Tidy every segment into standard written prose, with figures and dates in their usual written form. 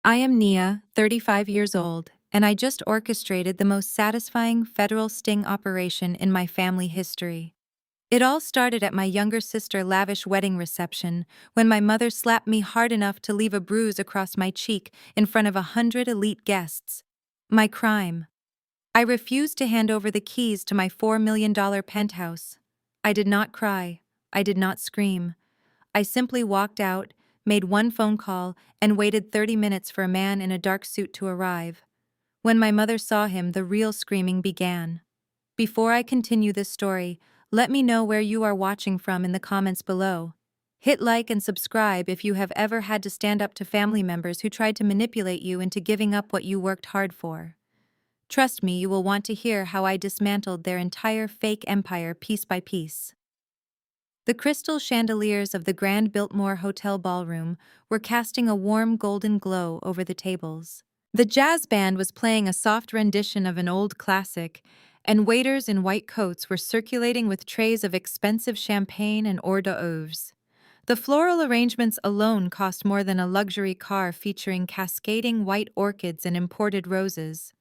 I am Nia, 35 years old, and I just orchestrated the most satisfying federal sting operation in my family history. It all started at my younger sister's lavish wedding reception when my mother slapped me hard enough to leave a bruise across my cheek in front of 100 elite guests. My crime. I refused to hand over the keys to my $4 million penthouse. I did not cry. I did not scream. I simply walked out, made one phone call, and waited 30 minutes for a man in a dark suit to arrive. When my mother saw him, the real screaming began. Before I continue this story, let me know where you are watching from in the comments below. Hit like and subscribe if you have ever had to stand up to family members who tried to manipulate you into giving up what you worked hard for. Trust me, you will want to hear how I dismantled their entire fake empire piece by piece. The crystal chandeliers of the Grand Biltmore Hotel ballroom were casting a warm golden glow over the tables. The jazz band was playing a soft rendition of an old classic, and waiters in white coats were circulating with trays of expensive champagne and hors d'oeuvres. The floral arrangements alone cost more than a luxury car featuring cascading white orchids and imported roses.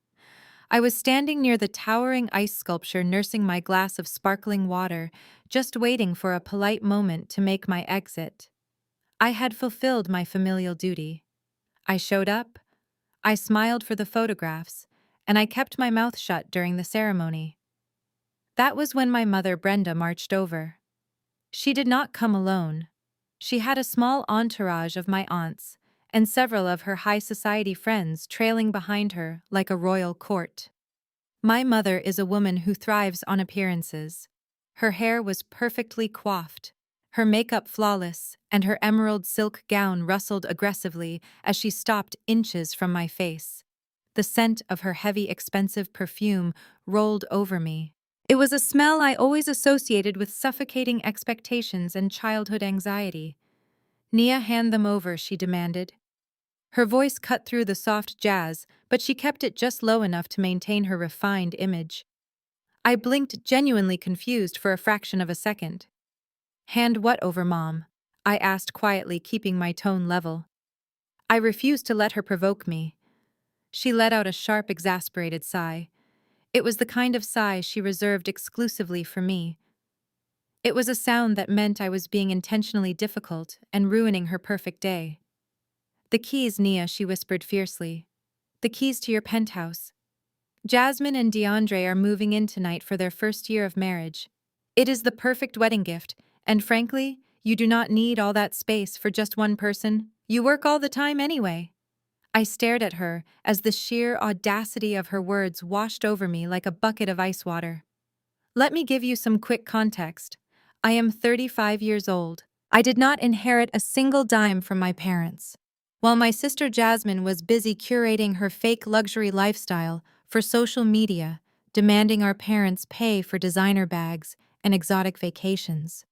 I was standing near the towering ice sculpture nursing my glass of sparkling water, just waiting for a polite moment to make my exit. I had fulfilled my familial duty. I showed up, I smiled for the photographs, and I kept my mouth shut during the ceremony. That was when my mother Brenda marched over. She did not come alone. She had a small entourage of my aunts, and several of her high society friends trailing behind her like a royal court. My mother is a woman who thrives on appearances. Her hair was perfectly coiffed, her makeup flawless, and her emerald silk gown rustled aggressively as she stopped inches from my face. The scent of her heavy, expensive perfume rolled over me. It was a smell I always associated with suffocating expectations and childhood anxiety. "Nia, hand them over," she demanded. Her voice cut through the soft jazz, but she kept it just low enough to maintain her refined image. I blinked, genuinely confused for a fraction of a second. "Hand what over, Mom?" I asked quietly, keeping my tone level. I refused to let her provoke me. She let out a sharp, exasperated sigh. It was the kind of sigh she reserved exclusively for me. It was a sound that meant I was being intentionally difficult and ruining her perfect day. "The keys, Nia," she whispered fiercely. "The keys to your penthouse. Jasmine and DeAndre are moving in tonight for their first year of marriage. It is the perfect wedding gift, and frankly, you do not need all that space for just one person. You work all the time anyway." I stared at her as the sheer audacity of her words washed over me like a bucket of ice water. Let me give you some quick context. I am 35 years old. I did not inherit a single dime from my parents. While my sister Jasmine was busy curating her fake luxury lifestyle for social media, demanding our parents pay for designer bags and exotic vacations.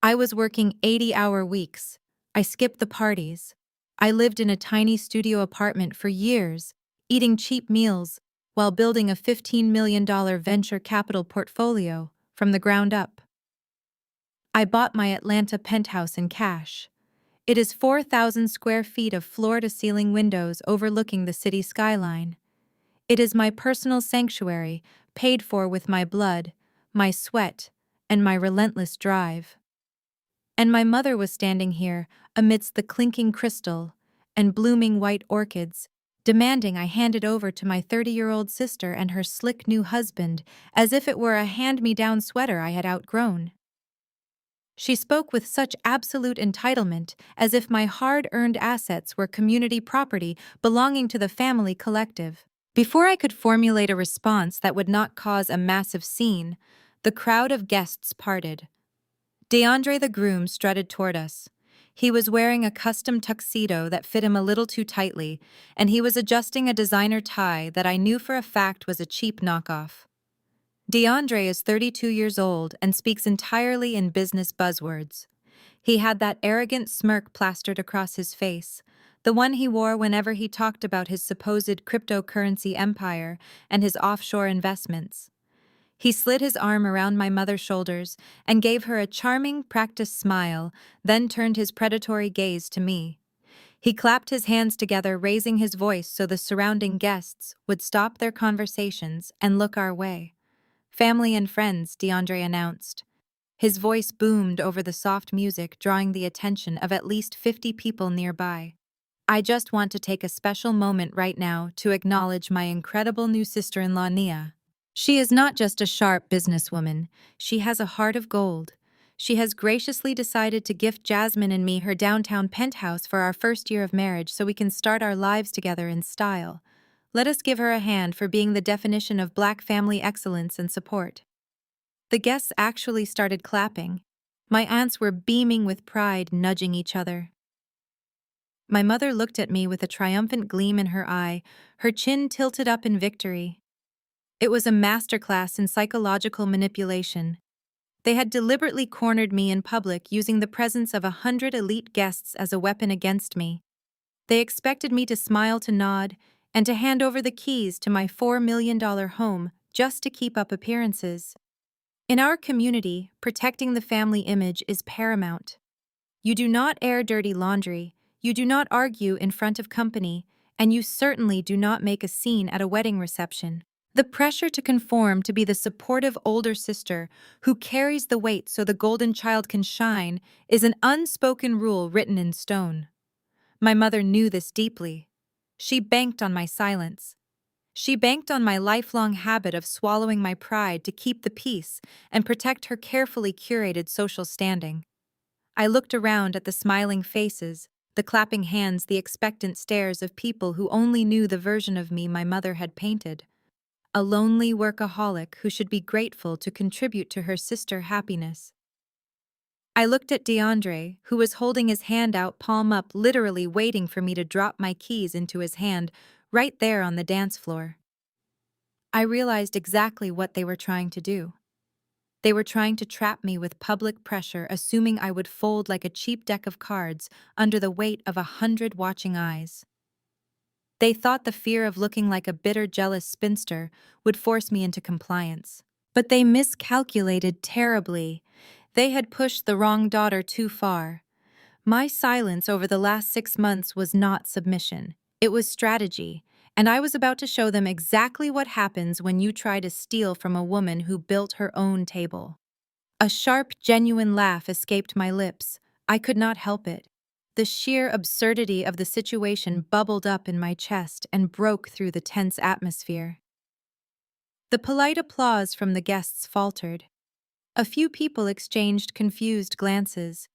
I was working 80-hour weeks. I skipped the parties. I lived in a tiny studio apartment for years, eating cheap meals while building a $15 million venture capital portfolio from the ground up. I bought my Atlanta penthouse in cash. It is 4,000 square feet of floor-to-ceiling windows overlooking the city skyline. It is my personal sanctuary, paid for with my blood, my sweat, and my relentless drive. And my mother was standing here, amidst the clinking crystal and blooming white orchids, demanding I hand it over to my 30-year-old sister and her slick new husband as if it were a hand-me-down sweater I had outgrown. She spoke with such absolute entitlement, as if my hard-earned assets were community property belonging to the family collective. Before I could formulate a response that would not cause a massive scene, the crowd of guests parted. DeAndre the groom strutted toward us. He was wearing a custom tuxedo that fit him a little too tightly, and he was adjusting a designer tie that I knew for a fact was a cheap knockoff. DeAndre is 32 years old and speaks entirely in business buzzwords. He had that arrogant smirk plastered across his face, the one he wore whenever he talked about his supposed cryptocurrency empire and his offshore investments. He slid his arm around my mother's shoulders and gave her a charming, practiced smile, then turned his predatory gaze to me. He clapped his hands together, raising his voice so the surrounding guests would stop their conversations and look our way. "Family and friends," DeAndre announced. His voice boomed over the soft music, drawing the attention of at least 50 people nearby. "I just want to take a special moment right now to acknowledge my incredible new sister-in-law, Nia. She is not just a sharp businesswoman, she has a heart of gold. She has graciously decided to gift Jasmine and me her downtown penthouse for our first year of marriage so we can start our lives together in style. Let us give her a hand for being the definition of Black family excellence and support." The guests actually started clapping. My aunts were beaming with pride, nudging each other. My mother looked at me with a triumphant gleam in her eye, her chin tilted up in victory. It was a masterclass in psychological manipulation. They had deliberately cornered me in public, using the presence of 100 elite guests as a weapon against me. They expected me to smile, to nod, and to hand over the keys to my $4 million home just to keep up appearances. In our community, protecting the family image is paramount. You do not air dirty laundry, you do not argue in front of company, and you certainly do not make a scene at a wedding reception. The pressure to conform, to be the supportive older sister who carries the weight so the golden child can shine, is an unspoken rule written in stone. My mother knew this deeply. She banked on my silence. She banked on my lifelong habit of swallowing my pride to keep the peace and protect her carefully curated social standing. I looked around at the smiling faces, the clapping hands, the expectant stares of people who only knew the version of me my mother had painted. A lonely workaholic who should be grateful to contribute to her sister's happiness. I looked at DeAndre, who was holding his hand out, palm up, literally waiting for me to drop my keys into his hand, right there on the dance floor. I realized exactly what they were trying to do. They were trying to trap me with public pressure, assuming I would fold like a cheap deck of cards under the weight of 100 watching eyes. They thought the fear of looking like a bitter, jealous spinster would force me into compliance. But they miscalculated terribly. They had pushed the wrong daughter too far. My silence over the last 6 months was not submission. It was strategy, and I was about to show them exactly what happens when you try to steal from a woman who built her own table. A sharp, genuine laugh escaped my lips. I could not help it. The sheer absurdity of the situation bubbled up in my chest and broke through the tense atmosphere. The polite applause from the guests faltered. A few people exchanged confused glances.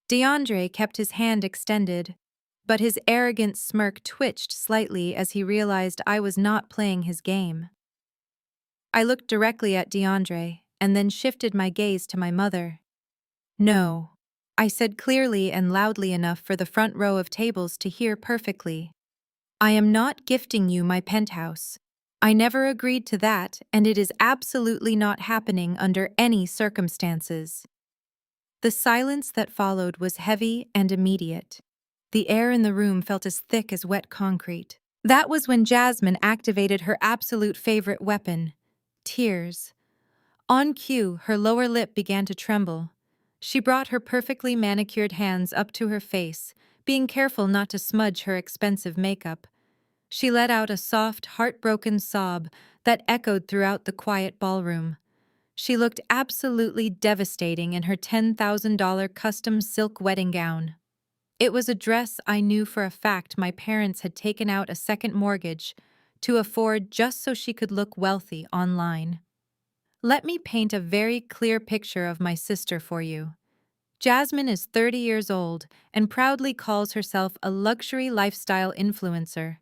DeAndre kept his hand extended, but his arrogant smirk twitched slightly as he realized I was not playing his game. I looked directly at DeAndre and then shifted my gaze to my mother. "No," I said clearly and loudly enough for the front row of tables to hear perfectly. "I am not gifting you my penthouse. I never agreed to that, and it is absolutely not happening under any circumstances." The silence that followed was heavy and immediate. The air in the room felt as thick as wet concrete. That was when Jasmine activated her absolute favorite weapon: tears. On cue, her lower lip began to tremble. She brought her perfectly manicured hands up to her face, being careful not to smudge her expensive makeup. She let out a soft, heartbroken sob that echoed throughout the quiet ballroom. She looked absolutely devastating in her $10,000 custom silk wedding gown. It was a dress I knew for a fact my parents had taken out a second mortgage to afford just so she could look wealthy online. Let me paint a very clear picture of my sister for you. Jasmine is 30 years old and proudly calls herself a luxury lifestyle influencer.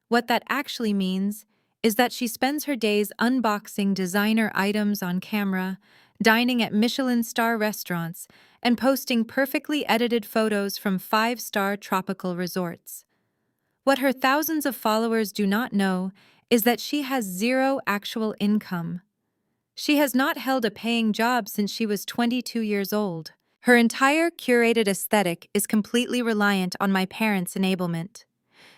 What that actually means is that she spends her days unboxing designer items on camera, dining at Michelin-star restaurants, and posting perfectly edited photos from 5-star tropical resorts. What her thousands of followers do not know is that she has zero actual income. She has not held a paying job since she was 22 years old. Her entire curated aesthetic is completely reliant on my parents' enablement.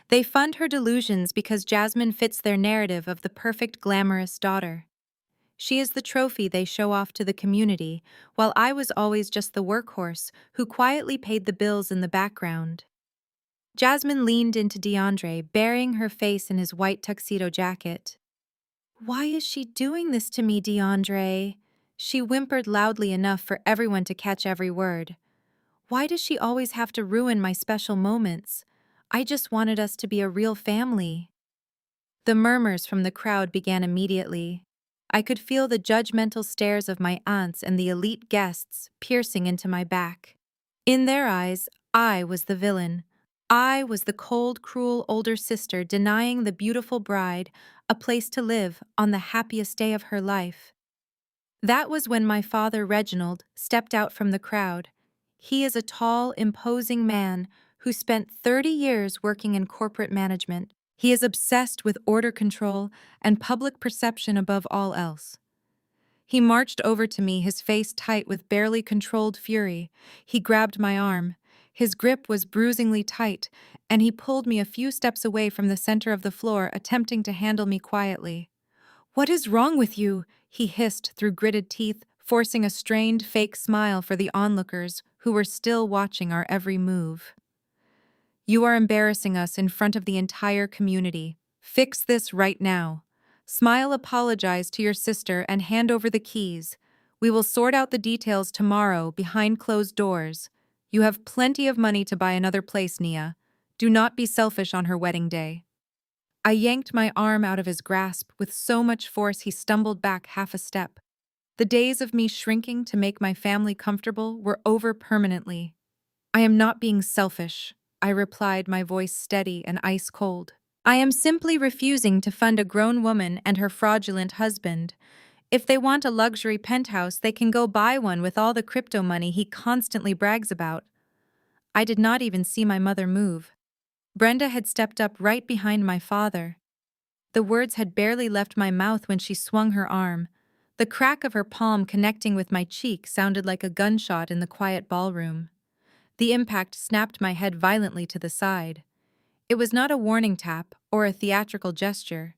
They fund her delusions because Jasmine fits their narrative of the perfect, glamorous daughter. She is the trophy they show off to the community, while I was always just the workhorse who quietly paid the bills in the background. Jasmine leaned into DeAndre, burying her face in his white tuxedo jacket. "Why is she doing this to me, DeAndre?" She whimpered loudly enough for everyone to catch every word. "Why does she always have to ruin my special moments? I just wanted us to be a real family." The murmurs from the crowd began immediately. I could feel the judgmental stares of my aunts and the elite guests piercing into my back. In their eyes, I was the villain. I was the cold, cruel older sister denying the beautiful bride a place to live on the happiest day of her life. That was when my father, Reginald, stepped out from the crowd. He is a tall, imposing man who spent 30 years working in corporate management. He is obsessed with order control and public perception above all else. He marched over to me, his face tight with barely controlled fury. He grabbed my arm. His grip was bruisingly tight, and he pulled me a few steps away from the center of the floor, attempting to handle me quietly. "What is wrong with you?" he hissed through gritted teeth, forcing a strained, fake smile for the onlookers who were still watching our every move. "You are embarrassing us in front of the entire community. Fix this right now. Smile, apologize to your sister, and hand over the keys. We will sort out the details tomorrow behind closed doors. You have plenty of money to buy another place, Nia. Do not be selfish on her wedding day." I yanked my arm out of his grasp with so much force he stumbled back half a step. The days of me shrinking to make my family comfortable were over permanently. "I am not being selfish," I replied, my voice steady and ice cold. "I am simply refusing to fund a grown woman and her fraudulent husband. If they want a luxury penthouse, they can go buy one with all the crypto money he constantly brags about." I did not even see my mother move. Brenda had stepped up right behind my father. The words had barely left my mouth when she swung her arm. The crack of her palm connecting with my cheek sounded like a gunshot in the quiet ballroom. The impact snapped my head violently to the side. It was not a warning tap or a theatrical gesture.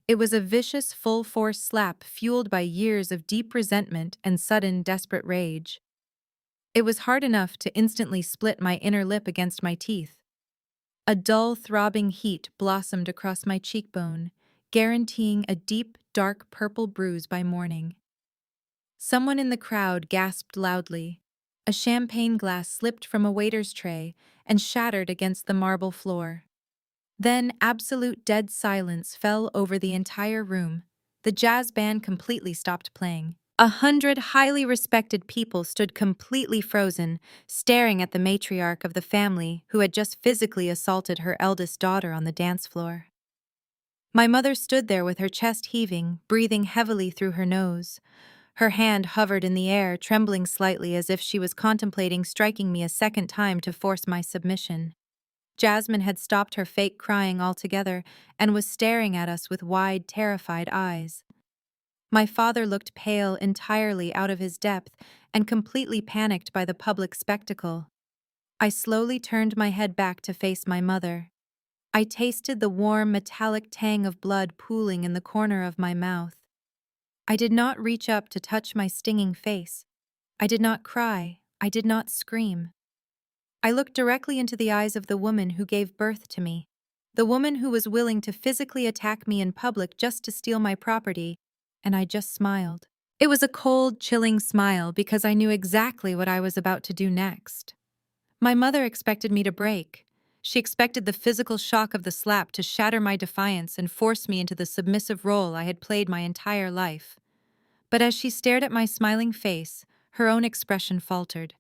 It was a vicious, full-force slap fueled by years of deep resentment and sudden, desperate rage. It was hard enough to instantly split my inner lip against my teeth. A dull, throbbing heat blossomed across my cheekbone, guaranteeing a deep, dark purple bruise by morning. Someone in the crowd gasped loudly. A champagne glass slipped from a waiter's tray and shattered against the marble floor. Then absolute dead silence fell over the entire room. The jazz band completely stopped playing. 100 highly respected people stood completely frozen, staring at the matriarch of the family who had just physically assaulted her eldest daughter on the dance floor. My mother stood there with her chest heaving, breathing heavily through her nose. Her hand hovered in the air, trembling slightly as if she was contemplating striking me a second time to force my submission. Jasmine had stopped her fake crying altogether and was staring at us with wide, terrified eyes. My father looked pale, entirely out of his depth, and completely panicked by the public spectacle. I slowly turned my head back to face my mother. I tasted the warm, metallic tang of blood pooling in the corner of my mouth. I did not reach up to touch my stinging face. I did not cry. I did not scream. I looked directly into the eyes of the woman who gave birth to me, the woman who was willing to physically attack me in public just to steal my property, and I just smiled. It was a cold, chilling smile because I knew exactly what I was about to do next. My mother expected me to break. She expected the physical shock of the slap to shatter my defiance and force me into the submissive role I had played my entire life. But as she stared at my smiling face, her own expression faltered.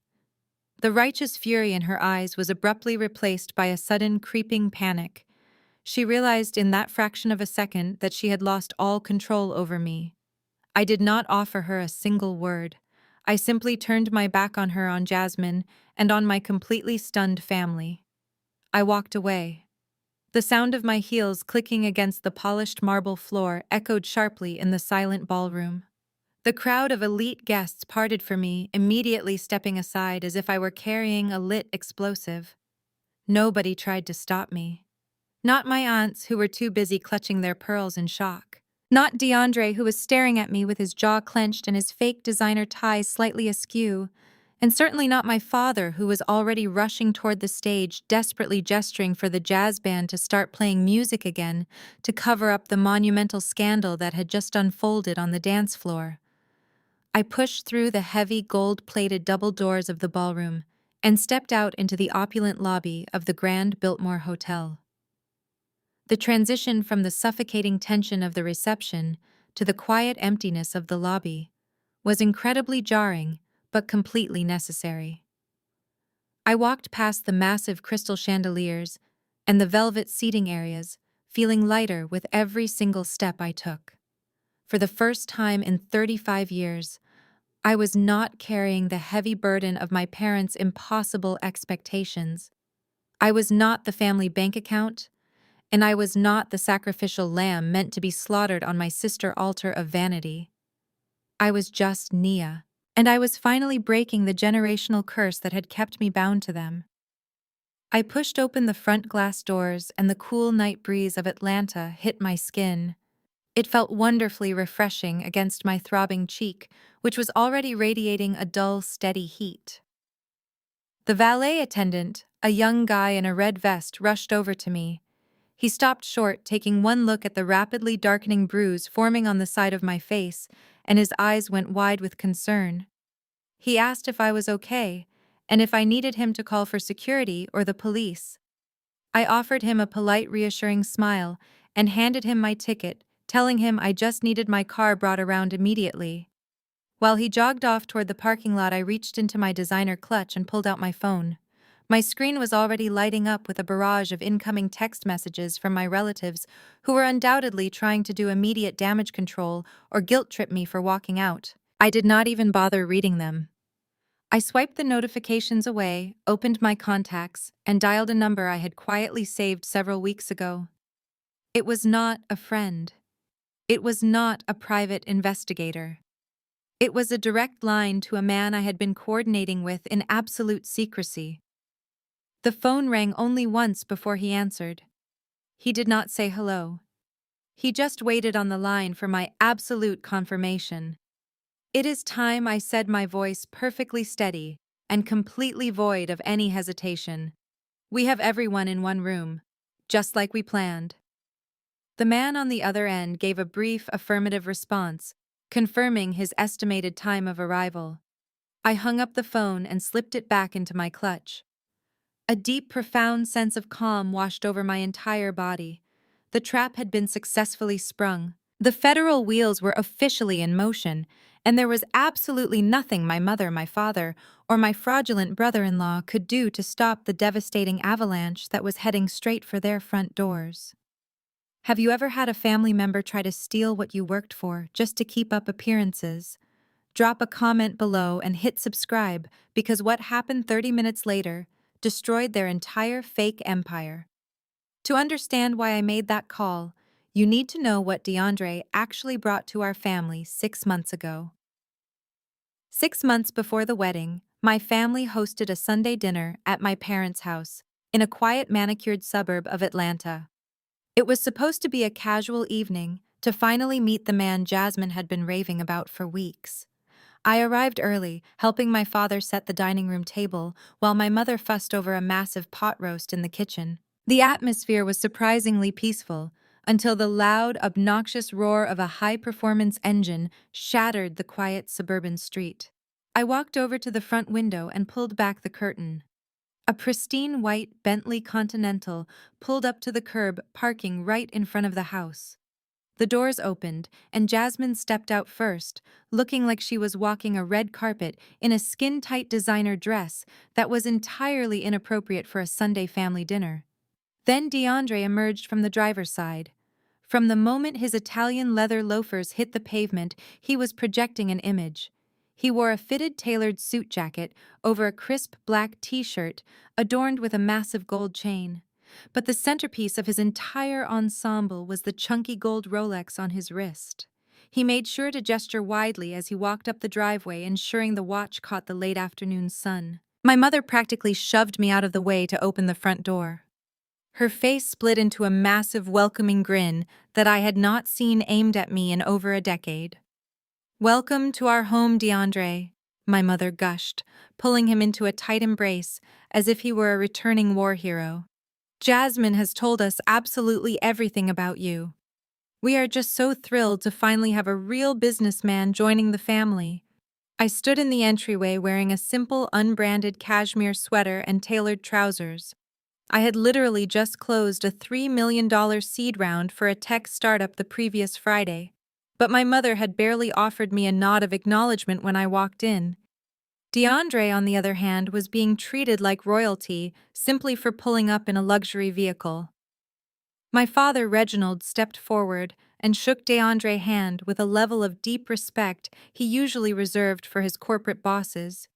The righteous fury in her eyes was abruptly replaced by a sudden, creeping panic. She realized in that fraction of a second that she had lost all control over me. I did not offer her a single word. I simply turned my back on her, on Jasmine, and on my completely stunned family. I walked away. The sound of my heels clicking against the polished marble floor echoed sharply in the silent ballroom. The crowd of elite guests parted for me, immediately stepping aside as if I were carrying a lit explosive. Nobody tried to stop me. Not my aunts, who were too busy clutching their pearls in shock. Not DeAndre, who was staring at me with his jaw clenched and his fake designer tie slightly askew. And certainly not my father, who was already rushing toward the stage, desperately gesturing for the jazz band to start playing music again to cover up the monumental scandal that had just unfolded on the dance floor. I pushed through the heavy gold-plated double doors of the ballroom and stepped out into the opulent lobby of the Grand Biltmore Hotel. The transition from the suffocating tension of the reception to the quiet emptiness of the lobby was incredibly jarring, but completely necessary. I walked past the massive crystal chandeliers and the velvet seating areas, feeling lighter with every single step I took. For the first time in 35 years, I was not carrying the heavy burden of my parents' impossible expectations. I was not the family bank account, and I was not the sacrificial lamb meant to be slaughtered on my sister altar of vanity. I was just Nia, and I was finally breaking the generational curse that had kept me bound to them. I pushed open the front glass doors, and the cool night breeze of Atlanta hit my skin. It felt wonderfully refreshing against my throbbing cheek, which was already radiating a dull, steady heat. The valet attendant, a young guy in a red vest, rushed over to me. He stopped short, taking one look at the rapidly darkening bruise forming on the side of my face, and his eyes went wide with concern. He asked if I was okay, and if I needed him to call for security or the police. I offered him a polite, reassuring smile and handed him my ticket, telling him I just needed my car brought around immediately. While he jogged off toward the parking lot, I reached into my designer clutch and pulled out my phone. My screen was already lighting up with a barrage of incoming text messages from my relatives who were undoubtedly trying to do immediate damage control or guilt-trip me for walking out. I did not even bother reading them. I swiped the notifications away, opened my contacts, and dialed a number I had quietly saved several weeks ago. It was not a friend. It was not a private investigator. It was a direct line to a man I had been coordinating with in absolute secrecy. The phone rang only once before he answered. He did not say hello. He just waited on the line for my absolute confirmation. "It is time," I said, my voice perfectly steady and completely void of any hesitation. "We have everyone in one room, just like we planned." The man on the other end gave a brief affirmative response, confirming his estimated time of arrival. I hung up the phone and slipped it back into my clutch. A deep, profound sense of calm washed over my entire body. The trap had been successfully sprung. The federal wheels were officially in motion, and there was absolutely nothing my mother, my father, or my fraudulent brother-in-law could do to stop the devastating avalanche that was heading straight for their front doors. Have you ever had a family member try to steal what you worked for just to keep up appearances? Drop a comment below and hit subscribe, because what happened 30 minutes later destroyed their entire fake empire. To understand why I made that call, you need to know what DeAndre actually brought to our family 6 months ago. 6 months before the wedding, my family hosted a Sunday dinner at my parents' house in a quiet, manicured suburb of Atlanta. It was supposed to be a casual evening to finally meet the man Jasmine had been raving about for weeks. I arrived early, helping my father set the dining room table, while my mother fussed over a massive pot roast in the kitchen. The atmosphere was surprisingly peaceful, until the loud, obnoxious roar of a high-performance engine shattered the quiet suburban street. I walked over to the front window and pulled back the curtain. A pristine white Bentley Continental pulled up to the curb, parking right in front of the house. The doors opened, and Jasmine stepped out first, looking like she was walking a red carpet in a skin-tight designer dress that was entirely inappropriate for a Sunday family dinner. Then DeAndre emerged from the driver's side. From the moment his Italian leather loafers hit the pavement, he was projecting an image. He wore a fitted tailored suit jacket over a crisp black t-shirt adorned with a massive gold chain. But the centerpiece of his entire ensemble was the chunky gold Rolex on his wrist. He made sure to gesture widely as he walked up the driveway, ensuring the watch caught the late afternoon sun. My mother practically shoved me out of the way to open the front door. Her face split into a massive, welcoming grin that I had not seen aimed at me in over a decade. "Welcome to our home, DeAndre," my mother gushed, pulling him into a tight embrace as if he were a returning war hero. Jasmine has told us absolutely everything about you. We are just so thrilled to finally have a real businessman joining the family. I stood in the entryway wearing a simple, unbranded cashmere sweater and tailored trousers. I had literally just closed a $3 million seed round for a tech startup the previous Friday, but my mother had barely offered me a nod of acknowledgement when I walked in. DeAndre, on the other hand, was being treated like royalty simply for pulling up in a luxury vehicle. My father, Reginald, stepped forward and shook DeAndre's hand with a level of deep respect he usually reserved for his corporate bosses.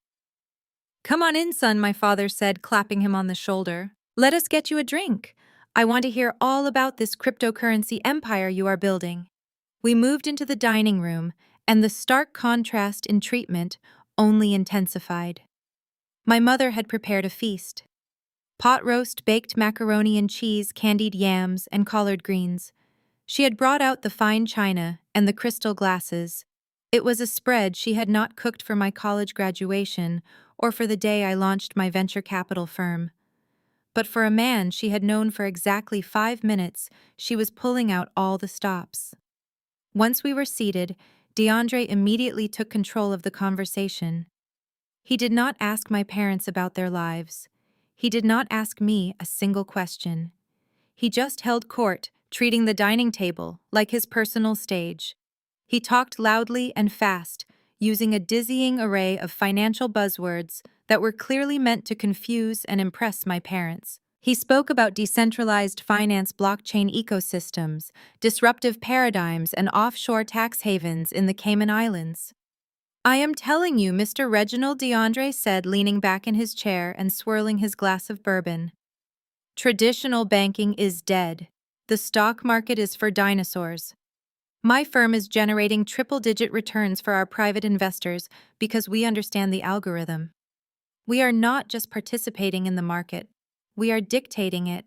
"Come on in, son," my father said, clapping him on the shoulder. "Let us get you a drink. I want to hear all about this cryptocurrency empire you are building." We moved into the dining room, and the stark contrast in treatment only intensified. My mother had prepared a feast. Pot roast, baked macaroni and cheese, candied yams, and collard greens. She had brought out the fine china and the crystal glasses. It was a spread she had not cooked for my college graduation or for the day I launched my venture capital firm. But for a man she had known for exactly 5 minutes, she was pulling out all the stops. Once we were seated, DeAndre immediately took control of the conversation. He did not ask my parents about their lives. He did not ask me a single question. He just held court, treating the dining table like his personal stage. He talked loudly and fast, using a dizzying array of financial buzzwords that were clearly meant to confuse and impress my parents. He spoke about decentralized finance blockchain ecosystems, disruptive paradigms, and offshore tax havens in the Cayman Islands. "I am telling you," Mr. Reginald DeAndre said, leaning back in his chair and swirling his glass of bourbon. "Traditional banking is dead. The stock market is for dinosaurs. My firm is generating triple-digit returns for our private investors because we understand the algorithm. We are not just participating in the market, we are dictating it."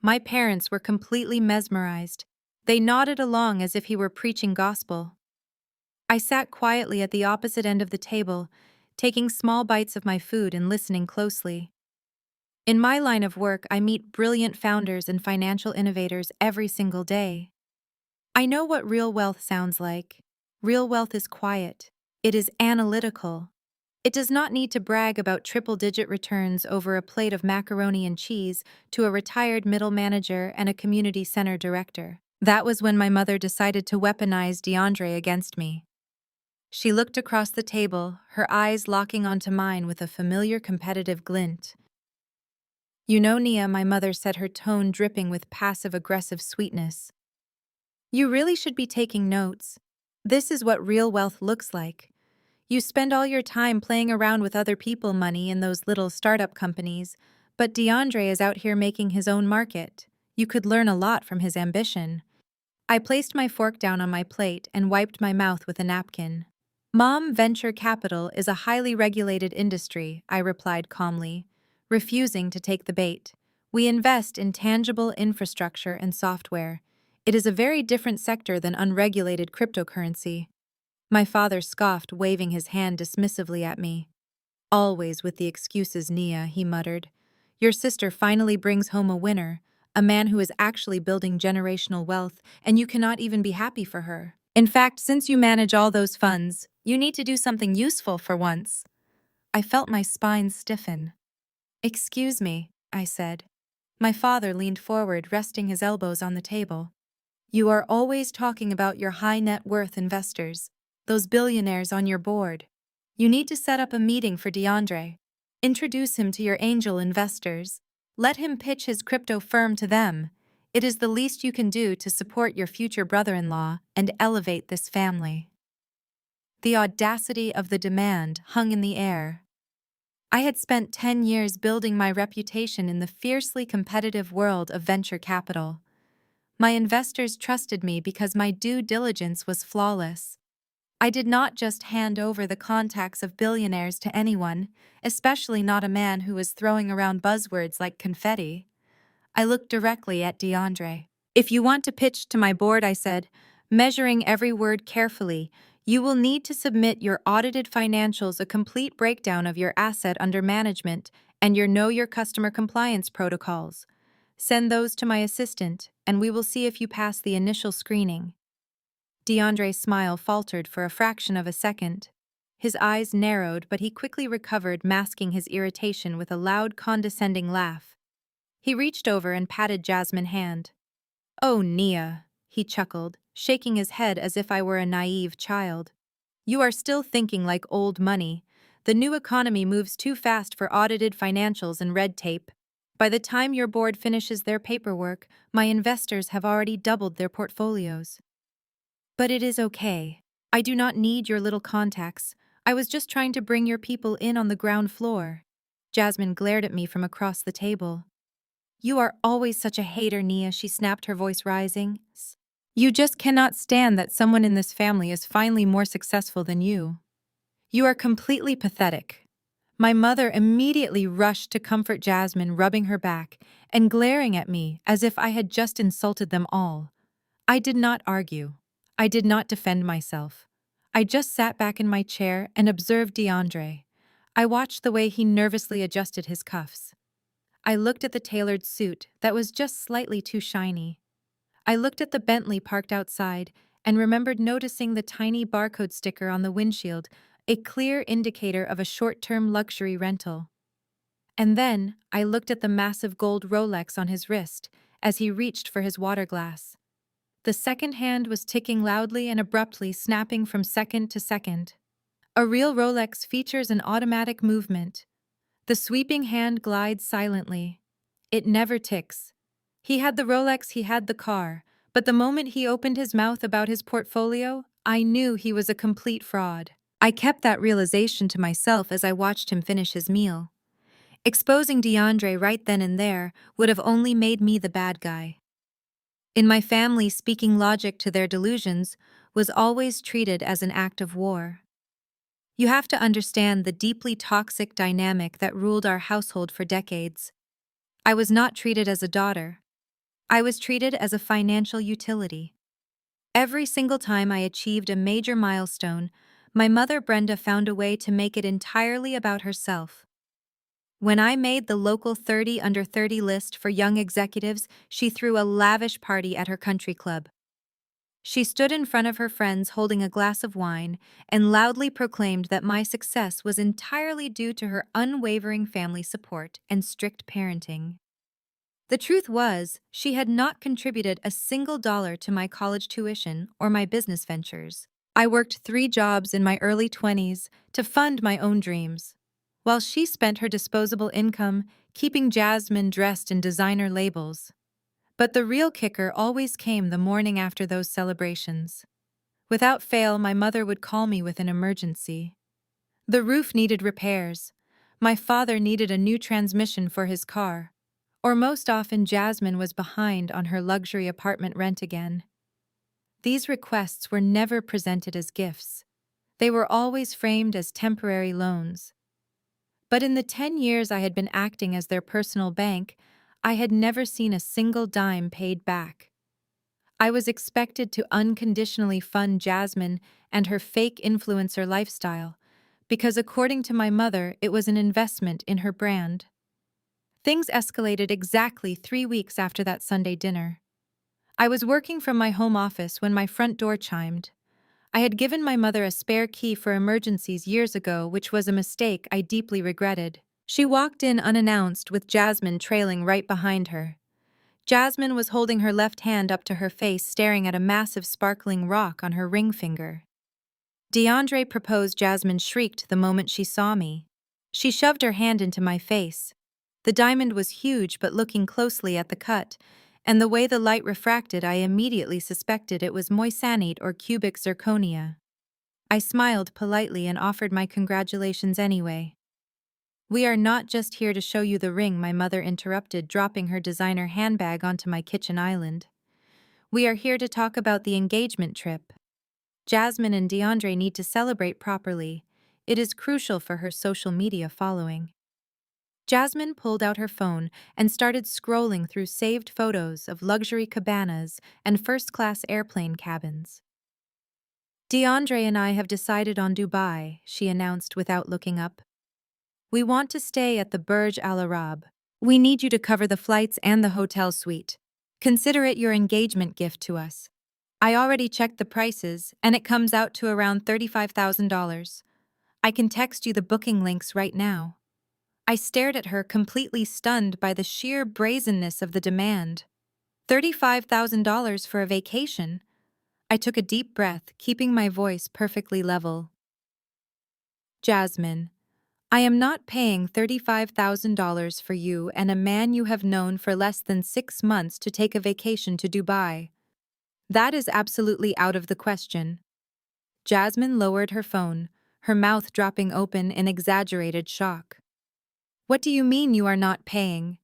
My parents were completely mesmerized. They nodded along as if he were preaching gospel. I sat quietly at the opposite end of the table, taking small bites of my food and listening closely. In my line of work, I meet brilliant founders and financial innovators every single day. I know what real wealth sounds like. Real wealth is quiet. It is analytical. It does not need to brag about triple-digit returns over a plate of macaroni and cheese to a retired middle manager and a community center director. That was when my mother decided to weaponize DeAndre against me. She looked across the table, her eyes locking onto mine with a familiar competitive glint. "You know, Nia," my mother said, her tone dripping with passive-aggressive sweetness. "You really should be taking notes. This is what real wealth looks like. You spend all your time playing around with other people's money in those little startup companies, but DeAndre is out here making his own market. You could learn a lot from his ambition." I placed my fork down on my plate and wiped my mouth with a napkin. "Mom, venture capital is a highly regulated industry," I replied calmly, refusing to take the bait. "We invest in tangible infrastructure and software. It is a very different sector than unregulated cryptocurrency." My father scoffed, waving his hand dismissively at me. "Always with the excuses, Nia," he muttered. "Your sister finally brings home a winner, a man who is actually building generational wealth, and you cannot even be happy for her. In fact, since you manage all those funds, you need to do something useful for once." I felt my spine stiffen. "Excuse me," I said. My father leaned forward, resting his elbows on the table. "You are always talking about your high net worth investors, those billionaires on your board. You need to set up a meeting for DeAndre. Introduce him to your angel investors. Let him pitch his crypto firm to them. It is the least you can do to support your future brother-in-law and elevate this family." The audacity of the demand hung in the air. I had spent 10 years building my reputation in the fiercely competitive world of venture capital. My investors trusted me because my due diligence was flawless. I did not just hand over the contacts of billionaires to anyone, especially not a man who was throwing around buzzwords like confetti. I looked directly at DeAndre. "If you want to pitch to my board," I said, measuring every word carefully, You will need to submit your audited financials, a complete breakdown of your asset under management, and your Know Your Customer compliance protocols. Send those to my assistant, and we will see if you pass the initial screening. DeAndre's smile faltered for a fraction of a second. His eyes narrowed, but he quickly recovered, masking his irritation with a loud, condescending laugh. He reached over and patted Jasmine's hand. "Oh, Nia," he chuckled, shaking his head as if I were a naive child. "You are still thinking like old money. The new economy moves too fast for audited financials and red tape. By the time your board finishes their paperwork, my investors have already doubled their portfolios." "But it is okay. I do not need your little contacts. I was just trying to bring your people in on the ground floor." Jasmine glared at me from across the table. "You are always such a hater, Nia," she snapped, her voice rising. "You just cannot stand that someone in this family is finally more successful than you. You are completely pathetic." My mother immediately rushed to comfort Jasmine, rubbing her back and glaring at me as if I had just insulted them all. I did not argue. I did not defend myself. I just sat back in my chair and observed DeAndre. I watched the way he nervously adjusted his cuffs. I looked at the tailored suit that was just slightly too shiny. I looked at the Bentley parked outside and remembered noticing the tiny barcode sticker on the windshield, a clear indicator of a short-term luxury rental. And then I looked at the massive gold Rolex on his wrist as he reached for his water glass. The second hand was ticking loudly and abruptly, snapping from second to second. A real Rolex features an automatic movement. The sweeping hand glides silently. It never ticks. He had the Rolex, he had the car, but the moment he opened his mouth about his portfolio, I knew he was a complete fraud. I kept that realization to myself as I watched him finish his meal. Exposing DeAndre right then and there would have only made me the bad guy. In my family, speaking logic to their delusions was always treated as an act of war. You have to understand the deeply toxic dynamic that ruled our household for decades. I was not treated as a daughter. I was treated as a financial utility. Every single time I achieved a major milestone, my mother Brenda found a way to make it entirely about herself. When I made the local 30 under 30 list for young executives, she threw a lavish party at her country club. She stood in front of her friends holding a glass of wine and loudly proclaimed that my success was entirely due to her unwavering family support and strict parenting. The truth was, she had not contributed a single dollar to my college tuition or my business ventures. I worked 3 jobs in my early 20s to fund my own dreams, while she spent her disposable income keeping Jasmine dressed in designer labels. But the real kicker always came the morning after those celebrations. Without fail, my mother would call me with an emergency. The roof needed repairs. My father needed a new transmission for his car. Or most often, Jasmine was behind on her luxury apartment rent again. These requests were never presented as gifts. They were always framed as temporary loans. But in the 10 years I had been acting as their personal bank, I had never seen a single dime paid back. I was expected to unconditionally fund Jasmine and her fake influencer lifestyle, because according to my mother, it was an investment in her brand. Things escalated exactly 3 weeks after that Sunday dinner. I was working from my home office when my front door chimed. I had given my mother a spare key for emergencies years ago, which was a mistake I deeply regretted. She walked in unannounced with Jasmine trailing right behind her. Jasmine was holding her left hand up to her face, staring at a massive sparkling rock on her ring finger. DeAndre proposed. Jasmine shrieked the moment she saw me. She shoved her hand into my face. The diamond was huge, but looking closely at the cut, and the way the light refracted, I immediately suspected it was moissanite or cubic zirconia. I smiled politely and offered my congratulations anyway. "We are not just here to show you the ring," my mother interrupted, dropping her designer handbag onto my kitchen island. "We are here to talk about the engagement trip. Jasmine and DeAndre need to celebrate properly. It is crucial for her social media following." Jasmine pulled out her phone and started scrolling through saved photos of luxury cabanas and first-class airplane cabins. DeAndre and I have decided on Dubai, she announced without looking up. We want to stay at the Burj Al Arab. We need you to cover the flights and the hotel suite. Consider it your engagement gift to us. I already checked the prices, and it comes out to around $35,000. I can text you the booking links right now. I stared at her, completely stunned by the sheer brazenness of the demand. $35,000 for a vacation? I took a deep breath, keeping my voice perfectly level. Jasmine, I am not paying $35,000 for you and a man you have known for less than 6 months to take a vacation to Dubai. That is absolutely out of the question. Jasmine lowered her phone, her mouth dropping open in exaggerated shock. What do you mean you are not paying?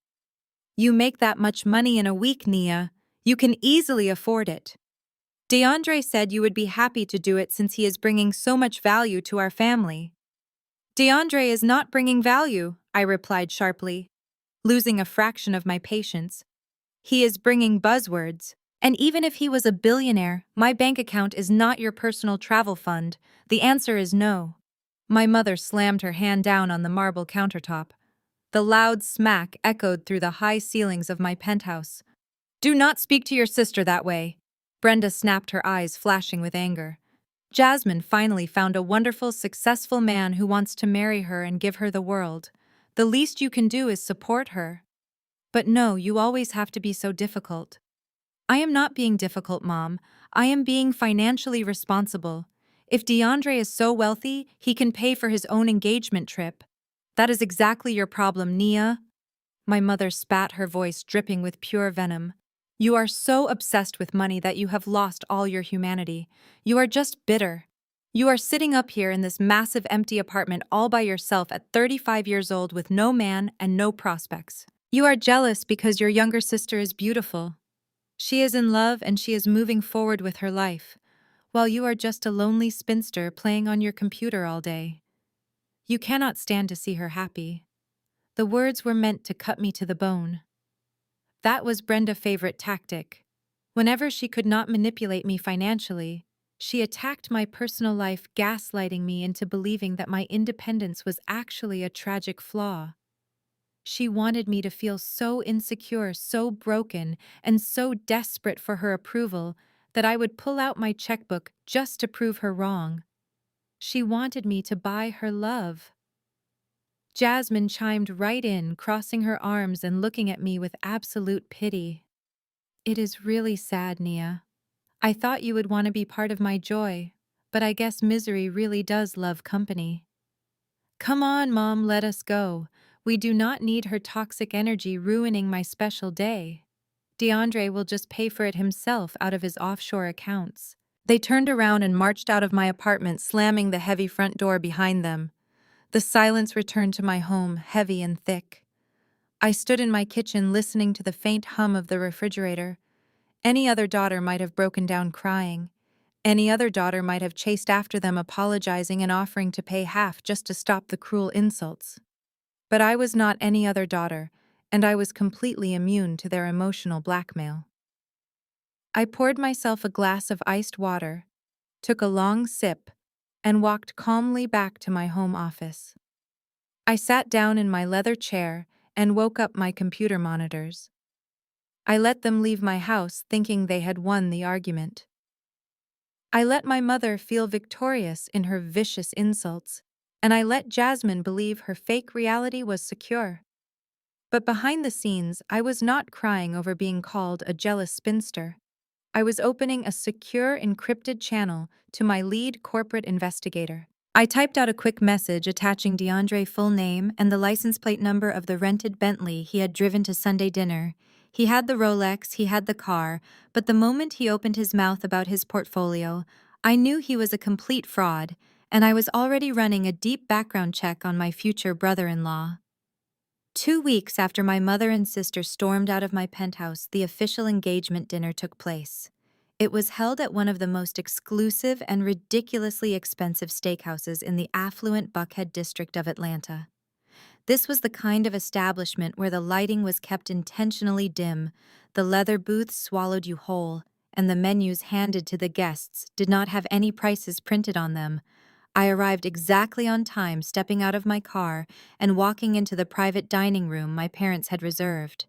You make that much money in a week, Nia. You can easily afford it. DeAndre said you would be happy to do it since he is bringing so much value to our family. DeAndre is not bringing value, I replied sharply, losing a fraction of my patience. He is bringing buzzwords. And even if he was a billionaire, my bank account is not your personal travel fund. The answer is no. My mother slammed her hand down on the marble countertop. The loud smack echoed through the high ceilings of my penthouse. Do not speak to your sister that way. Brenda snapped, her eyes flashing with anger. Jasmine finally found a wonderful, successful man who wants to marry her and give her the world. The least you can do is support her. But no, you always have to be so difficult. I am not being difficult, Mom. I am being financially responsible. If DeAndre is so wealthy, he can pay for his own engagement trip. That is exactly your problem, Nia. My mother spat, her voice dripping with pure venom. You are so obsessed with money that you have lost all your humanity. You are just bitter. You are sitting up here in this massive empty apartment all by yourself at 35 years old with no man and no prospects. You are jealous because your younger sister is beautiful. She is in love and she is moving forward with her life, while you are just a lonely spinster playing on your computer all day. You cannot stand to see her happy. The words were meant to cut me to the bone. That was Brenda's favorite tactic. Whenever she could not manipulate me financially, she attacked my personal life, gaslighting me into believing that my independence was actually a tragic flaw. She wanted me to feel so insecure, so broken, and so desperate for her approval that I would pull out my checkbook just to prove her wrong. She wanted me to buy her love. Jasmine chimed right in, crossing her arms and looking at me with absolute pity. It is really sad, Nia. I thought you would want to be part of my joy, but I guess misery really does love company. Come on, Mom, let us go. We do not need her toxic energy ruining my special day. DeAndre will just pay for it himself out of his offshore accounts. They turned around and marched out of my apartment, slamming the heavy front door behind them. The silence returned to my home, heavy and thick. I stood in my kitchen listening to the faint hum of the refrigerator. Any other daughter might have broken down crying. Any other daughter might have chased after them, apologizing and offering to pay half just to stop the cruel insults. But I was not any other daughter, and I was completely immune to their emotional blackmail. I poured myself a glass of iced water, took a long sip, and walked calmly back to my home office. I sat down in my leather chair and woke up my computer monitors. I let them leave my house thinking they had won the argument. I let my mother feel victorious in her vicious insults, and I let Jasmine believe her fake reality was secure. But behind the scenes, I was not crying over being called a jealous spinster. I was opening a secure, encrypted channel to my lead corporate investigator. I typed out a quick message attaching DeAndre's full name and the license plate number of the rented Bentley he had driven to Sunday dinner. He had the Rolex, he had the car, but the moment he opened his mouth about his portfolio, I knew he was a complete fraud, and I was already running a deep background check on my future brother-in-law. 2 weeks after my mother and sister stormed out of my penthouse, the official engagement dinner took place. It was held at one of the most exclusive and ridiculously expensive steakhouses in the affluent Buckhead district of Atlanta. This was the kind of establishment where the lighting was kept intentionally dim, the leather booths swallowed you whole, and the menus handed to the guests did not have any prices printed on them. I arrived exactly on time, stepping out of my car and walking into the private dining room my parents had reserved.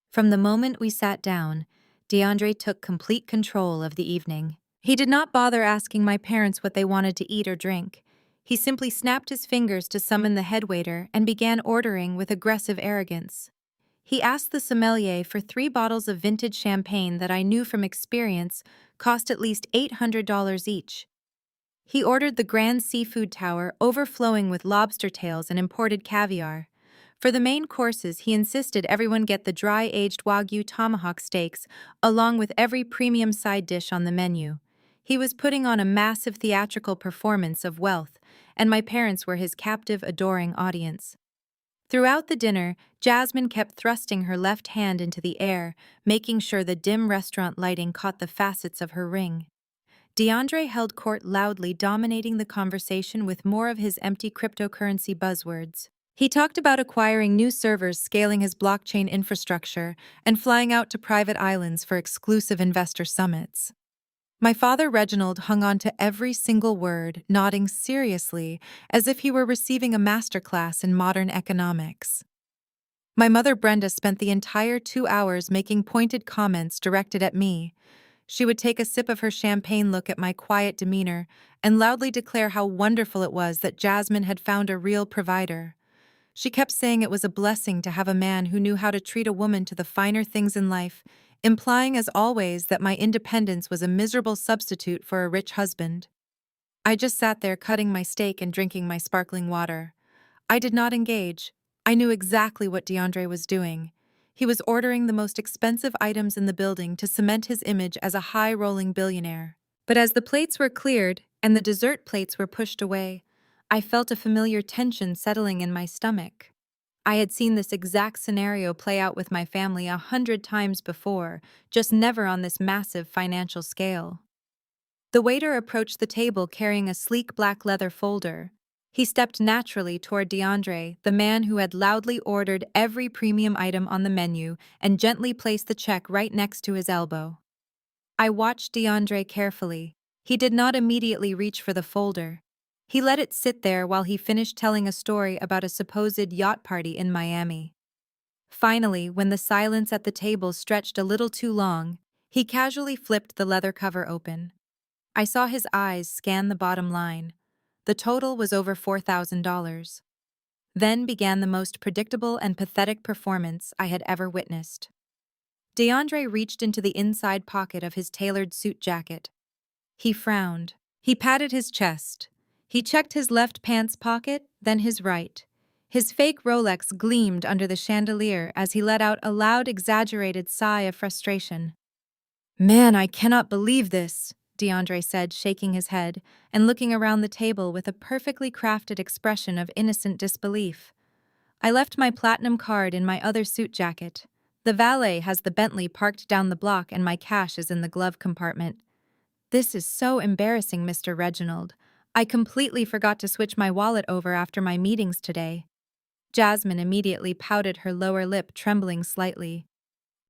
From the moment we sat down, DeAndre took complete control of the evening. He did not bother asking my parents what they wanted to eat or drink. He simply snapped his fingers to summon the headwaiter and began ordering with aggressive arrogance. He asked the sommelier for 3 bottles of vintage champagne that I knew from experience cost at least $800 each. He ordered the grand seafood tower overflowing with lobster tails and imported caviar. For the main courses, he insisted everyone get the dry-aged Wagyu tomahawk steaks along with every premium side dish on the menu. He was putting on a massive theatrical performance of wealth, and my parents were his captive, adoring audience. Throughout the dinner, Jasmine kept thrusting her left hand into the air, making sure the dim restaurant lighting caught the facets of her ring. DeAndre held court loudly, dominating the conversation with more of his empty cryptocurrency buzzwords. He talked about acquiring new servers, scaling his blockchain infrastructure, and flying out to private islands for exclusive investor summits. My father, Reginald, hung on to every single word, nodding seriously, as if he were receiving a masterclass in modern economics. My mother, Brenda, spent the entire 2 hours making pointed comments directed at me. She would take a sip of her champagne, look at my quiet demeanor, and loudly declare how wonderful it was that Jasmine had found a real provider. She kept saying it was a blessing to have a man who knew how to treat a woman to the finer things in life, implying as always that my independence was a miserable substitute for a rich husband. I just sat there cutting my steak and drinking my sparkling water. I did not engage. I knew exactly what DeAndre was doing. He was ordering the most expensive items in the building to cement his image as a high-rolling billionaire. But as the plates were cleared and the dessert plates were pushed away, I felt a familiar tension settling in my stomach. I had seen this exact scenario play out with my family 100 times before, just never on this massive financial scale. The waiter approached the table carrying a sleek black leather folder. He stepped naturally toward DeAndre, the man who had loudly ordered every premium item on the menu, and gently placed the check right next to his elbow. I watched DeAndre carefully. He did not immediately reach for the folder. He let it sit there while he finished telling a story about a supposed yacht party in Miami. Finally, when the silence at the table stretched a little too long, he casually flipped the leather cover open. I saw his eyes scan the bottom line. The total was over $4,000. Then began the most predictable and pathetic performance I had ever witnessed. DeAndre reached into the inside pocket of his tailored suit jacket. He frowned. He patted his chest. He checked his left pants pocket, then his right. His fake Rolex gleamed under the chandelier as he let out a loud, exaggerated sigh of frustration. "Man, I cannot believe this," DeAndre said, shaking his head and looking around the table with a perfectly crafted expression of innocent disbelief. "I left my platinum card in my other suit jacket. The valet has the Bentley parked down the block and my cash is in the glove compartment. This is so embarrassing, Mr. Reginald. I completely forgot to switch my wallet over after my meetings today." Jasmine immediately pouted, her lower lip trembling slightly.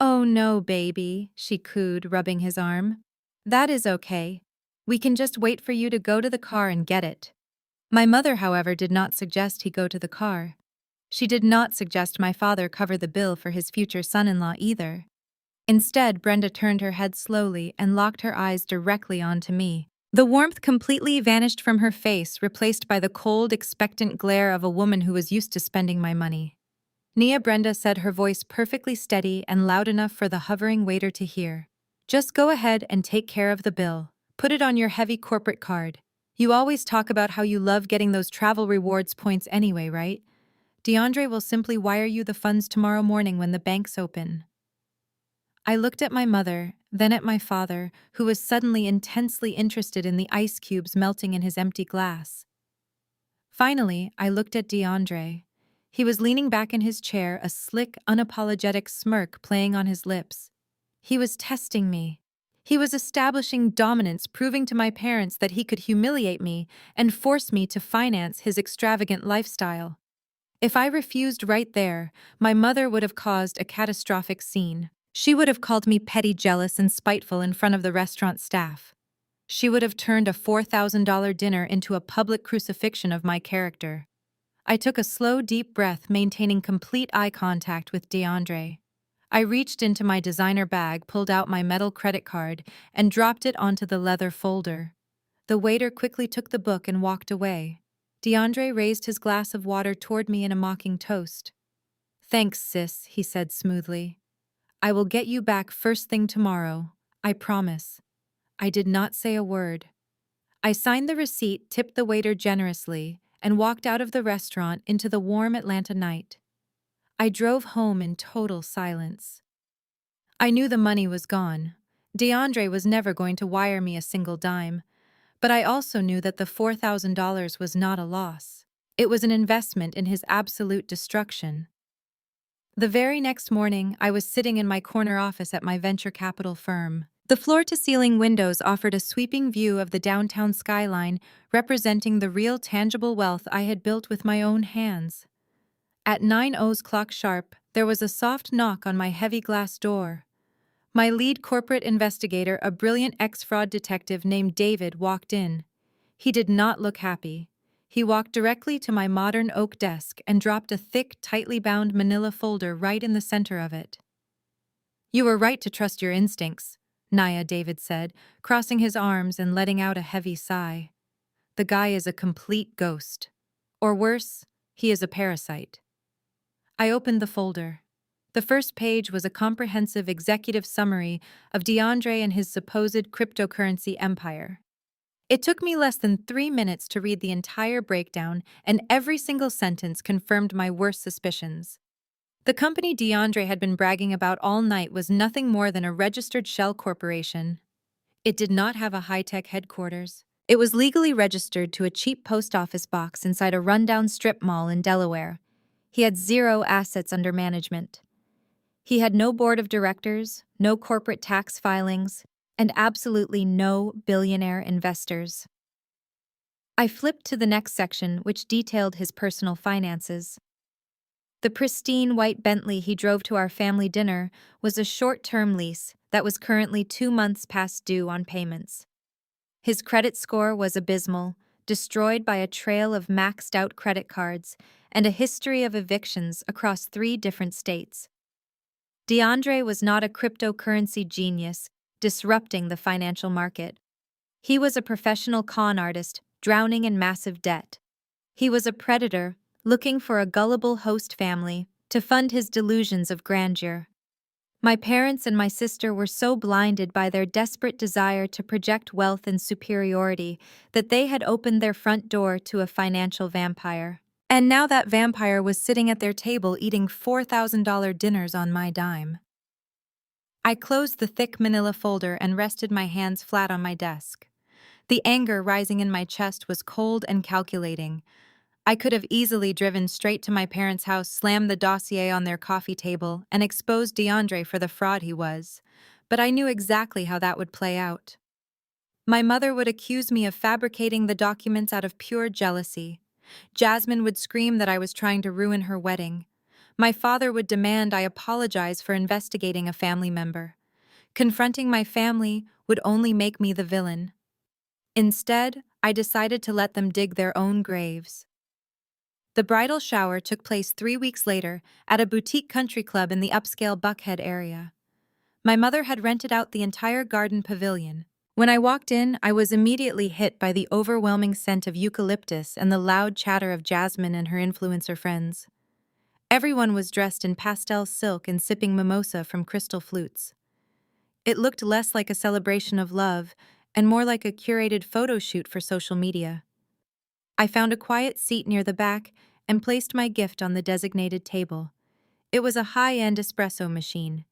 "Oh no, baby," she cooed, rubbing his arm. "That is okay. We can just wait for you to go to the car and get it." My mother, however, did not suggest he go to the car. She did not suggest my father cover the bill for his future son-in-law either. Instead, Brenda turned her head slowly and locked her eyes directly onto me. The warmth completely vanished from her face, replaced by the cold, expectant glare of a woman who was used to spending my money. "Nia," Brenda said, her voice perfectly steady and loud enough for the hovering waiter to hear. "Just go ahead and take care of the bill. Put it on your heavy corporate card. You always talk about how you love getting those travel rewards points anyway, right? DeAndre will simply wire you the funds tomorrow morning when the banks open." I looked at my mother, then at my father, who was suddenly intensely interested in the ice cubes melting in his empty glass. Finally, I looked at DeAndre. He was leaning back in his chair, a slick, unapologetic smirk playing on his lips. He was testing me. He was establishing dominance, proving to my parents that he could humiliate me and force me to finance his extravagant lifestyle. If I refused right there, my mother would have caused a catastrophic scene. She would have called me petty, jealous, and spiteful in front of the restaurant staff. She would have turned a $4,000 dinner into a public crucifixion of my character. I took a slow, deep breath, maintaining complete eye contact with DeAndre. I reached into my designer bag, pulled out my metal credit card, and dropped it onto the leather folder. The waiter quickly took the book and walked away. DeAndre raised his glass of water toward me in a mocking toast. "Thanks, sis," he said smoothly. "I will get you back first thing tomorrow. I promise." I did not say a word. I signed the receipt, tipped the waiter generously, and walked out of the restaurant into the warm Atlanta night. I drove home in total silence. I knew the money was gone. DeAndre was never going to wire me a single dime, but I also knew that the $4,000 was not a loss. It was an investment in his absolute destruction. The very next morning, I was sitting in my corner office at my venture capital firm. The floor-to-ceiling windows offered a sweeping view of the downtown skyline, representing the real tangible wealth I had built with my own hands. At 9 o'clock sharp, there was a soft knock on my heavy glass door. My lead corporate investigator, a brilliant ex-fraud detective named David, walked in. He did not look happy. He walked directly to my modern oak desk and dropped a thick, tightly bound manila folder right in the center of it. "You were right to trust your instincts," Naya, David said, crossing his arms and letting out a heavy sigh. "The guy is a complete ghost. Or worse, he is a parasite." I opened the folder. The first page was a comprehensive executive summary of DeAndre and his supposed cryptocurrency empire. It took me less than 3 minutes to read the entire breakdown, and every single sentence confirmed my worst suspicions. The company DeAndre had been bragging about all night was nothing more than a registered shell corporation. It did not have a high-tech headquarters. It was legally registered to a cheap post office box inside a rundown strip mall in Delaware. He had 0 assets under management. He had no board of directors, no corporate tax filings, and absolutely no billionaire investors. I flipped to the next section, which detailed his personal finances. The pristine white Bentley he drove to our family dinner was a short-term lease that was currently 2 months past due on payments. His credit score was abysmal, destroyed by a trail of maxed-out credit cards and a history of evictions across 3 different states. DeAndre was not a cryptocurrency genius, disrupting the financial market. He was a professional con artist, drowning in massive debt. He was a predator, looking for a gullible host family to fund his delusions of grandeur. My parents and my sister were so blinded by their desperate desire to project wealth and superiority that they had opened their front door to a financial vampire. And now that vampire was sitting at their table eating $4,000 dinners on my dime. I closed the thick manila folder and rested my hands flat on my desk. The anger rising in my chest was cold and calculating. I could have easily driven straight to my parents' house, slammed the dossier on their coffee table, and exposed DeAndre for the fraud he was. But I knew exactly how that would play out. My mother would accuse me of fabricating the documents out of pure jealousy. Jasmine would scream that I was trying to ruin her wedding. My father would demand I apologize for investigating a family member. Confronting my family would only make me the villain. Instead, I decided to let them dig their own graves. The bridal shower took place 3 weeks later at a boutique country club in the upscale Buckhead area. My mother had rented out the entire garden pavilion. When I walked in, I was immediately hit by the overwhelming scent of eucalyptus and the loud chatter of Jasmine and her influencer friends. Everyone was dressed in pastel silk and sipping mimosa from crystal flutes. It looked less like a celebration of love and more like a curated photo shoot for social media. I found a quiet seat near the back and placed my gift on the designated table. It was a high-end espresso machine,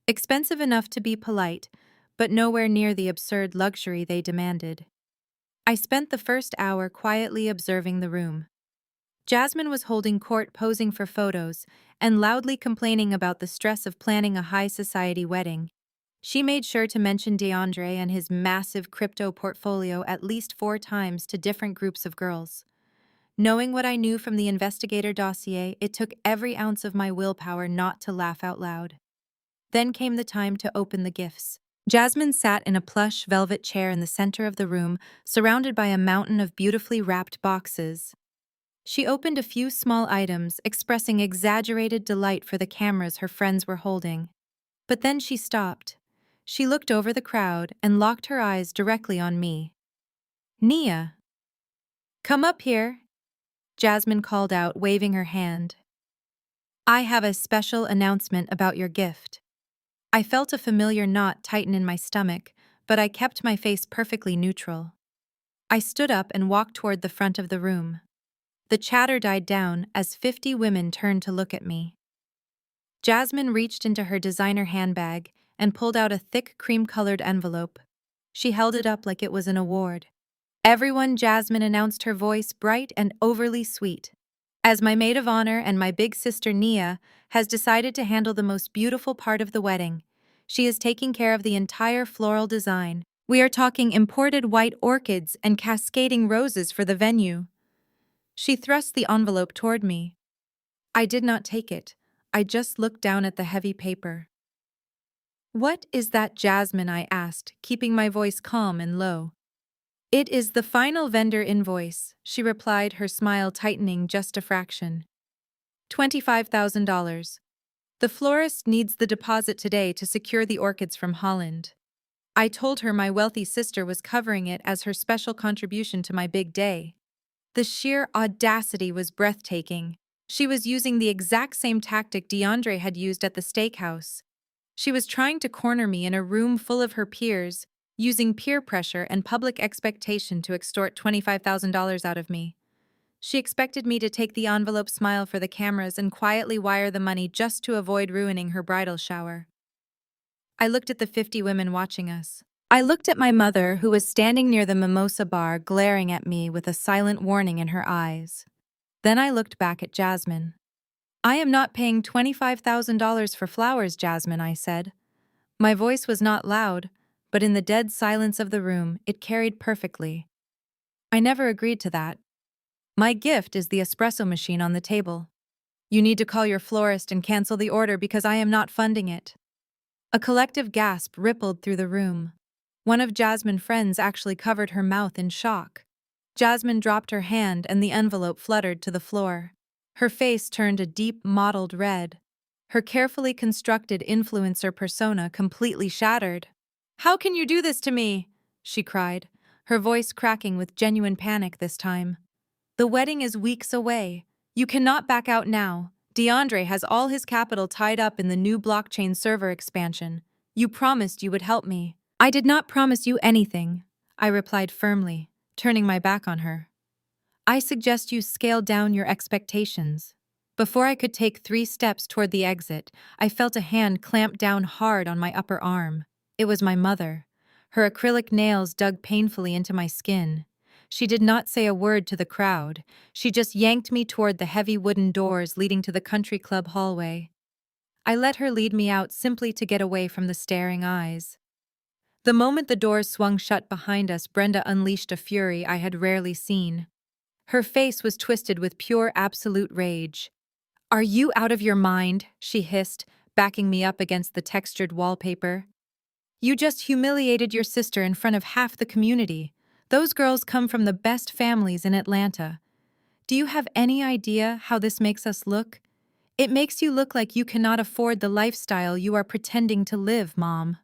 expensive enough to be polite, but nowhere near the absurd luxury they demanded. I spent the first hour quietly observing the room. Jasmine was holding court, posing for photos, and loudly complaining about the stress of planning a high-society wedding. She made sure to mention DeAndre and his massive crypto portfolio at least 4 times to different groups of girls. Knowing what I knew from the investigator dossier, it took every ounce of my willpower not to laugh out loud. Then came the time to open the gifts. Jasmine sat in a plush velvet chair in the center of the room, surrounded by a mountain of beautifully wrapped boxes. She opened a few small items, expressing exaggerated delight for the cameras her friends were holding. But then she stopped. She looked over the crowd and locked her eyes directly on me. "Nia, come up here," Jasmine called out, waving her hand. "I have a special announcement about your gift." I felt a familiar knot tighten in my stomach, but I kept my face perfectly neutral. I stood up and walked toward the front of the room. The chatter died down as 50 women turned to look at me. Jasmine reached into her designer handbag and pulled out a thick cream-colored envelope. She held it up like it was an award. "Everyone," Jasmine announced, her voice bright and overly sweet. "As my maid of honor and my big sister Nia has decided to handle the most beautiful part of the wedding. She is taking care of the entire floral design. We are talking imported white orchids and cascading roses for the venue." She thrust the envelope toward me. I did not take it. I just looked down at the heavy paper. "What is that, Jasmine?" I asked, keeping my voice calm and low. "It is the final vendor invoice," she replied, her smile tightening just a fraction. $25,000. The florist needs the deposit today to secure the orchids from Holland. I told her my wealthy sister was covering it as her special contribution to my big day. The sheer audacity was breathtaking. She was using the exact same tactic DeAndre had used at the steakhouse. She was trying to corner me in a room full of her peers, using peer pressure and public expectation to extort $25,000 out of me. She expected me to take the envelope, smile for the cameras, and quietly wire the money just to avoid ruining her bridal shower. I looked at the 50 women watching us. I looked at my mother, who was standing near the mimosa bar, glaring at me with a silent warning in her eyes. Then I looked back at Jasmine. "I am not paying $25,000 for flowers, Jasmine," I said. My voice was not loud, but in the dead silence of the room, it carried perfectly. "I never agreed to that. My gift is the espresso machine on the table. You need to call your florist and cancel the order because I am not funding it." A collective gasp rippled through the room. One of Jasmine's friends actually covered her mouth in shock. Jasmine dropped her hand and the envelope fluttered to the floor. Her face turned a deep mottled red. Her carefully constructed influencer persona completely shattered. "How can you do this to me?" she cried, her voice cracking with genuine panic this time. "The wedding is weeks away. You cannot back out now. DeAndre has all his capital tied up in the new blockchain server expansion. You promised you would help me." "I did not promise you anything," I replied firmly, turning my back on her. "I suggest you scale down your expectations." Before I could take 3 steps toward the exit, I felt a hand clamp down hard on my upper arm. It was my mother. Her acrylic nails dug painfully into my skin. She did not say a word to the crowd. She just yanked me toward the heavy wooden doors leading to the country club hallway. I let her lead me out simply to get away from the staring eyes. The moment the doors swung shut behind us, Brenda unleashed a fury I had rarely seen. Her face was twisted with pure absolute rage. "Are you out of your mind?" she hissed, backing me up against the textured wallpaper. "You just humiliated your sister in front of half the community. Those girls come from the best families in Atlanta. Do you have any idea how this makes us look? It makes you look like you cannot afford the lifestyle you are pretending to live, Mom,"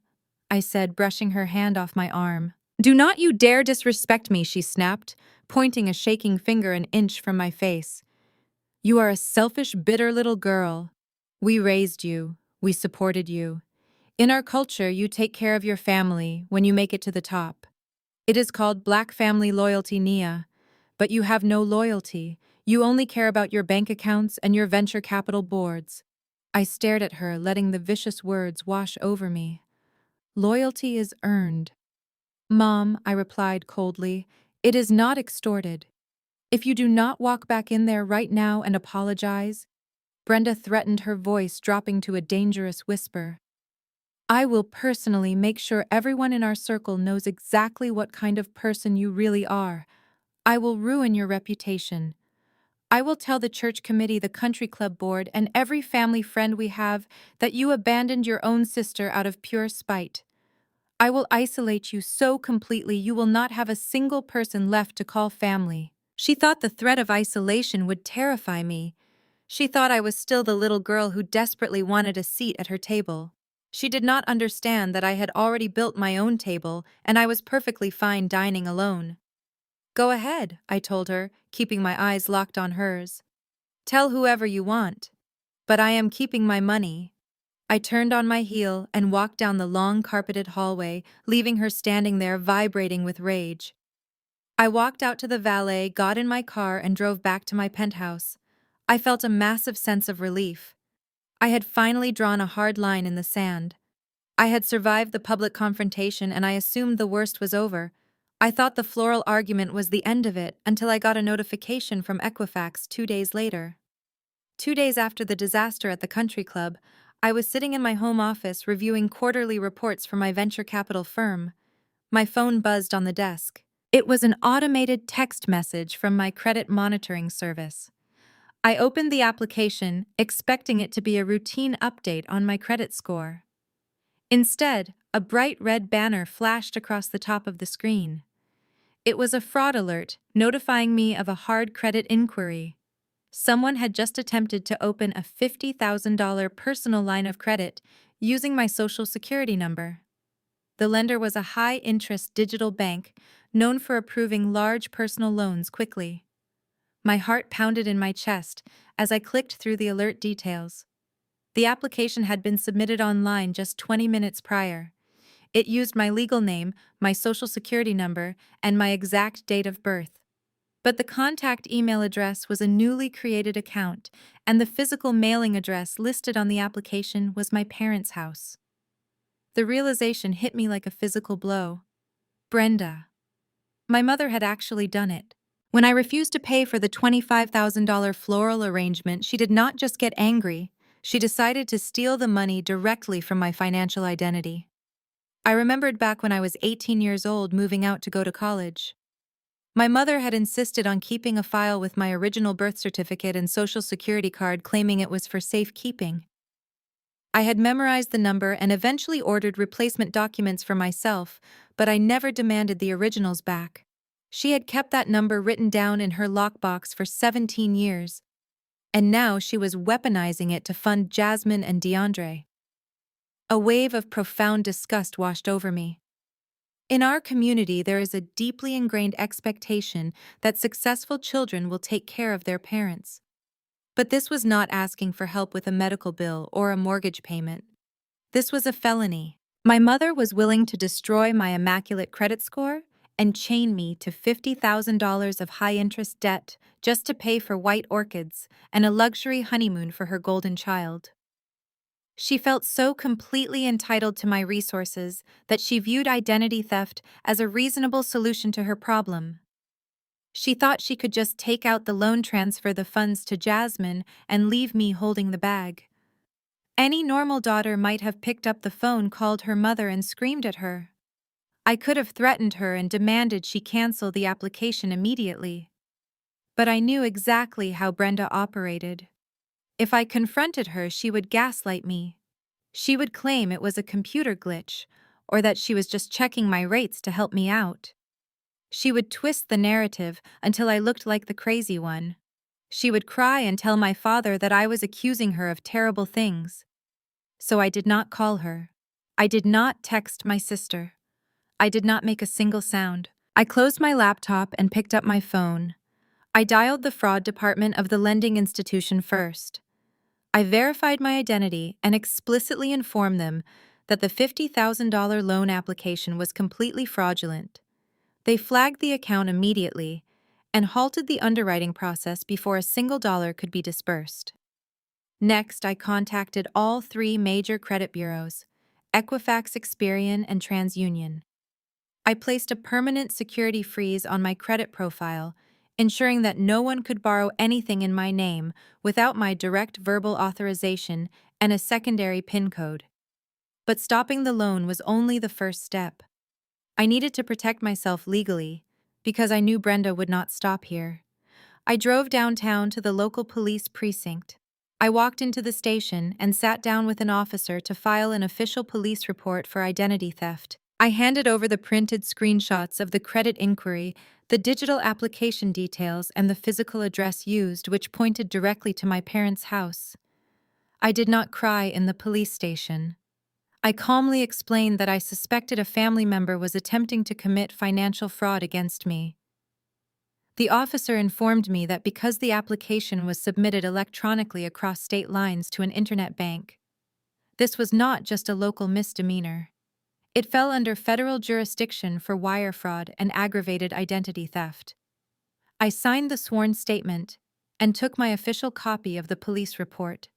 I said, brushing her hand off my arm. "Do not you dare disrespect me," she snapped, pointing a shaking finger an inch from my face. "You are a selfish, bitter little girl. We raised you. We supported you. In our culture, you take care of your family when you make it to the top. It is called Black family loyalty, Nia. But you have no loyalty. You only care about your bank accounts and your venture capital boards." I stared at her, letting the vicious words wash over me. "Loyalty is earned." "Mom," I replied coldly, "it is not extorted. If you do not walk back in there right now and apologize," Brenda threatened, her voice dropping to a dangerous whisper, "I will personally make sure everyone in our circle knows exactly what kind of person you really are. I will ruin your reputation. I will tell the church committee, the country club board, and every family friend we have that you abandoned your own sister out of pure spite. I will isolate you so completely you will not have a single person left to call family." She thought the threat of isolation would terrify me. She thought I was still the little girl who desperately wanted a seat at her table. She did not understand that I had already built my own table and I was perfectly fine dining alone. "Go ahead," I told her, keeping my eyes locked on hers. "Tell whoever you want. But I am keeping my money." I turned on my heel and walked down the long carpeted hallway, leaving her standing there vibrating with rage. I walked out to the valet, got in my car, and drove back to my penthouse. I felt a massive sense of relief. I had finally drawn a hard line in the sand. I had survived the public confrontation and I assumed the worst was over. I thought the floral argument was the end of it until I got a notification from Equifax 2 days later. 2 days after the disaster at the country club, I was sitting in my home office reviewing quarterly reports for my venture capital firm. My phone buzzed on the desk. It was an automated text message from my credit monitoring service. I opened the application, expecting it to be a routine update on my credit score. Instead, a bright red banner flashed across the top of the screen. It was a fraud alert, notifying me of a hard credit inquiry. Someone had just attempted to open a $50,000 personal line of credit using my social security number. The lender was a high-interest digital bank known for approving large personal loans quickly. My heart pounded in my chest as I clicked through the alert details. The application had been submitted online just 20 minutes prior. It used my legal name, my social security number, and my exact date of birth. But the contact email address was a newly created account, and the physical mailing address listed on the application was my parents' house. The realization hit me like a physical blow. Brenda. My mother had actually done it. When I refused to pay for the $25,000 floral arrangement, she did not just get angry, she decided to steal the money directly from my financial identity. I remembered back when I was 18 years old moving out to go to college. My mother had insisted on keeping a file with my original birth certificate and social security card, claiming it was for safekeeping. I had memorized the number and eventually ordered replacement documents for myself, but I never demanded the originals back. She had kept that number written down in her lockbox for 17 years, and now she was weaponizing it to fund Jasmine and DeAndre. A wave of profound disgust washed over me. In our community, there is a deeply ingrained expectation that successful children will take care of their parents. But this was not asking for help with a medical bill or a mortgage payment. This was a felony. My mother was willing to destroy my immaculate credit score and chain me to $50,000 of high-interest debt just to pay for white orchids and a luxury honeymoon for her golden child. She felt so completely entitled to my resources that she viewed identity theft as a reasonable solution to her problem. She thought she could just take out the loan, transfer the funds to Jasmine, and leave me holding the bag. Any normal daughter might have picked up the phone, called her mother, and screamed at her. I could have threatened her and demanded she cancel the application immediately. But I knew exactly how Brenda operated. If I confronted her, she would gaslight me. She would claim it was a computer glitch, or that she was just checking my rates to help me out. She would twist the narrative until I looked like the crazy one. She would cry and tell my father that I was accusing her of terrible things. So I did not call her. I did not text my sister. I did not make a single sound. I closed my laptop and picked up my phone. I dialed the fraud department of the lending institution first. I verified my identity and explicitly informed them that the $50,000 loan application was completely fraudulent. They flagged the account immediately and halted the underwriting process before a single dollar could be disbursed. Next, I contacted all three major credit bureaus, Equifax, Experian, and TransUnion. I placed a permanent security freeze on my credit profile, ensuring that no one could borrow anything in my name without my direct verbal authorization and a secondary PIN code. But stopping the loan was only the first step. I needed to protect myself legally, because I knew Brenda would not stop here. I drove downtown to the local police precinct. I walked into the station and sat down with an officer to file an official police report for identity theft. I handed over the printed screenshots of the credit inquiry, the digital application details, and the physical address used, which pointed directly to my parents' house. I did not cry in the police station. I calmly explained that I suspected a family member was attempting to commit financial fraud against me. The officer informed me that because the application was submitted electronically across state lines to an internet bank, this was not just a local misdemeanor. It fell under federal jurisdiction for wire fraud and aggravated identity theft. I signed the sworn statement and took my official copy of the police report.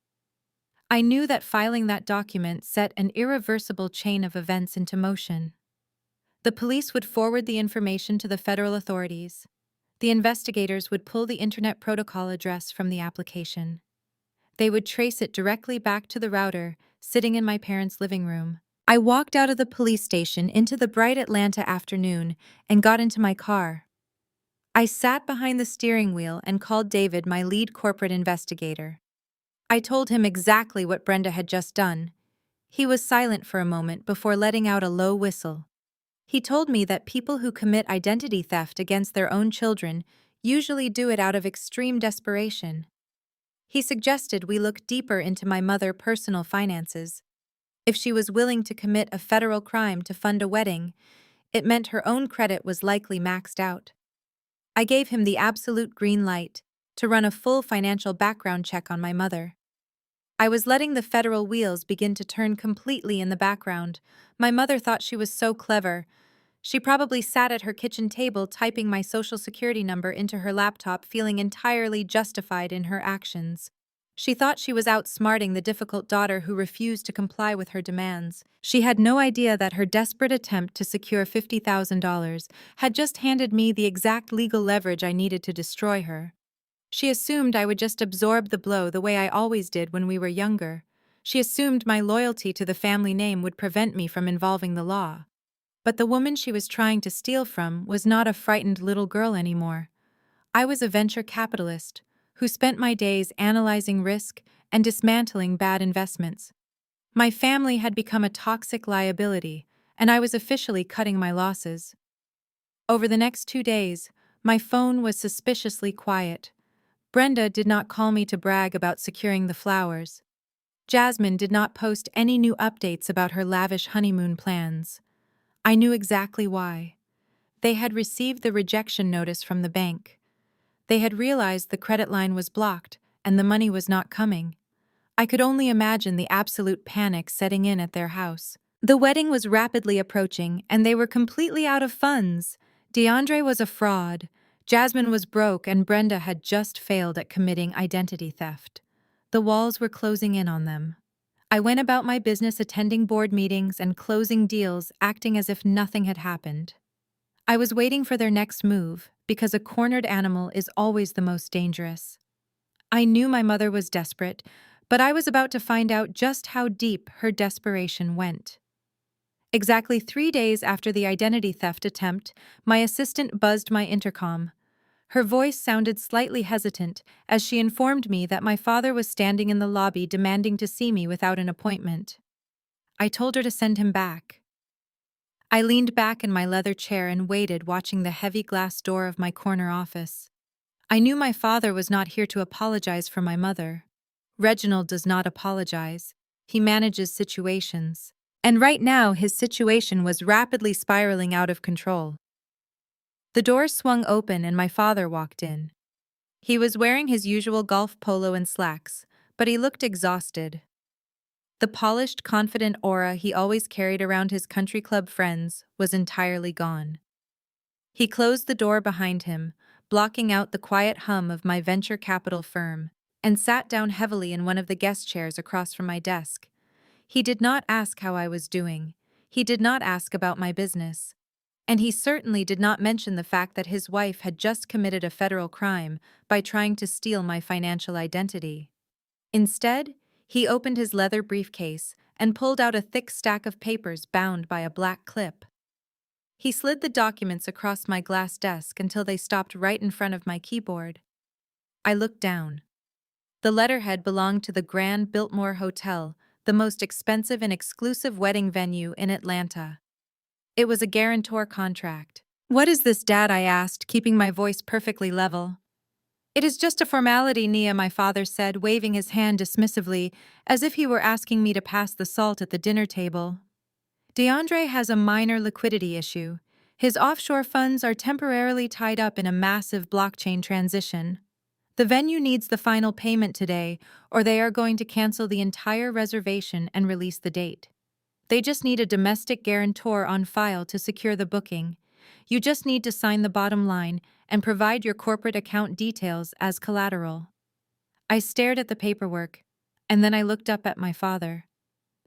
I knew that filing that document set an irreversible chain of events into motion. The police would forward the information to the federal authorities. The investigators would pull the Internet Protocol address from the application. They would trace it directly back to the router sitting in my parents' living room. I walked out of the police station into the bright Atlanta afternoon and got into my car. I sat behind the steering wheel and called David, my lead corporate investigator. I told him exactly what Brenda had just done. He was silent for a moment before letting out a low whistle. He told me that people who commit identity theft against their own children usually do it out of extreme desperation. He suggested we look deeper into my mother's personal finances. If she was willing to commit a federal crime to fund a wedding, it meant her own credit was likely maxed out. I gave him the absolute green light to run a full financial background check on my mother. I was letting the federal wheels begin to turn completely in the background. My mother thought she was so clever. She probably sat at her kitchen table typing my social security number into her laptop, feeling entirely justified in her actions. She thought she was outsmarting the difficult daughter who refused to comply with her demands. She had no idea that her desperate attempt to secure $50,000 had just handed me the exact legal leverage I needed to destroy her. She assumed I would just absorb the blow the way I always did when we were younger. She assumed my loyalty to the family name would prevent me from involving the law. But the woman she was trying to steal from was not a frightened little girl anymore. I was a venture capitalist who spent my days analyzing risk and dismantling bad investments. My family had become a toxic liability, and I was officially cutting my losses. Over the next 2 days, my phone was suspiciously quiet. Brenda did not call me to brag about securing the flowers. Jasmine did not post any new updates about her lavish honeymoon plans. I knew exactly why. They had received the rejection notice from the bank. They had realized the credit line was blocked and the money was not coming. I could only imagine the absolute panic setting in at their house. The wedding was rapidly approaching and they were completely out of funds. DeAndre was a fraud. Jasmine was broke and Brenda had just failed at committing identity theft. The walls were closing in on them. I went about my business attending board meetings and closing deals, acting as if nothing had happened. I was waiting for their next move, because a cornered animal is always the most dangerous. I knew my mother was desperate, but I was about to find out just how deep her desperation went. Exactly 3 days after the identity theft attempt, my assistant buzzed my intercom. Her voice sounded slightly hesitant as she informed me that my father was standing in the lobby demanding to see me without an appointment. I told her to send him back. I leaned back in my leather chair and waited, watching the heavy glass door of my corner office. I knew my father was not here to apologize for my mother. Reginald does not apologize. He manages situations. And right now, his situation was rapidly spiraling out of control. The door swung open and my father walked in. He was wearing his usual golf polo and slacks, but he looked exhausted. The polished, confident aura he always carried around his country club friends was entirely gone. He closed the door behind him, blocking out the quiet hum of my venture capital firm, and sat down heavily in one of the guest chairs across from my desk. He did not ask how I was doing. He did not ask about my business. And he certainly did not mention the fact that his wife had just committed a federal crime by trying to steal my financial identity. Instead, he opened his leather briefcase and pulled out a thick stack of papers bound by a black clip. He slid the documents across my glass desk until they stopped right in front of my keyboard. I looked down. The letterhead belonged to the Grand Biltmore Hotel, the most expensive and exclusive wedding venue in Atlanta. It was a guarantor contract. "What is this, Dad?" I asked, keeping my voice perfectly level. "It is just a formality, Nia," my father said, waving his hand dismissively, as if he were asking me to pass the salt at the dinner table. "DeAndre has a minor liquidity issue. His offshore funds are temporarily tied up in a massive blockchain transition. The venue needs the final payment today, or they are going to cancel the entire reservation and release the date. They just need a domestic guarantor on file to secure the booking. You just need to sign the bottom line and provide your corporate account details as collateral." I stared at the paperwork, and then I looked up at my father.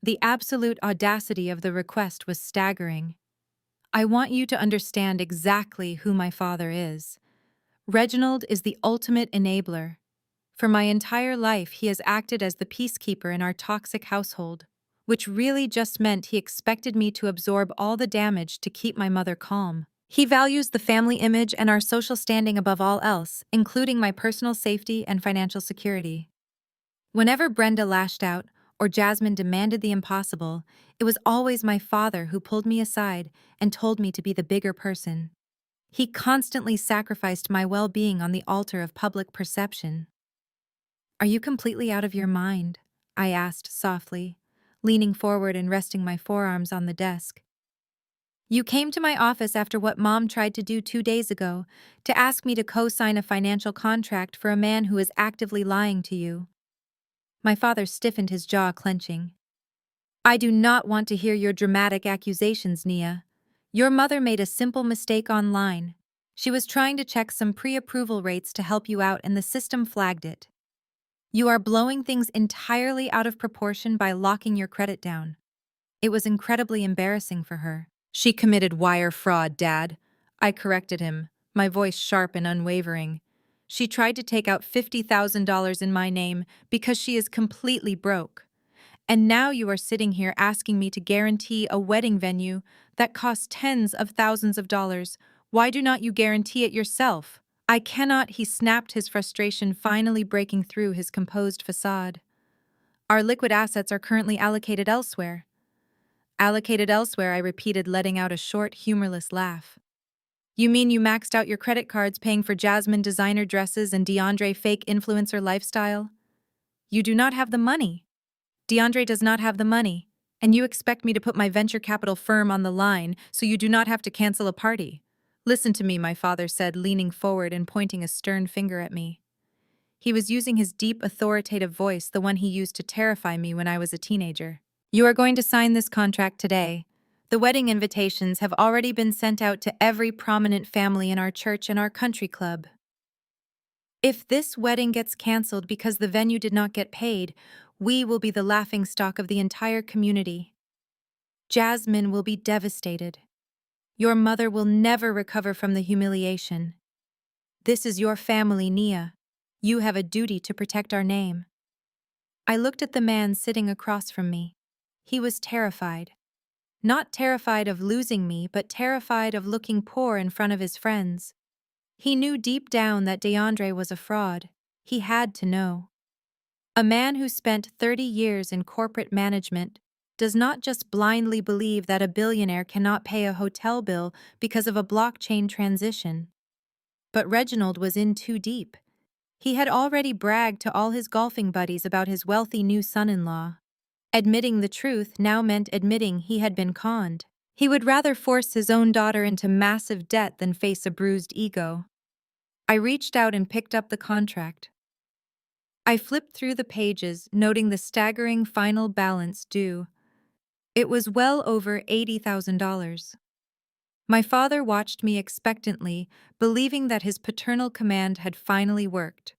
The absolute audacity of the request was staggering. "I want you to understand exactly who my father is. Reginald is the ultimate enabler. For my entire life, he has acted as the peacekeeper in our toxic household, which really just meant he expected me to absorb all the damage to keep my mother calm. He values the family image and our social standing above all else, including my personal safety and financial security." Whenever Brenda lashed out or Jasmine demanded the impossible, it was always my father who pulled me aside and told me to be the bigger person. He constantly sacrificed my well-being on the altar of public perception. "Are you completely out of your mind?" I asked softly, leaning forward and resting my forearms on the desk. "You came to my office after what Mom tried to do 2 days ago, to ask me to co-sign a financial contract for a man who is actively lying to you." My father stiffened, his jaw clenching. "I do not want to hear your dramatic accusations, Nia. Your mother made a simple mistake online. She was trying to check some pre-approval rates to help you out and the system flagged it. You are blowing things entirely out of proportion by locking your credit down. It was incredibly embarrassing for her." "She committed wire fraud, Dad," I corrected him, my voice sharp and unwavering. "She tried to take out $50,000 in my name because she is completely broke. And now you are sitting here asking me to guarantee a wedding venue that costs tens of thousands of dollars. Why do not you guarantee it yourself?" "I cannot," he snapped, his frustration finally breaking through his composed facade. "Our liquid assets are currently allocated elsewhere." "Allocated elsewhere," I repeated, letting out a short, humorless laugh. "You mean you maxed out your credit cards paying for Jasmine designer dresses and DeAndre fake influencer lifestyle? You do not have the money. DeAndre does not have the money, and you expect me to put my venture capital firm on the line so you do not have to cancel a party. Listen to me," my father said, leaning forward and pointing a stern finger at me. He was using his deep, authoritative voice, the one he used to terrify me when I was a teenager. "You are going to sign this contract today. The wedding invitations have already been sent out to every prominent family in our church and our country club. If this wedding gets canceled because the venue did not get paid, we will be the laughingstock of the entire community. Jasmine will be devastated. Your mother will never recover from the humiliation. This is your family, Nia. You have a duty to protect our name." I looked at the man sitting across from me. He was terrified. Not terrified of losing me, but terrified of looking poor in front of his friends. He knew deep down that DeAndre was a fraud. He had to know. A man who spent 30 years in corporate management does not just blindly believe that a billionaire cannot pay a hotel bill because of a blockchain transition. But Reginald was in too deep. He had already bragged to all his golfing buddies about his wealthy new son-in-law. Admitting the truth now meant admitting he had been conned. He would rather force his own daughter into massive debt than face a bruised ego. I reached out and picked up the contract. I flipped through the pages, noting the staggering final balance due. It was well over $80,000. My father watched me expectantly, believing that his paternal command had finally worked.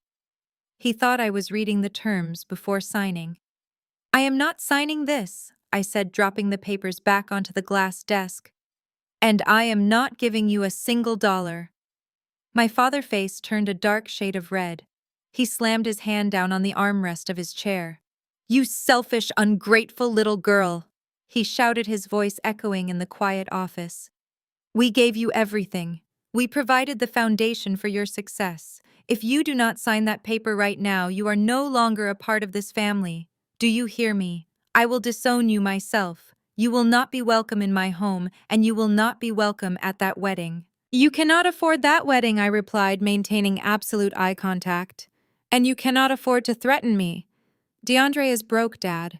He thought I was reading the terms before signing. "I am not signing this," I said, dropping the papers back onto the glass desk. "And I am not giving you a single dollar." My father's face turned a dark shade of red. He slammed his hand down on the armrest of his chair. "You selfish, ungrateful little girl," he shouted, his voice echoing in the quiet office. "We gave you everything. We provided the foundation for your success. If you do not sign that paper right now, you are no longer a part of this family. Do you hear me? I will disown you myself. You will not be welcome in my home, and you will not be welcome at that wedding. You cannot afford that wedding, I replied, maintaining absolute eye contact. And you cannot afford to threaten me. DeAndre is broke, Dad.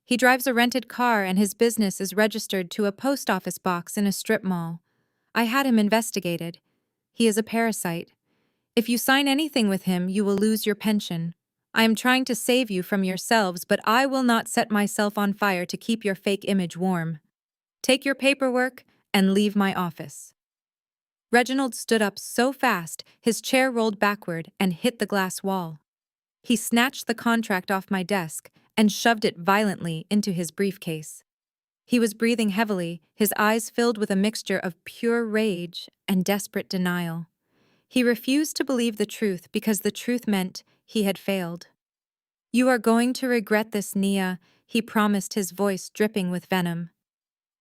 He drives a rented car and his business is registered to a post office box in a strip mall. I had him investigated. He is a parasite. If you sign anything with him, you will lose your pension. I am trying to save you from yourselves, but I will not set myself on fire to keep your fake image warm. Take your paperwork and leave my office. Reginald stood up so fast, his chair rolled backward and hit the glass wall. He snatched the contract off my desk and shoved it violently into his briefcase. He was breathing heavily, his eyes filled with a mixture of pure rage and desperate denial. He refused to believe the truth because the truth meant he had failed. You are going to regret this, Nia, he promised, his voice dripping with venom.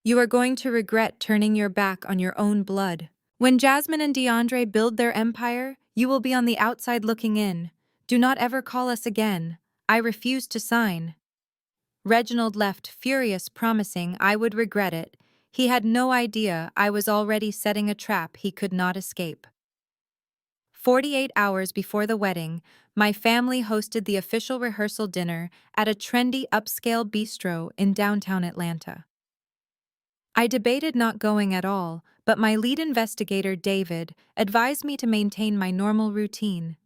You are going to regret turning your back on your own blood. When Jasmine and DeAndre build their empire, you will be on the outside looking in. Do not ever call us again. I refuse to sign. Reginald left furious, promising I would regret it. He had no idea I was already setting a trap he could not escape. 48 hours before the wedding, my family hosted the official rehearsal dinner at a trendy upscale bistro in downtown Atlanta. I debated not going at all, but my lead investigator, David, advised me to maintain my normal routine.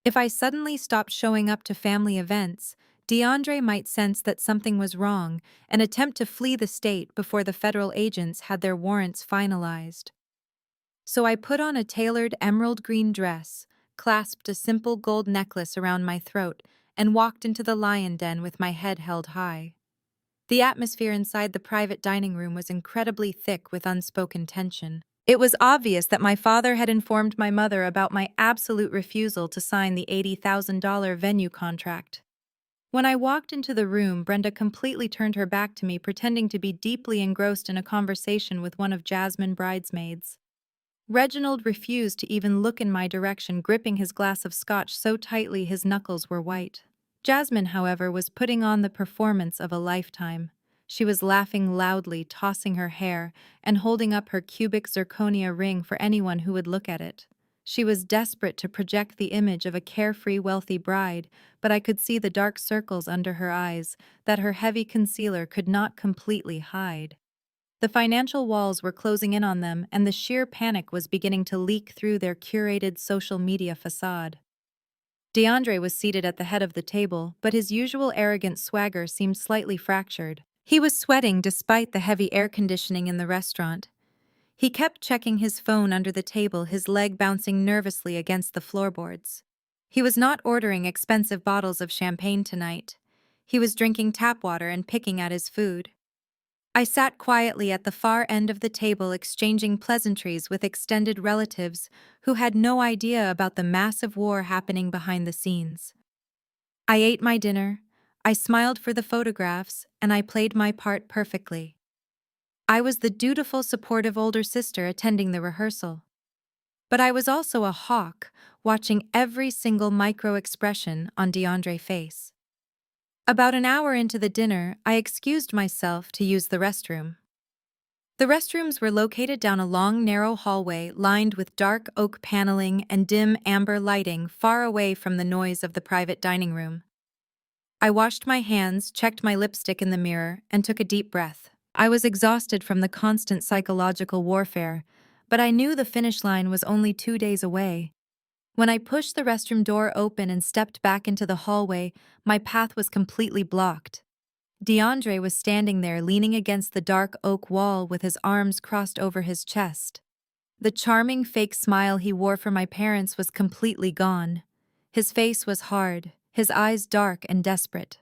If I suddenly stopped showing up to family events, DeAndre might sense that something was wrong and attempt to flee the state before the federal agents had their warrants finalized. So I put on a tailored emerald green dress, clasped a simple gold necklace around my throat, and walked into the lion den with my head held high. The atmosphere inside the private dining room was incredibly thick with unspoken tension. It was obvious that my father had informed my mother about my absolute refusal to sign the $80,000 venue contract. When I walked into the room, Brenda completely turned her back to me, pretending to be deeply engrossed in a conversation with one of Jasmine's bridesmaids. Reginald refused to even look in my direction, gripping his glass of scotch so tightly his knuckles were white. Jasmine, however, was putting on the performance of a lifetime. She was laughing loudly, tossing her hair, and holding up her cubic zirconia ring for anyone who would look at it. She was desperate to project the image of a carefree, wealthy bride, but I could see the dark circles under her eyes that her heavy concealer could not completely hide. The financial walls were closing in on them, and the sheer panic was beginning to leak through their curated social media facade. DeAndre was seated at the head of the table, but his usual arrogant swagger seemed slightly fractured. He was sweating despite the heavy air conditioning in the restaurant. He kept checking his phone under the table, his leg bouncing nervously against the floorboards. He was not ordering expensive bottles of champagne tonight. He was drinking tap water and picking at his food. I sat quietly at the far end of the table, exchanging pleasantries with extended relatives who had no idea about the massive war happening behind the scenes. I ate my dinner, I smiled for the photographs, and I played my part perfectly. I was the dutiful, supportive older sister attending the rehearsal. But I was also a hawk, watching every single micro-expression on DeAndre's face. About an hour into the dinner, I excused myself to use the restroom. The restrooms were located down a long, narrow hallway lined with dark oak paneling and dim amber lighting far away from the noise of the private dining room. I washed my hands, checked my lipstick in the mirror, and took a deep breath. I was exhausted from the constant psychological warfare, but I knew the finish line was only 2 days away. When I pushed the restroom door open and stepped back into the hallway, my path was completely blocked. DeAndre was standing there, leaning against the dark oak wall with his arms crossed over his chest. The charming fake smile he wore for my parents was completely gone. His face was hard, his eyes dark and desperate.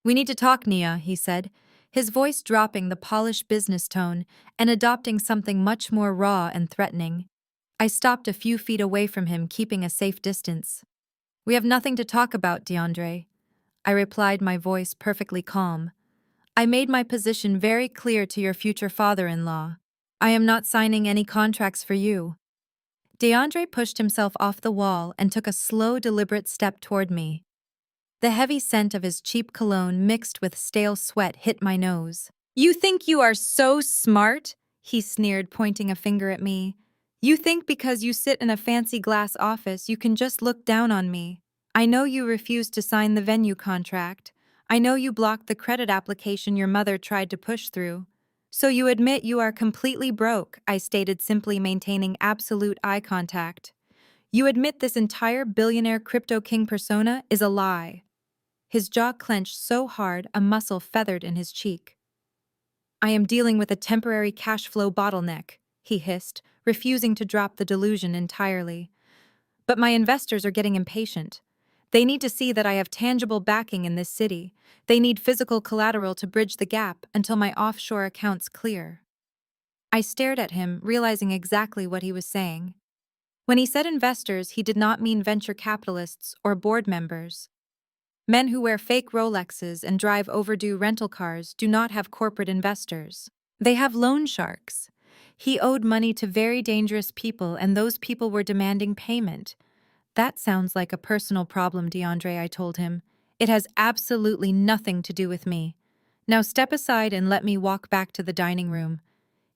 "We need to talk, Nia," he said, his voice dropping the polished business tone and adopting something much more raw and threatening. I stopped a few feet away from him, keeping a safe distance. "We have nothing to talk about, DeAndre," I replied, my voice perfectly calm. "I made my position very clear to your future father-in-law. I am not signing any contracts for you. DeAndre pushed himself off the wall and took a slow, deliberate step toward me. The heavy scent of his cheap cologne mixed with stale sweat hit my nose. You think you are so smart? He sneered, pointing a finger at me. You think because you sit in a fancy glass office you can just look down on me. I know you refused to sign the venue contract. I know you blocked the credit application your mother tried to push through. So you admit you are completely broke, I stated, simply maintaining absolute eye contact. You admit this entire billionaire crypto king persona is a lie. His jaw clenched so hard a muscle feathered in his cheek. I am dealing with a temporary cash flow bottleneck, he hissed, refusing to drop the delusion entirely. But my investors are getting impatient. They need to see that I have tangible backing in this city. They need physical collateral to bridge the gap until my offshore accounts clear. I stared at him, realizing exactly what he was saying. When he said investors, he did not mean venture capitalists or board members. Men who wear fake Rolexes and drive overdue rental cars do not have corporate investors. They have loan sharks. He owed money to very dangerous people, and those people were demanding payment. That sounds like a personal problem, DeAndre, I told him. It has absolutely nothing to do with me. Now step aside and let me walk back to the dining room.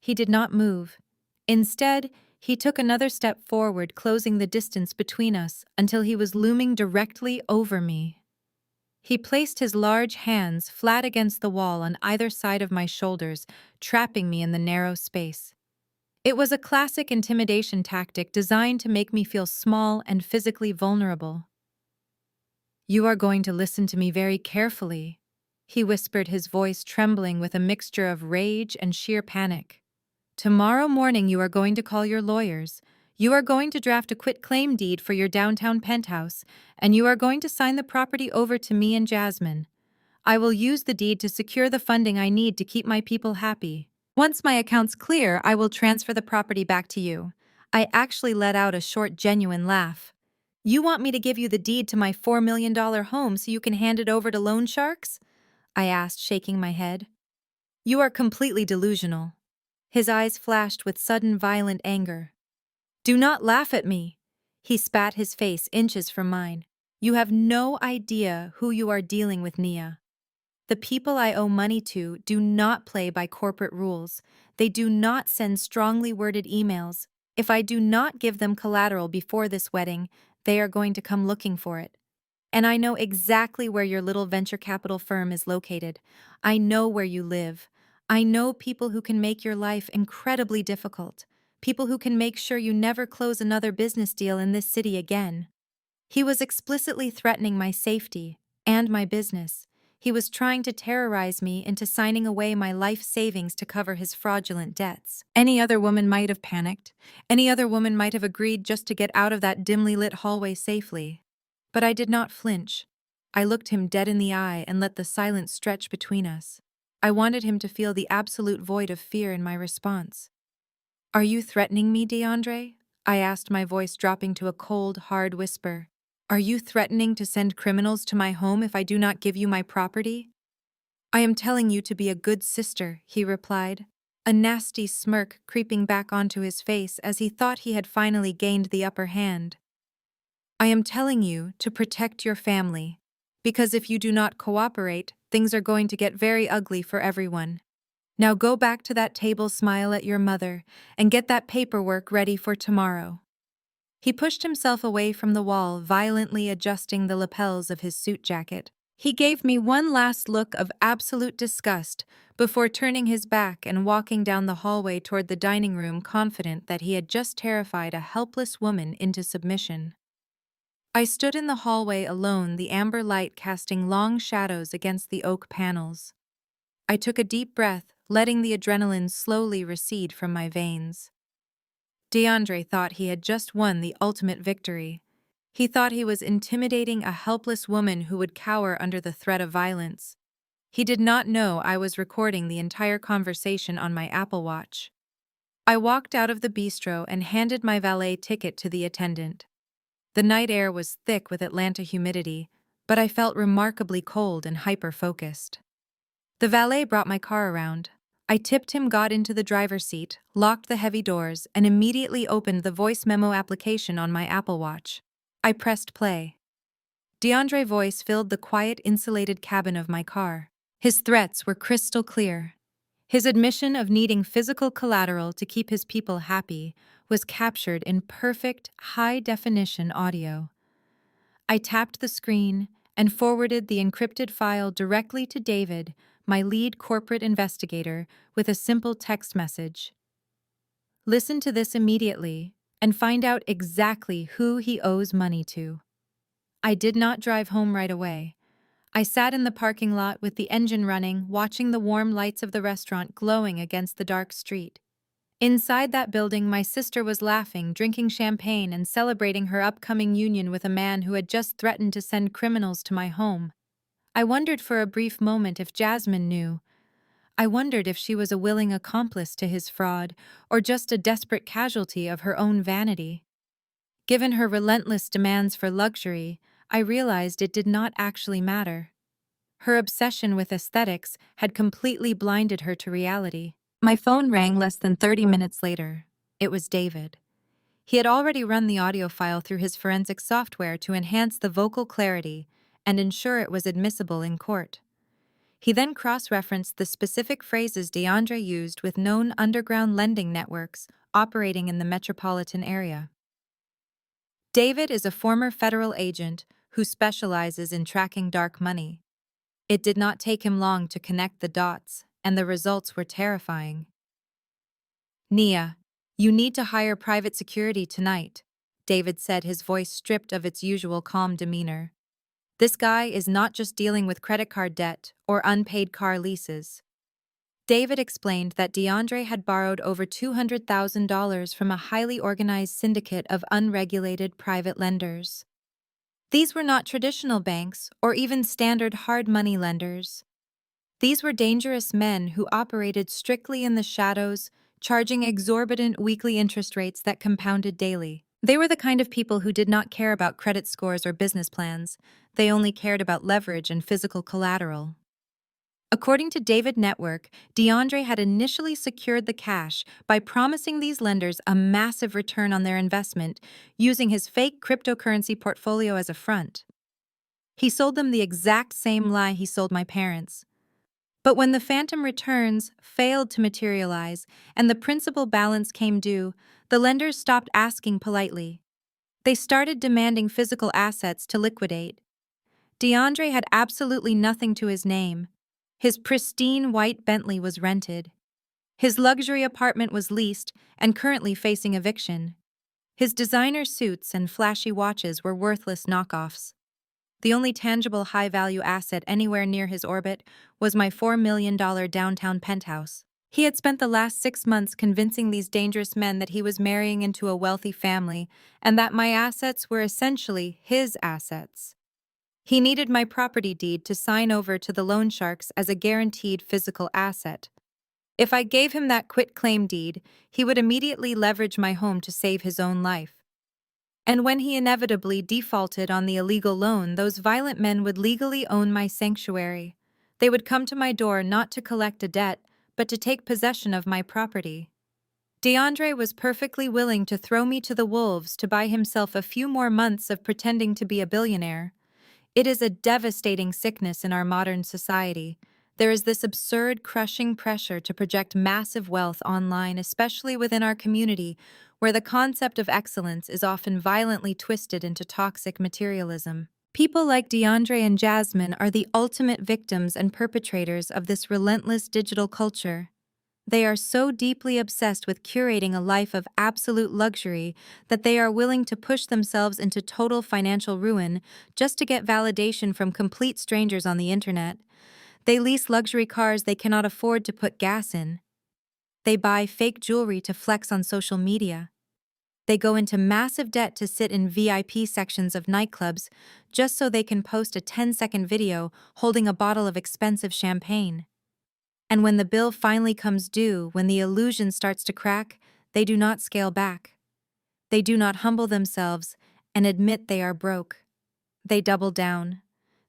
He did not move. Instead, he took another step forward, closing the distance between us until he was looming directly over me. He placed his large hands flat against the wall on either side of my shoulders, trapping me in the narrow space. It was a classic intimidation tactic designed to make me feel small and physically vulnerable. You are going to listen to me very carefully, he whispered, his voice trembling with a mixture of rage and sheer panic. Tomorrow morning you are going to call your lawyers. You are going to draft a quitclaim deed for your downtown penthouse, and you are going to sign the property over to me and Jasmine. I will use the deed to secure the funding I need to keep my people happy. Once my account's clear, I will transfer the property back to you. I actually let out a short, genuine laugh. You want me to give you the deed to my $4 million home so you can hand it over to loan sharks? I asked, shaking my head. You are completely delusional. His eyes flashed with sudden, violent anger. Do not laugh at me. He spat, his face inches from mine. You have no idea who you are dealing with, Nia. The people I owe money to do not play by corporate rules. They do not send strongly worded emails. If I do not give them collateral before this wedding, they are going to come looking for it. And I know exactly where your little venture capital firm is located. I know where you live. I know people who can make your life incredibly difficult. People who can make sure you never close another business deal in this city again. He was explicitly threatening my safety and my business. He was trying to terrorize me into signing away my life savings to cover his fraudulent debts. Any other woman might have panicked. Any other woman might have agreed just to get out of that dimly lit hallway safely. But I did not flinch. I looked him dead in the eye and let the silence stretch between us. I wanted him to feel the absolute void of fear in my response. Are you threatening me, DeAndre? I asked, my voice dropping to a cold, hard whisper. Are you threatening to send criminals to my home if I do not give you my property? I am telling you to be a good sister, he replied, a nasty smirk creeping back onto his face as he thought he had finally gained the upper hand. I am telling you to protect your family, because if you do not cooperate, things are going to get very ugly for everyone. Now go back to that table, smile at your mother, and get that paperwork ready for tomorrow. He pushed himself away from the wall, violently adjusting the lapels of his suit jacket. He gave me one last look of absolute disgust before turning his back and walking down the hallway toward the dining room, confident that he had just terrified a helpless woman into submission. I stood in the hallway alone, the amber light casting long shadows against the oak panels. I took a deep breath, letting the adrenaline slowly recede from my veins. DeAndre thought he had just won the ultimate victory. He thought he was intimidating a helpless woman who would cower under the threat of violence. He did not know I was recording the entire conversation on my Apple Watch. I walked out of the bistro and handed my valet ticket to the attendant. The night air was thick with Atlanta humidity, but I felt remarkably cold and hyper-focused. The valet brought my car around. I tipped him, got into the driver's seat, locked the heavy doors, and immediately opened the voice memo application on my Apple Watch. I pressed play. DeAndre's voice filled the quiet, insulated cabin of my car. His threats were crystal clear. His admission of needing physical collateral to keep his people happy was captured in perfect, high-definition audio. I tapped the screen and forwarded the encrypted file directly to David, my lead corporate investigator, with a simple text message. Listen to this immediately and find out exactly who he owes money to. I did not drive home right away. I sat in the parking lot with the engine running, watching the warm lights of the restaurant glowing against the dark street. Inside that building, my sister was laughing, drinking champagne, and celebrating her upcoming union with a man who had just threatened to send criminals to my home. I wondered for a brief moment if Jasmine knew. I wondered if she was a willing accomplice to his fraud, or just a desperate casualty of her own vanity. Given her relentless demands for luxury, I realized it did not actually matter. Her obsession with aesthetics had completely blinded her to reality. My phone rang less than 30 minutes later. It was David. He had already run the audio file through his forensic software to enhance the vocal clarity and ensure it was admissible in court. He then cross-referenced the specific phrases DeAndre used with known underground lending networks operating in the metropolitan area. David is a former federal agent who specializes in tracking dark money. It did not take him long to connect the dots, and the results were terrifying. "Nia, you need to hire private security tonight," David said, his voice stripped of its usual calm demeanor. "This guy is not just dealing with credit card debt or unpaid car leases." David explained that DeAndre had borrowed over $200,000 from a highly organized syndicate of unregulated private lenders. These were not traditional banks or even standard hard money lenders. These were dangerous men who operated strictly in the shadows, charging exorbitant weekly interest rates that compounded daily. They were the kind of people who did not care about credit scores or business plans. They only cared about leverage and physical collateral. According to David Network, DeAndre had initially secured the cash by promising these lenders a massive return on their investment, using his fake cryptocurrency portfolio as a front. He sold them the exact same lie he sold my parents. But when the phantom returns failed to materialize and the principal balance came due, the lenders stopped asking politely. They started demanding physical assets to liquidate. DeAndre had absolutely nothing to his name. His pristine white Bentley was rented. His luxury apartment was leased and currently facing eviction. His designer suits and flashy watches were worthless knockoffs. The only tangible high-value asset anywhere near his orbit was my $4 million downtown penthouse. He had spent the last 6 months convincing these dangerous men that he was marrying into a wealthy family and that my assets were essentially his assets. He needed my property deed to sign over to the loan sharks as a guaranteed physical asset. If I gave him that quitclaim deed, he would immediately leverage my home to save his own life. And when he inevitably defaulted on the illegal loan, those violent men would legally own my sanctuary. They would come to my door not to collect a debt, but to take possession of my property. DeAndre was perfectly willing to throw me to the wolves to buy himself a few more months of pretending to be a billionaire. It is a devastating sickness in our modern society. There is this absurd, crushing pressure to project massive wealth online, especially within our community, where the concept of excellence is often violently twisted into toxic materialism. People like DeAndre and Jasmine are the ultimate victims and perpetrators of this relentless digital culture. They are so deeply obsessed with curating a life of absolute luxury that they are willing to push themselves into total financial ruin just to get validation from complete strangers on the internet. They lease luxury cars they cannot afford to put gas in. They buy fake jewelry to flex on social media. They go into massive debt to sit in VIP sections of nightclubs just so they can post a 10-second video holding a bottle of expensive champagne. And when the bill finally comes due, when the illusion starts to crack, they do not scale back. They do not humble themselves and admit they are broke. They double down.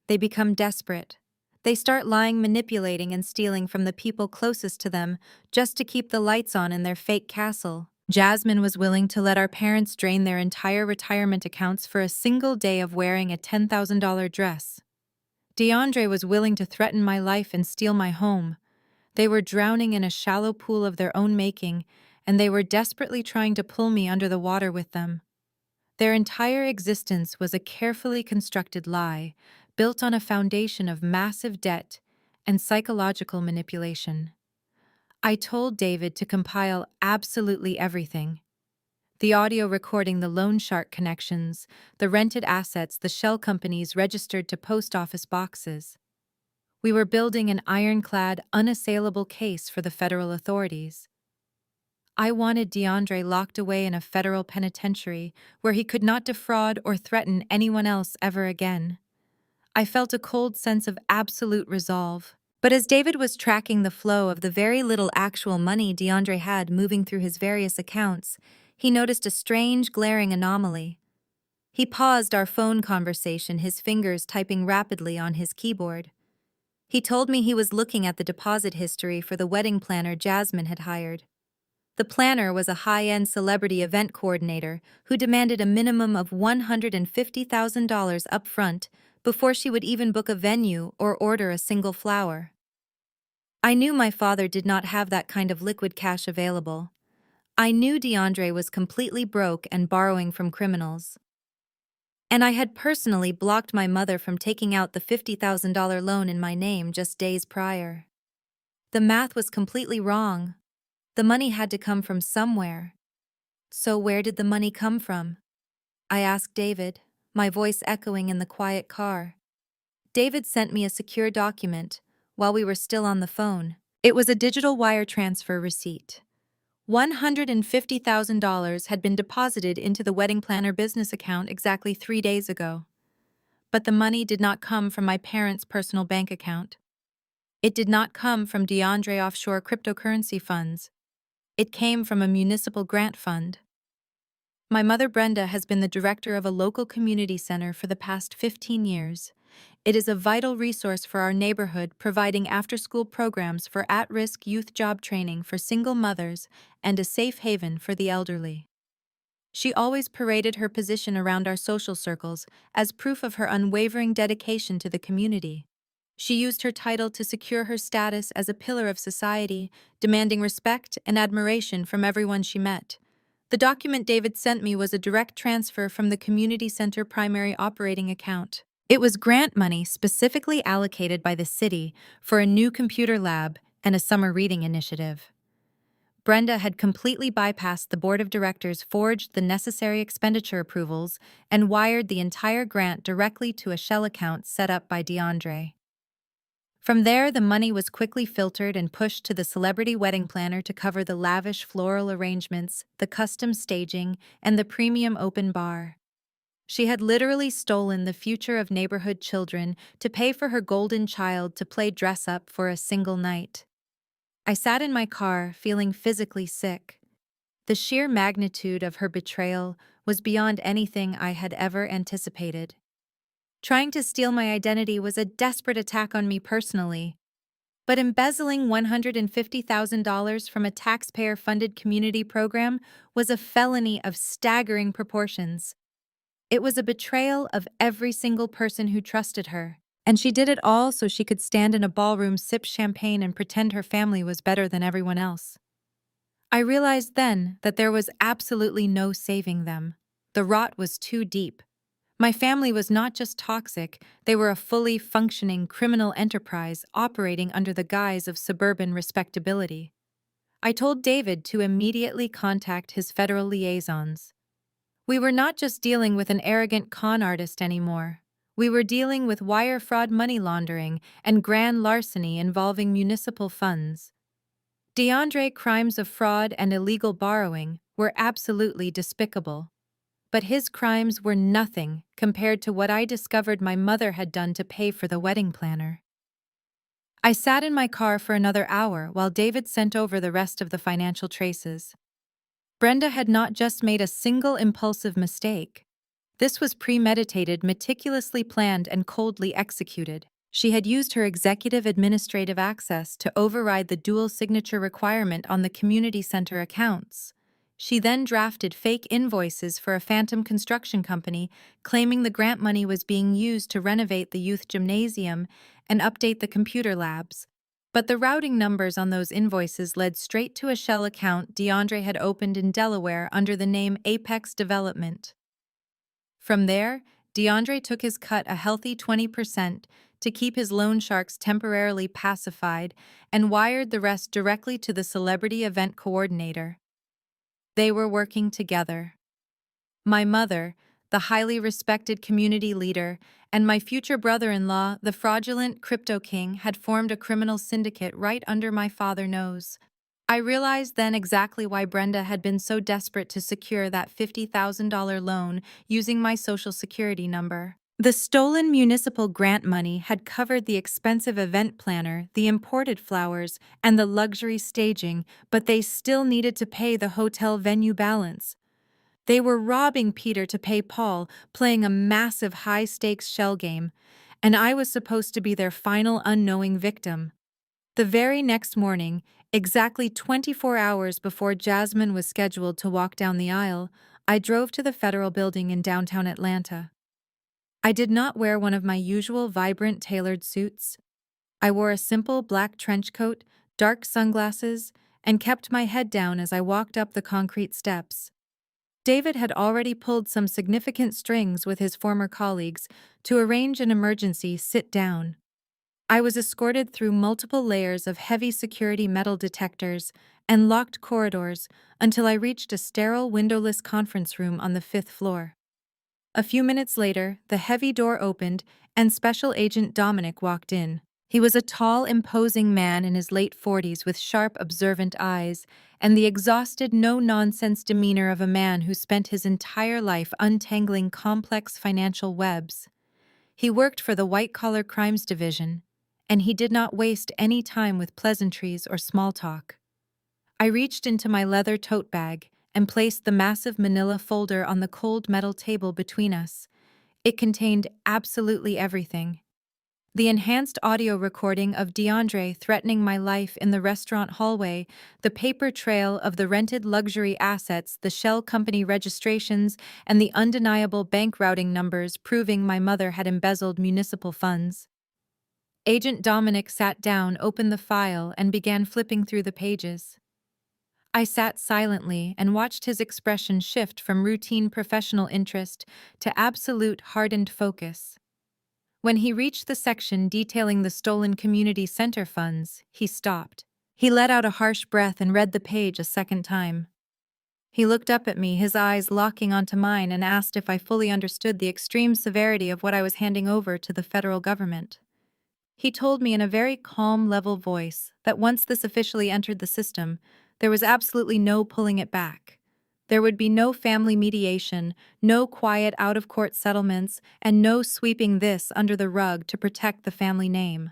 They become desperate. They start lying, manipulating, and stealing from the people closest to them just to keep the lights on in their fake castle. Jasmine was willing to let our parents drain their entire retirement accounts for a single day of wearing a $10,000 dress. DeAndre was willing to threaten my life and steal my home. They were drowning in a shallow pool of their own making, and they were desperately trying to pull me under the water with them. Their entire existence was a carefully constructed lie, built on a foundation of massive debt and psychological manipulation. I told David to compile absolutely everything: the audio recording the loan shark connections, the rented assets the shell companies registered to post office boxes. We were building an ironclad, unassailable case for the federal authorities. I wanted DeAndre locked away in a federal penitentiary where he could not defraud or threaten anyone else ever again. I felt a cold sense of absolute resolve. But as David was tracking the flow of the very little actual money DeAndre had moving through his various accounts, he noticed a strange, glaring anomaly. He paused our phone conversation, his fingers typing rapidly on his keyboard. He told me he was looking at the deposit history for the wedding planner Jasmine had hired. The planner was a high-end celebrity event coordinator who demanded a minimum of $150,000 upfront before she would even book a venue or order a single flower. I knew my father did not have that kind of liquid cash available. I knew DeAndre was completely broke and borrowing from criminals. And I had personally blocked my mother from taking out the $50,000 loan in my name just days prior. The math was completely wrong. The money had to come from somewhere. So where did the money come from? I asked David, my voice echoing in the quiet car. David sent me a secure document while we were still on the phone. It was a digital wire transfer receipt. $150,000 had been deposited into the wedding planner business account exactly 3 days ago. But the money did not come from my parents' personal bank account. It did not come from DeAndre offshore cryptocurrency funds. It came from a municipal grant fund. My mother Brenda has been the director of a local community center for the past 15 years. It is a vital resource for our neighborhood, providing after-school programs for at-risk youth job training for single mothers and a safe haven for the elderly. She always paraded her position around our social circles as proof of her unwavering dedication to the community. She used her title to secure her status as a pillar of society, demanding respect and admiration from everyone she met. The document David sent me was a direct transfer from the community center primary operating account. It was grant money specifically allocated by the city for a new computer lab and a summer reading initiative. Brenda had completely bypassed the board of directors, forged the necessary expenditure approvals, and wired the entire grant directly to a shell account set up by DeAndre. From there, the money was quickly filtered and pushed to the celebrity wedding planner to cover the lavish floral arrangements, the custom staging, and the premium open bar. She had literally stolen the future of neighborhood children to pay for her golden child to play dress-up for a single night. I sat in my car, feeling physically sick. The sheer magnitude of her betrayal was beyond anything I had ever anticipated. Trying to steal my identity was a desperate attack on me personally, but embezzling $150,000 from a taxpayer-funded community program was a felony of staggering proportions. It was a betrayal of every single person who trusted her, and she did it all so she could stand in a ballroom, sip champagne, and pretend her family was better than everyone else. I realized then that there was absolutely no saving them. The rot was too deep. My family was not just toxic, they were a fully functioning criminal enterprise operating under the guise of suburban respectability. I told David to immediately contact his federal liaisons. We were not just dealing with an arrogant con artist anymore. We were dealing with wire fraud, money laundering, and grand larceny involving municipal funds. DeAndre's crimes of fraud and illegal borrowing were absolutely despicable. But his crimes were nothing compared to what I discovered my mother had done to pay for the wedding planner. I sat in my car for another hour while David sent over the rest of the financial traces. Brenda had not just made a single impulsive mistake. This was premeditated, meticulously planned, and coldly executed. She had used her executive administrative access to override the dual signature requirement on the community center accounts. She then drafted fake invoices for a phantom construction company, claiming the grant money was being used to renovate the youth gymnasium and update the computer labs. But the routing numbers on those invoices led straight to a shell account DeAndre had opened in Delaware under the name Apex Development. From there, DeAndre took his cut, a healthy 20%, to keep his loan sharks temporarily pacified, and wired the rest directly to the celebrity event coordinator. They were working together. My mother, the highly respected community leader, and my future brother-in-law, the fraudulent crypto king, had formed a criminal syndicate right under my father's nose. I realized then exactly why Brenda had been so desperate to secure that $50,000 loan using my Social Security number. The stolen municipal grant money had covered the expensive event planner, the imported flowers, and the luxury staging, but they still needed to pay the hotel venue balance. They were robbing Peter to pay Paul, playing a massive high-stakes shell game, and I was supposed to be their final unknowing victim. The very next morning, exactly 24 hours before Jasmine was scheduled to walk down the aisle, I drove to the Federal Building in downtown Atlanta. I did not wear one of my usual vibrant tailored suits. I wore a simple black trench coat, dark sunglasses, and kept my head down as I walked up the concrete steps. David had already pulled some significant strings with his former colleagues to arrange an emergency sit-down. I was escorted through multiple layers of heavy security metal detectors and locked corridors until I reached a sterile windowless conference room on the 5th floor. A few minutes later, the heavy door opened and Special Agent Dominic walked in. He was a tall, imposing man in his late 40s with sharp, observant eyes and the exhausted, no-nonsense demeanor of a man who spent his entire life untangling complex financial webs. He worked for the White-Collar Crimes Division, and he did not waste any time with pleasantries or small talk. I reached into my leather tote bag and placed the massive manila folder on the cold metal table between us. It contained absolutely everything. The enhanced audio recording of DeAndre threatening my life in the restaurant hallway, the paper trail of the rented luxury assets, the shell company registrations, and the undeniable bank routing numbers proving my mother had embezzled municipal funds. Agent Dominic sat down, opened the file, and began flipping through the pages. I sat silently and watched his expression shift from routine professional interest to absolute hardened focus. When he reached the section detailing the stolen community center funds, he stopped. He let out a harsh breath and read the page a second time. He looked up at me, his eyes locking onto mine, and asked if I fully understood the extreme severity of what I was handing over to the federal government. He told me in a very calm, level voice that once this officially entered the system, there was absolutely no pulling it back. There would be no family mediation, no quiet out-of-court settlements, and no sweeping this under the rug to protect the family name.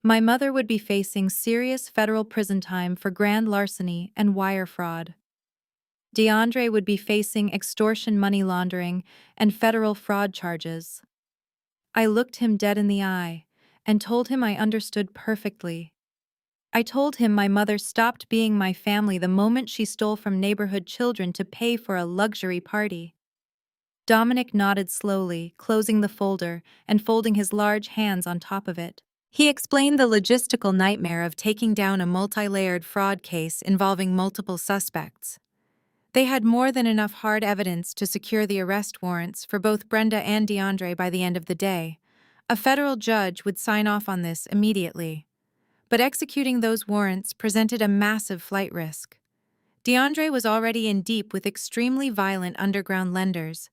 My mother would be facing serious federal prison time for grand larceny and wire fraud. DeAndre would be facing extortion, money laundering, and federal fraud charges. I looked him dead in the eye and told him I understood perfectly. I told him my mother stopped being my family the moment she stole from neighborhood children to pay for a luxury party. Dominic nodded slowly, closing the folder and folding his large hands on top of it. He explained the logistical nightmare of taking down a multi-layered fraud case involving multiple suspects. They had more than enough hard evidence to secure the arrest warrants for both Brenda and DeAndre by the end of the day. A federal judge would sign off on this immediately. But executing those warrants presented a massive flight risk. DeAndre was already in deep with extremely violent underground lenders.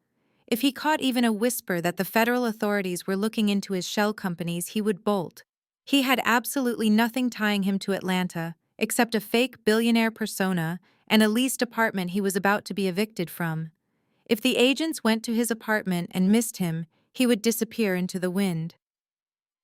If he caught even a whisper that the federal authorities were looking into his shell companies, he would bolt. He had absolutely nothing tying him to Atlanta, except a fake billionaire persona and a leased apartment he was about to be evicted from. If the agents went to his apartment and missed him, he would disappear into the wind.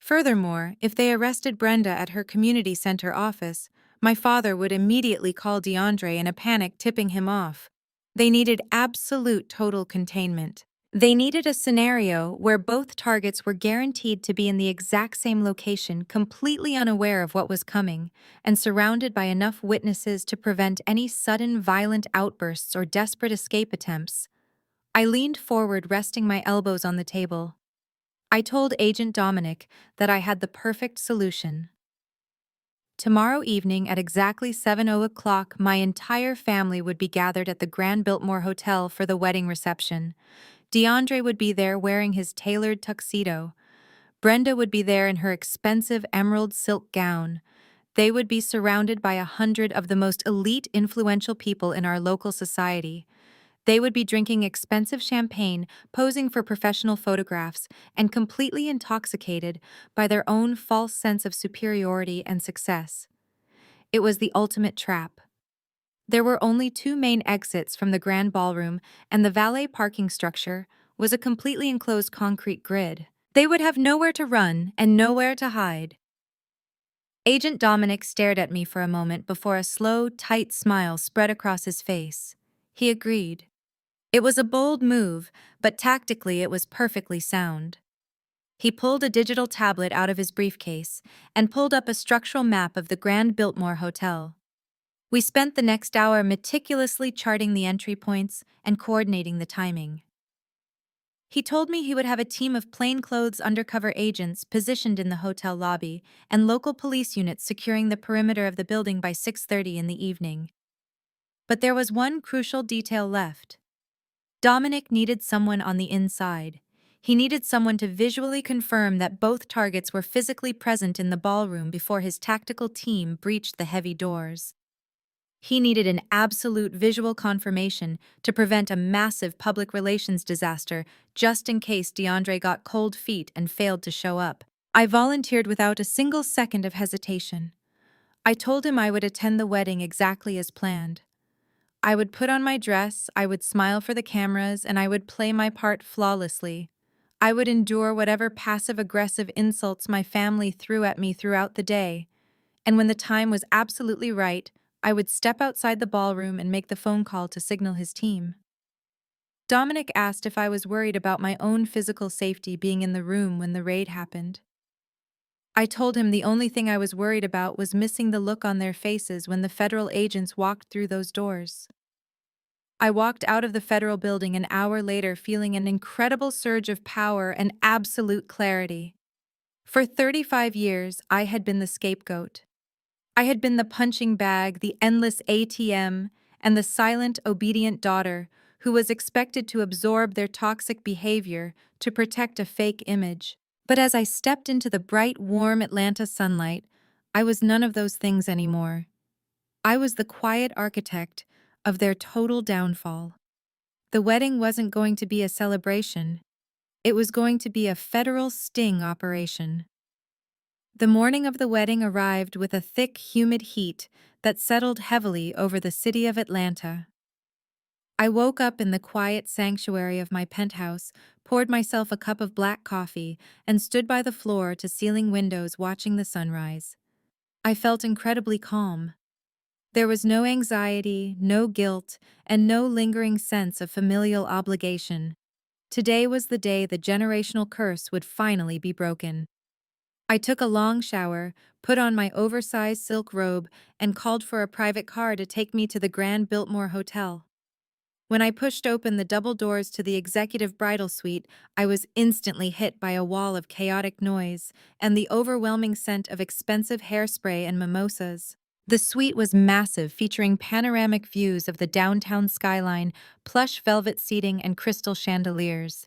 Furthermore, if they arrested Brenda at her community center office, my father would immediately call DeAndre in a panic, tipping him off. They needed absolute total containment. They needed a scenario where both targets were guaranteed to be in the exact same location, completely unaware of what was coming, and surrounded by enough witnesses to prevent any sudden violent outbursts or desperate escape attempts. I leaned forward, resting my elbows on the table. I told Agent Dominic that I had the perfect solution. Tomorrow evening at exactly 7:00 o'clock, my entire family would be gathered at the Grand Biltmore Hotel for the wedding reception. DeAndre would be there wearing his tailored tuxedo. Brenda would be there in her expensive emerald silk gown. They would be surrounded by 100 of the most elite, influential people in our local society. They would be drinking expensive champagne, posing for professional photographs, and completely intoxicated by their own false sense of superiority and success. It was the ultimate trap. There were only two main exits from the grand ballroom, and the valet parking structure was a completely enclosed concrete grid. They would have nowhere to run and nowhere to hide. Agent Dominic stared at me for a moment before a slow, tight smile spread across his face. He agreed. It was a bold move, but tactically it was perfectly sound. He pulled a digital tablet out of his briefcase and pulled up a structural map of the Grand Biltmore Hotel. We spent the next hour meticulously charting the entry points and coordinating the timing. He told me he would have a team of plainclothes undercover agents positioned in the hotel lobby and local police units securing the perimeter of the building by 6:30 in the evening. But there was one crucial detail left. Dominic needed someone on the inside. He needed someone to visually confirm that both targets were physically present in the ballroom before his tactical team breached the heavy doors. He needed an absolute visual confirmation to prevent a massive public relations disaster just in case DeAndre got cold feet and failed to show up. I volunteered without a single second of hesitation. I told him I would attend the wedding exactly as planned. I would put on my dress, I would smile for the cameras, and I would play my part flawlessly. I would endure whatever passive-aggressive insults my family threw at me throughout the day, and when the time was absolutely right, I would step outside the ballroom and make the phone call to signal his team. Dominic asked if I was worried about my own physical safety being in the room when the raid happened. I told him the only thing I was worried about was missing the look on their faces when the federal agents walked through those doors. I walked out of the federal building an hour later feeling an incredible surge of power and absolute clarity. For 35 years, I had been the scapegoat. I had been the punching bag, the endless ATM, and the silent, obedient daughter who was expected to absorb their toxic behavior to protect a fake image. But as I stepped into the bright, warm Atlanta sunlight, I was none of those things anymore. I was the quiet architect of their total downfall. The wedding wasn't going to be a celebration. It was going to be a federal sting operation. The morning of the wedding arrived with a thick, humid heat that settled heavily over the city of Atlanta. I woke up in the quiet sanctuary of my penthouse, poured myself a cup of black coffee, and stood by the floor-to-ceiling windows watching the sunrise. I felt incredibly calm. There was no anxiety, no guilt, and no lingering sense of familial obligation. Today was the day the generational curse would finally be broken. I took a long shower, put on my oversized silk robe, and called for a private car to take me to the Grand Biltmore Hotel. When I pushed open the double doors to the executive bridal suite, I was instantly hit by a wall of chaotic noise and the overwhelming scent of expensive hairspray and mimosas. The suite was massive, featuring panoramic views of the downtown skyline, plush velvet seating, and crystal chandeliers.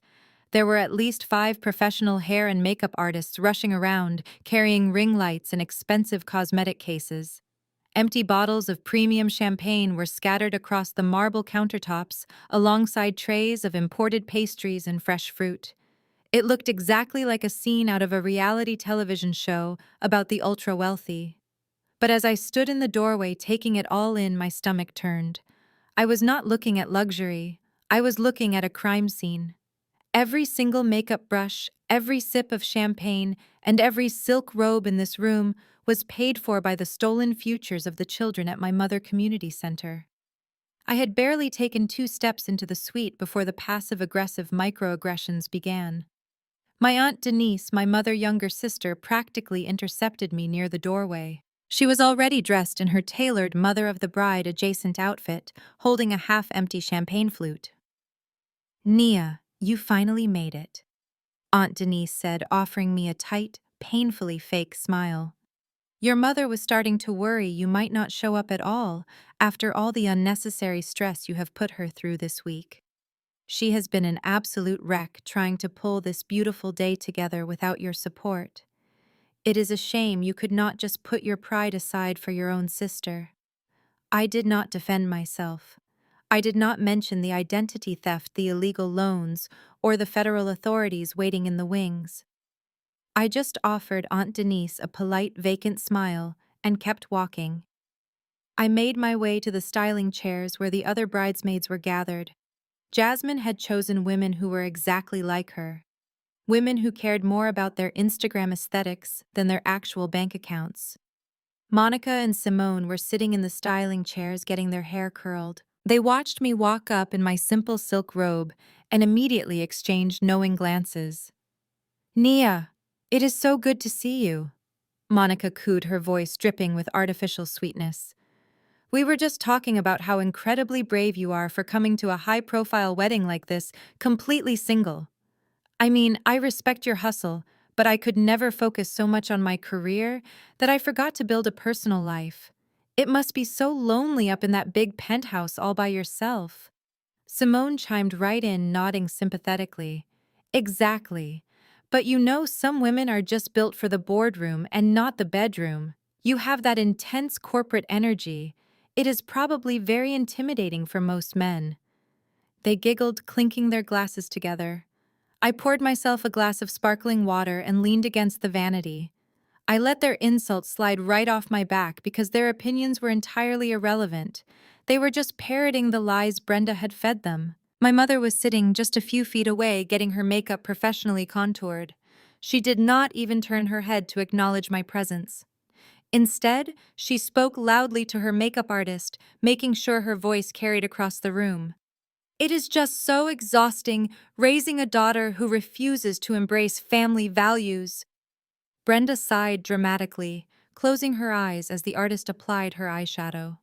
There were at least 5 professional hair and makeup artists rushing around, carrying ring lights and expensive cosmetic cases. Empty bottles of premium champagne were scattered across the marble countertops, alongside trays of imported pastries and fresh fruit. It looked exactly like a scene out of a reality television show about the ultra-wealthy. But as I stood in the doorway taking it all in, my stomach turned. I was not looking at luxury. I was looking at a crime scene. Every single makeup brush, every sip of champagne, and every silk robe in this room was paid for by the stolen futures of the children at my mother community center. I had barely taken 2 steps into the suite before the passive-aggressive microaggressions began. My Aunt Denise, my younger sister, practically intercepted me near the doorway. She was already dressed in her tailored mother of the bride adjacent outfit, holding a half-empty champagne flute. "Nia, you finally made it," Aunt Denise said, offering me a tight, painfully fake smile. "Your mother was starting to worry you might not show up at all after all the unnecessary stress you have put her through this week. She has been an absolute wreck trying to pull this beautiful day together without your support. It is a shame you could not just put your pride aside for your own sister." I did not defend myself. I did not mention the identity theft, the illegal loans, or the federal authorities waiting in the wings. I just offered Aunt Denise a polite, vacant smile and kept walking. I made my way to the styling chairs where the other bridesmaids were gathered. Jasmine had chosen women who were exactly like her. Women who cared more about their Instagram aesthetics than their actual bank accounts. Monica and Simone were sitting in the styling chairs getting their hair curled. They watched me walk up in my simple silk robe and immediately exchanged knowing glances. "Nia, it is so good to see you," Monica cooed, her voice dripping with artificial sweetness. "We were just talking about how incredibly brave you are for coming to a high-profile wedding like this, completely single. I mean, I respect your hustle, but I could never focus so much on my career that I forgot to build a personal life. It must be so lonely up in that big penthouse all by yourself." Simone chimed right in, nodding sympathetically. "Exactly. But you know, some women are just built for the boardroom and not the bedroom. You have that intense corporate energy. It is probably very intimidating for most men." They giggled, clinking their glasses together. I poured myself a glass of sparkling water and leaned against the vanity. I let their insults slide right off my back because their opinions were entirely irrelevant. They were just parroting the lies Brenda had fed them. My mother was sitting just a few feet away, getting her makeup professionally contoured. She did not even turn her head to acknowledge my presence. Instead, she spoke loudly to her makeup artist, making sure her voice carried across the room. "It is just so exhausting raising a daughter who refuses to embrace family values." Brenda sighed dramatically, closing her eyes as the artist applied her eyeshadow.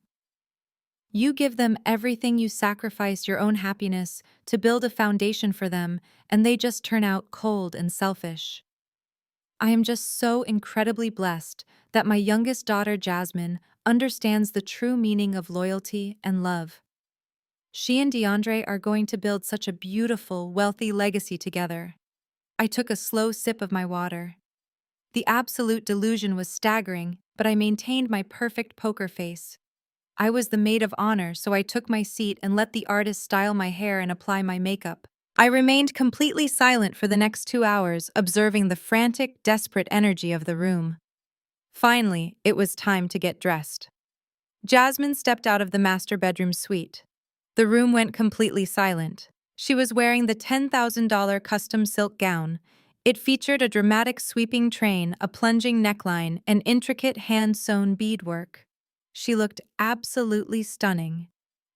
"You give them everything, you sacrifice your own happiness to build a foundation for them, and they just turn out cold and selfish. I am just so incredibly blessed that my youngest daughter, Jasmine, understands the true meaning of loyalty and love. She and DeAndre are going to build such a beautiful, wealthy legacy together." I took a slow sip of my water. The absolute delusion was staggering, but I maintained my perfect poker face. I was the maid of honor, so I took my seat and let the artist style my hair and apply my makeup. I remained completely silent for the next 2 hours, observing the frantic, desperate energy of the room. Finally, it was time to get dressed. Jasmine stepped out of the master bedroom suite. The room went completely silent. She was wearing the $10,000 custom silk gown. It featured a dramatic sweeping train, a plunging neckline, and intricate hand-sewn beadwork. She looked absolutely stunning.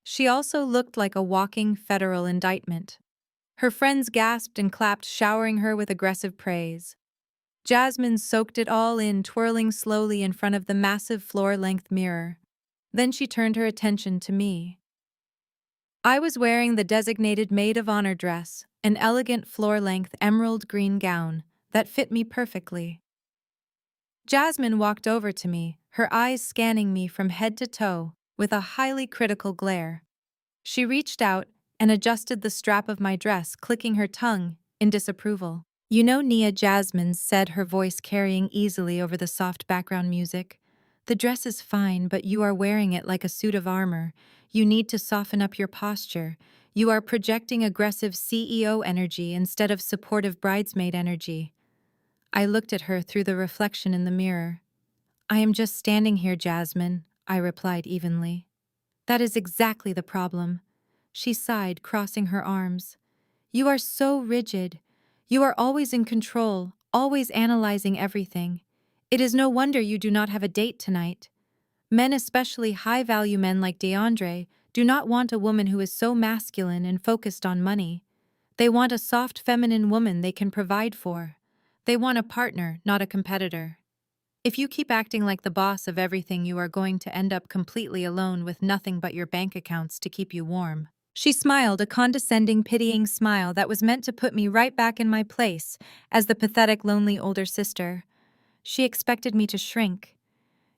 She also looked like a walking federal indictment. Her friends gasped and clapped, showering her with aggressive praise. Jasmine soaked it all in, twirling slowly in front of the massive floor-length mirror. Then she turned her attention to me. I was wearing the designated maid of honor dress, an elegant floor-length emerald green gown that fit me perfectly. Jasmine walked over to me, her eyes scanning me from head to toe with a highly critical glare. She reached out and adjusted the strap of my dress, clicking her tongue in disapproval. "You know, Nia," Jasmine said, her voice carrying easily over the soft background music, "the dress is fine, but you are wearing it like a suit of armor. You need to soften up your posture. You are projecting aggressive CEO energy instead of supportive bridesmaid energy." I looked at her through the reflection in the mirror. "I am just standing here, Jasmine," I replied evenly. "That is exactly the problem." She sighed, crossing her arms. "You are so rigid. You are always in control, always analyzing everything. It is no wonder you do not have a date tonight. Men, especially high-value men like DeAndre, do not want a woman who is so masculine and focused on money. They want a soft feminine woman they can provide for. They want a partner, not a competitor. If you keep acting like the boss of everything, you are going to end up completely alone with nothing but your bank accounts to keep you warm. She smiled, a condescending, pitying smile that was meant to put me right back in my place as the pathetic, lonely older sister. She expected me to shrink.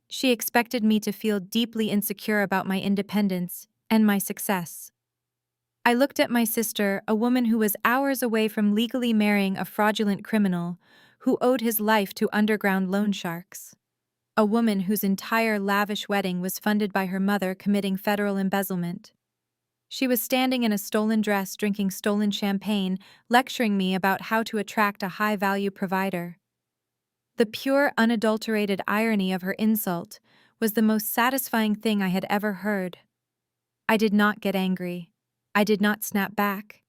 She expected me to feel deeply insecure about my independence and my success. I looked at my sister, a woman who was hours away from legally marrying a fraudulent criminal who owed his life to underground loan sharks. A woman whose entire lavish wedding was funded by her mother committing federal embezzlement. She was standing in a stolen dress, drinking stolen champagne, lecturing me about how to attract a high-value provider. The pure, unadulterated irony of her insult was the most satisfying thing I had ever heard. I did not get angry. I did not snap back.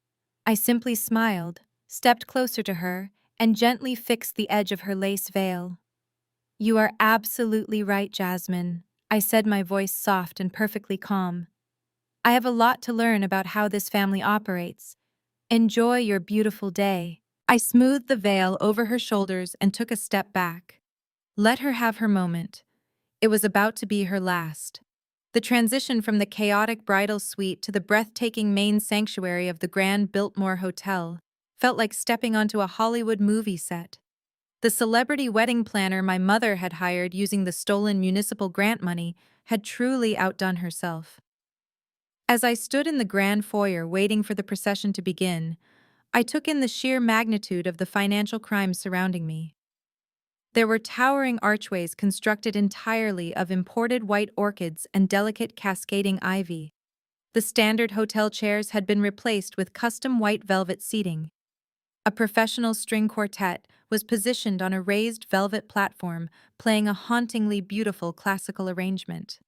I simply smiled, stepped closer to her, and gently fixed the edge of her lace veil. "You are absolutely right, Jasmine," I said, my voice soft and perfectly calm. "I have a lot to learn about how this family operates. Enjoy your beautiful day." I smoothed the veil over her shoulders and took a step back. Let her have her moment. It was about to be her last. The transition from the chaotic bridal suite to the breathtaking main sanctuary of the Grand Biltmore Hotel felt like stepping onto a Hollywood movie set. The celebrity wedding planner my mother had hired using the stolen municipal grant money had truly outdone herself. As I stood in the grand foyer waiting for the procession to begin, I took in the sheer magnitude of the financial crimes surrounding me. There were towering archways constructed entirely of imported white orchids and delicate cascading ivy. The standard hotel chairs had been replaced with custom white velvet seating. A professional string quartet was positioned on a raised velvet platform, playing a hauntingly beautiful classical arrangement.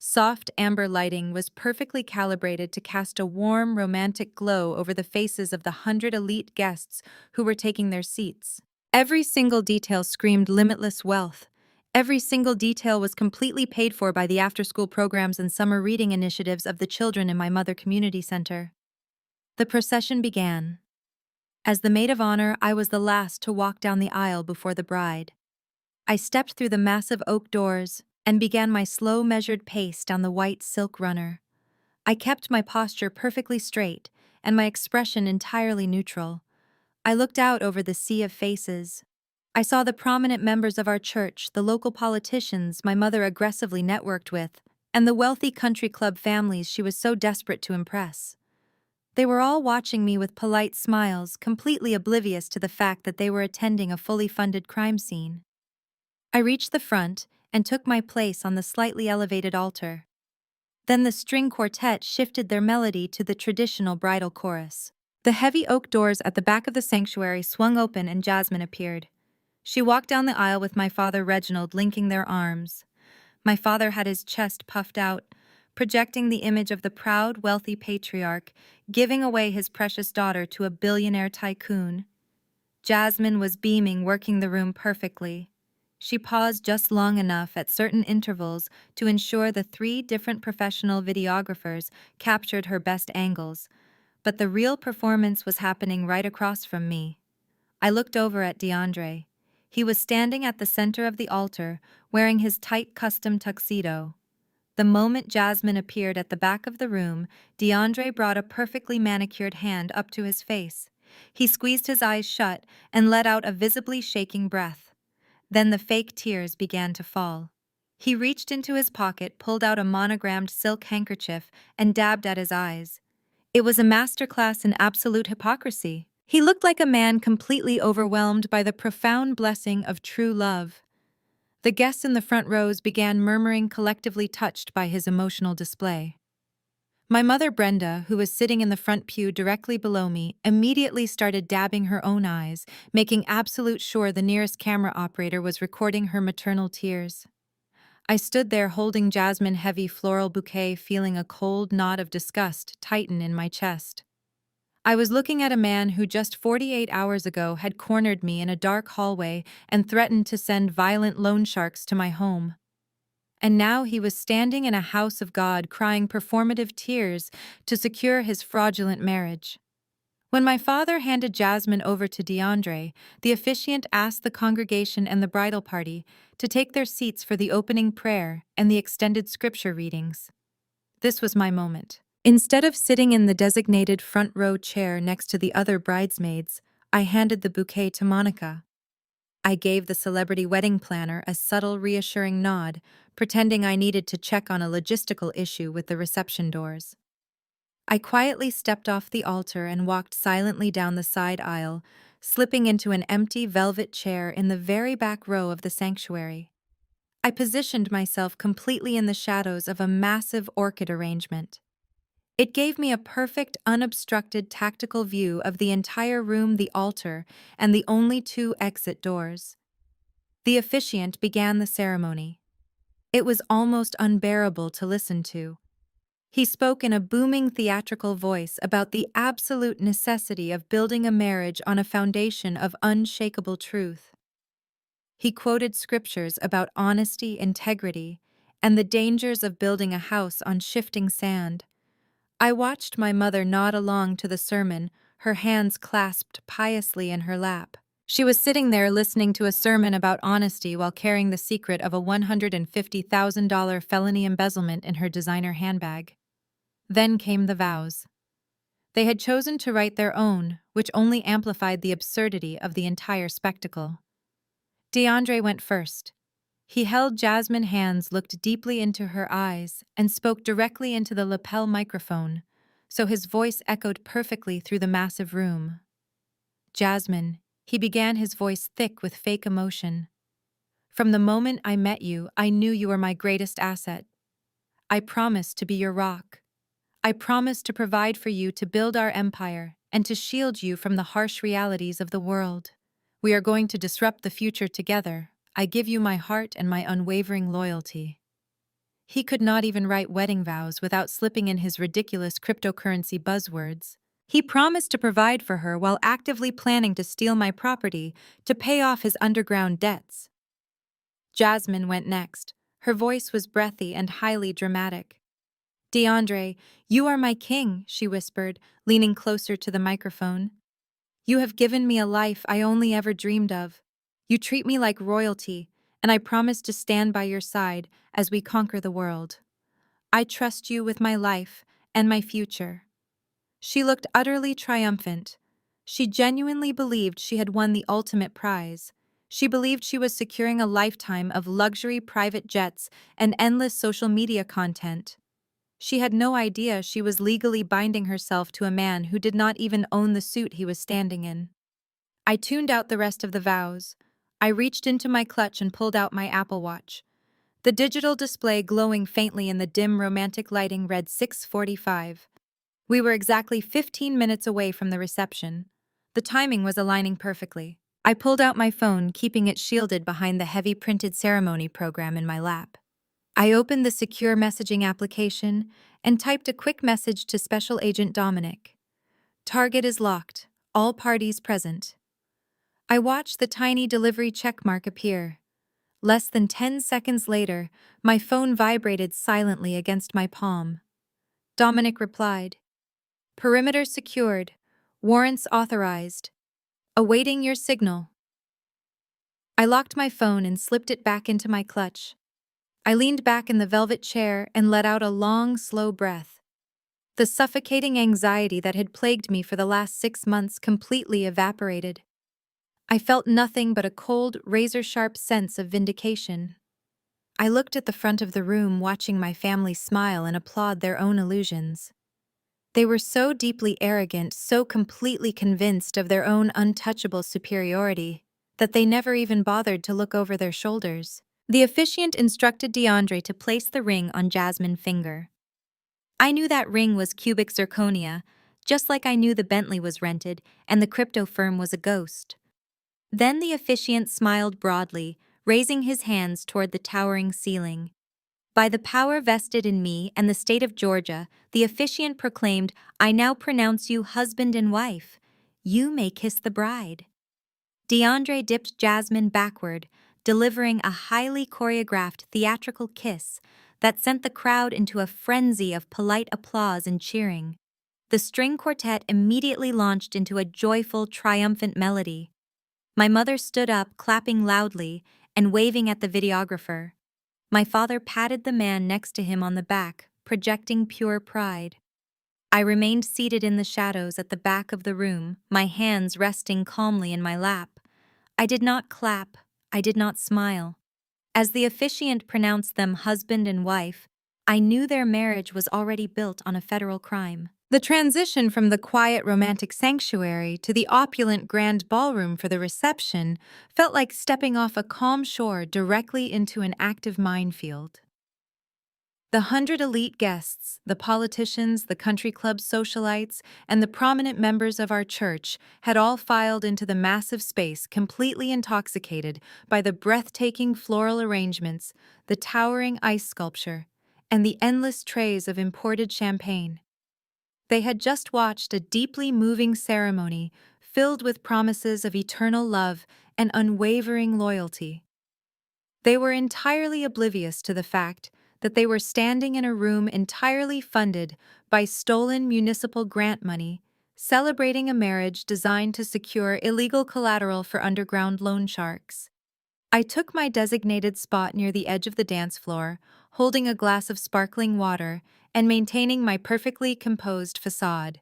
Soft amber lighting was perfectly calibrated to cast a warm, romantic glow over the faces of the 100 elite guests who were taking their seats. Every single detail screamed limitless wealth. Every single detail was completely paid for by the after-school programs and summer reading initiatives of the children in my mother community center. The procession began. As the maid of honor, I was the last to walk down the aisle before the bride. I stepped through the massive oak doors and began my slow, measured pace down the white silk runner. I kept my posture perfectly straight and my expression entirely neutral. I looked out over the sea of faces. I saw the prominent members of our church, the local politicians my mother aggressively networked with, and the wealthy country club families she was so desperate to impress. They were all watching me with polite smiles, completely oblivious to the fact that they were attending a fully funded crime scene. I reached the front and took my place on the slightly elevated altar. Then the string quartet shifted their melody to the traditional bridal chorus. The heavy oak doors at the back of the sanctuary swung open and Jasmine appeared. She walked down the aisle with my father Reginald linking their arms. My father had his chest puffed out, projecting the image of the proud, wealthy patriarch, giving away his precious daughter to a billionaire tycoon. Jasmine was beaming, working the room perfectly. She paused just long enough at certain intervals to ensure the 3 different professional videographers captured her best angles, but the real performance was happening right across from me. I looked over at DeAndre. He was standing at the center of the altar, wearing his tight custom tuxedo. The moment Jasmine appeared at the back of the room, DeAndre brought a perfectly manicured hand up to his face. He squeezed his eyes shut and let out a visibly shaking breath. Then the fake tears began to fall. He reached into his pocket, pulled out a monogrammed silk handkerchief, and dabbed at his eyes. It was a masterclass in absolute hypocrisy. He looked like a man completely overwhelmed by the profound blessing of true love. The guests in the front rows began murmuring, collectively touched by his emotional display. My mother Brenda, who was sitting in the front pew directly below me, immediately started dabbing her own eyes, making absolute sure the nearest camera operator was recording her maternal tears. I stood there holding Jasmine's heavy floral bouquet, feeling a cold knot of disgust tighten in my chest. I was looking at a man who just 48 hours ago had cornered me in a dark hallway and threatened to send violent loan sharks to my home. and now he was standing in a house of God crying performative tears to secure his fraudulent marriage. When my father handed Jasmine over to DeAndre, the officiant asked the congregation and the bridal party to take their seats for the opening prayer and the extended scripture readings. This was my moment. Instead of sitting in the designated front row chair next to the other bridesmaids, I handed the bouquet to Monica. I gave the celebrity wedding planner a subtle, reassuring nod, pretending I needed to check on a logistical issue with the reception doors. I quietly stepped off the altar and walked silently down the side aisle, slipping into an empty velvet chair in the very back row of the sanctuary. I positioned myself completely in the shadows of a massive orchid arrangement. It gave me a perfect, unobstructed tactical view of the entire room, the altar, and the only two exit doors. The officiant began the ceremony. It was almost unbearable to listen to. He spoke in a booming theatrical voice about the absolute necessity of building a marriage on a foundation of unshakable truth. He quoted scriptures about honesty, integrity, and the dangers of building a house on shifting sand. I watched my mother nod along to the sermon, her hands clasped piously in her lap. She was sitting there listening to a sermon about honesty while carrying the secret of a $150,000 felony embezzlement in her designer handbag. Then came the vows. They had chosen to write their own, which only amplified the absurdity of the entire spectacle. DeAndre went first. He held Jasmine's hands, looked deeply into her eyes, and spoke directly into the lapel microphone, so his voice echoed perfectly through the massive room. Jasmine, he began, his voice thick with fake emotion. From the moment I met you, I knew you were my greatest asset. I promised to be your rock. I promised to provide for you, to build our empire, and to shield you from the harsh realities of the world. We are going to disrupt the future together. I give you my heart and my unwavering loyalty. He could not even write wedding vows without slipping in his ridiculous cryptocurrency buzzwords. He promised to provide for her while actively planning to steal my property to pay off his underground debts. Jasmine went next. Her voice was breathy and highly dramatic. DeAndre, you are my king, she whispered, leaning closer to the microphone. You have given me a life I only ever dreamed of. You treat me like royalty, and I promise to stand by your side as we conquer the world. I trust you with my life and my future. She looked utterly triumphant. She genuinely believed she had won the ultimate prize. She believed she was securing a lifetime of luxury private jets and endless social media content. She had no idea she was legally binding herself to a man who did not even own the suit he was standing in. I tuned out the rest of the vows. I reached into my clutch and pulled out my Apple Watch. The digital display glowing faintly in the dim romantic lighting read 6:45. We were exactly 15 minutes away from the reception. The timing was aligning perfectly. I pulled out my phone, keeping it shielded behind the heavy printed ceremony program in my lap. I opened the secure messaging application and typed a quick message to Special Agent Dominic. Target is locked. All parties present. I watched the tiny delivery checkmark appear. Less than 10 seconds later, my phone vibrated silently against my palm. Dominic replied, "Perimeter secured. Warrants authorized. Awaiting your signal." I locked my phone and slipped it back into my clutch. I leaned back in the velvet chair and let out a long, slow breath. The suffocating anxiety that had plagued me for the last 6 months completely evaporated. I felt nothing but a cold, razor-sharp sense of vindication. I looked at the front of the room, watching my family smile and applaud their own illusions. They were so deeply arrogant, so completely convinced of their own untouchable superiority, that they never even bothered to look over their shoulders. The officiant instructed DeAndre to place the ring on Jasmine's finger. I knew that ring was cubic zirconia, just like I knew the Bentley was rented and the crypto firm was a ghost. Then the officiant smiled broadly, raising his hands toward the towering ceiling. By the power vested in me and the state of Georgia, the officiant proclaimed, "I now pronounce you husband and wife. You may kiss the bride." DeAndre dipped Jasmine backward, delivering a highly choreographed theatrical kiss that sent the crowd into a frenzy of polite applause and cheering. The string quartet immediately launched into a joyful, triumphant melody. My mother stood up, clapping loudly and waving at the videographer. My father patted the man next to him on the back, projecting pure pride. I remained seated in the shadows at the back of the room, my hands resting calmly in my lap. I did not clap, I did not smile. As the officiant pronounced them husband and wife, I knew their marriage was already built on a federal crime. The transition from the quiet romantic sanctuary to the opulent grand ballroom for the reception felt like stepping off a calm shore directly into an active minefield. The 100 elite guests, the politicians, the country club socialites, and the prominent members of our church had all filed into the massive space completely intoxicated by the breathtaking floral arrangements, the towering ice sculpture, and the endless trays of imported champagne. They had just watched a deeply moving ceremony filled with promises of eternal love and unwavering loyalty. They were entirely oblivious to the fact that they were standing in a room entirely funded by stolen municipal grant money, celebrating a marriage designed to secure illegal collateral for underground loan sharks. I took my designated spot near the edge of the dance floor, holding a glass of sparkling water and maintaining my perfectly composed facade.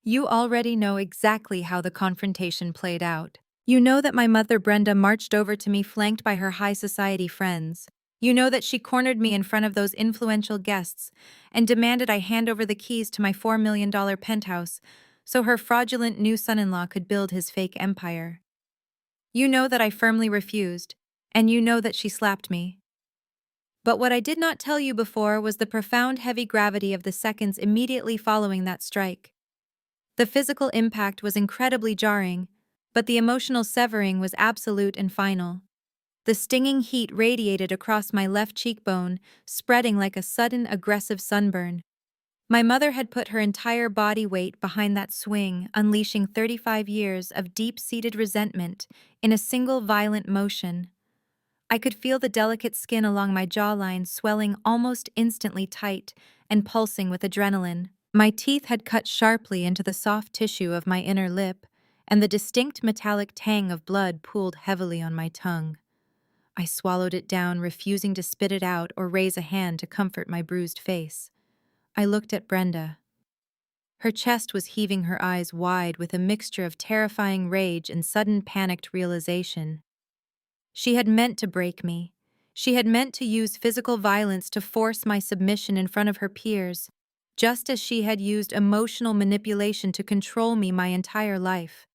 You already know exactly how the confrontation played out. You know that my mother Brenda marched over to me flanked by her high society friends. You know that she cornered me in front of those influential guests and demanded I hand over the keys to my $4 million penthouse so her fraudulent new son-in-law could build his fake empire. You know that I firmly refused, and you know that she slapped me. But what I did not tell you before was the profound heavy gravity of the seconds immediately following that strike. The physical impact was incredibly jarring, but the emotional severing was absolute and final. The stinging heat radiated across my left cheekbone, spreading like a sudden, aggressive sunburn. My mother had put her entire body weight behind that swing, unleashing 35 years of deep-seated resentment in a single violent motion. I could feel the delicate skin along my jawline swelling almost instantly tight and pulsing with adrenaline. My teeth had cut sharply into the soft tissue of my inner lip, and the distinct metallic tang of blood pooled heavily on my tongue. I swallowed it down, refusing to spit it out or raise a hand to comfort my bruised face. I looked at Brenda. Her chest was heaving, her eyes wide with a mixture of terrifying rage and sudden panicked realization. She had meant to break me. She had meant to use physical violence to force my submission in front of her peers, just as she had used emotional manipulation to control me my entire life.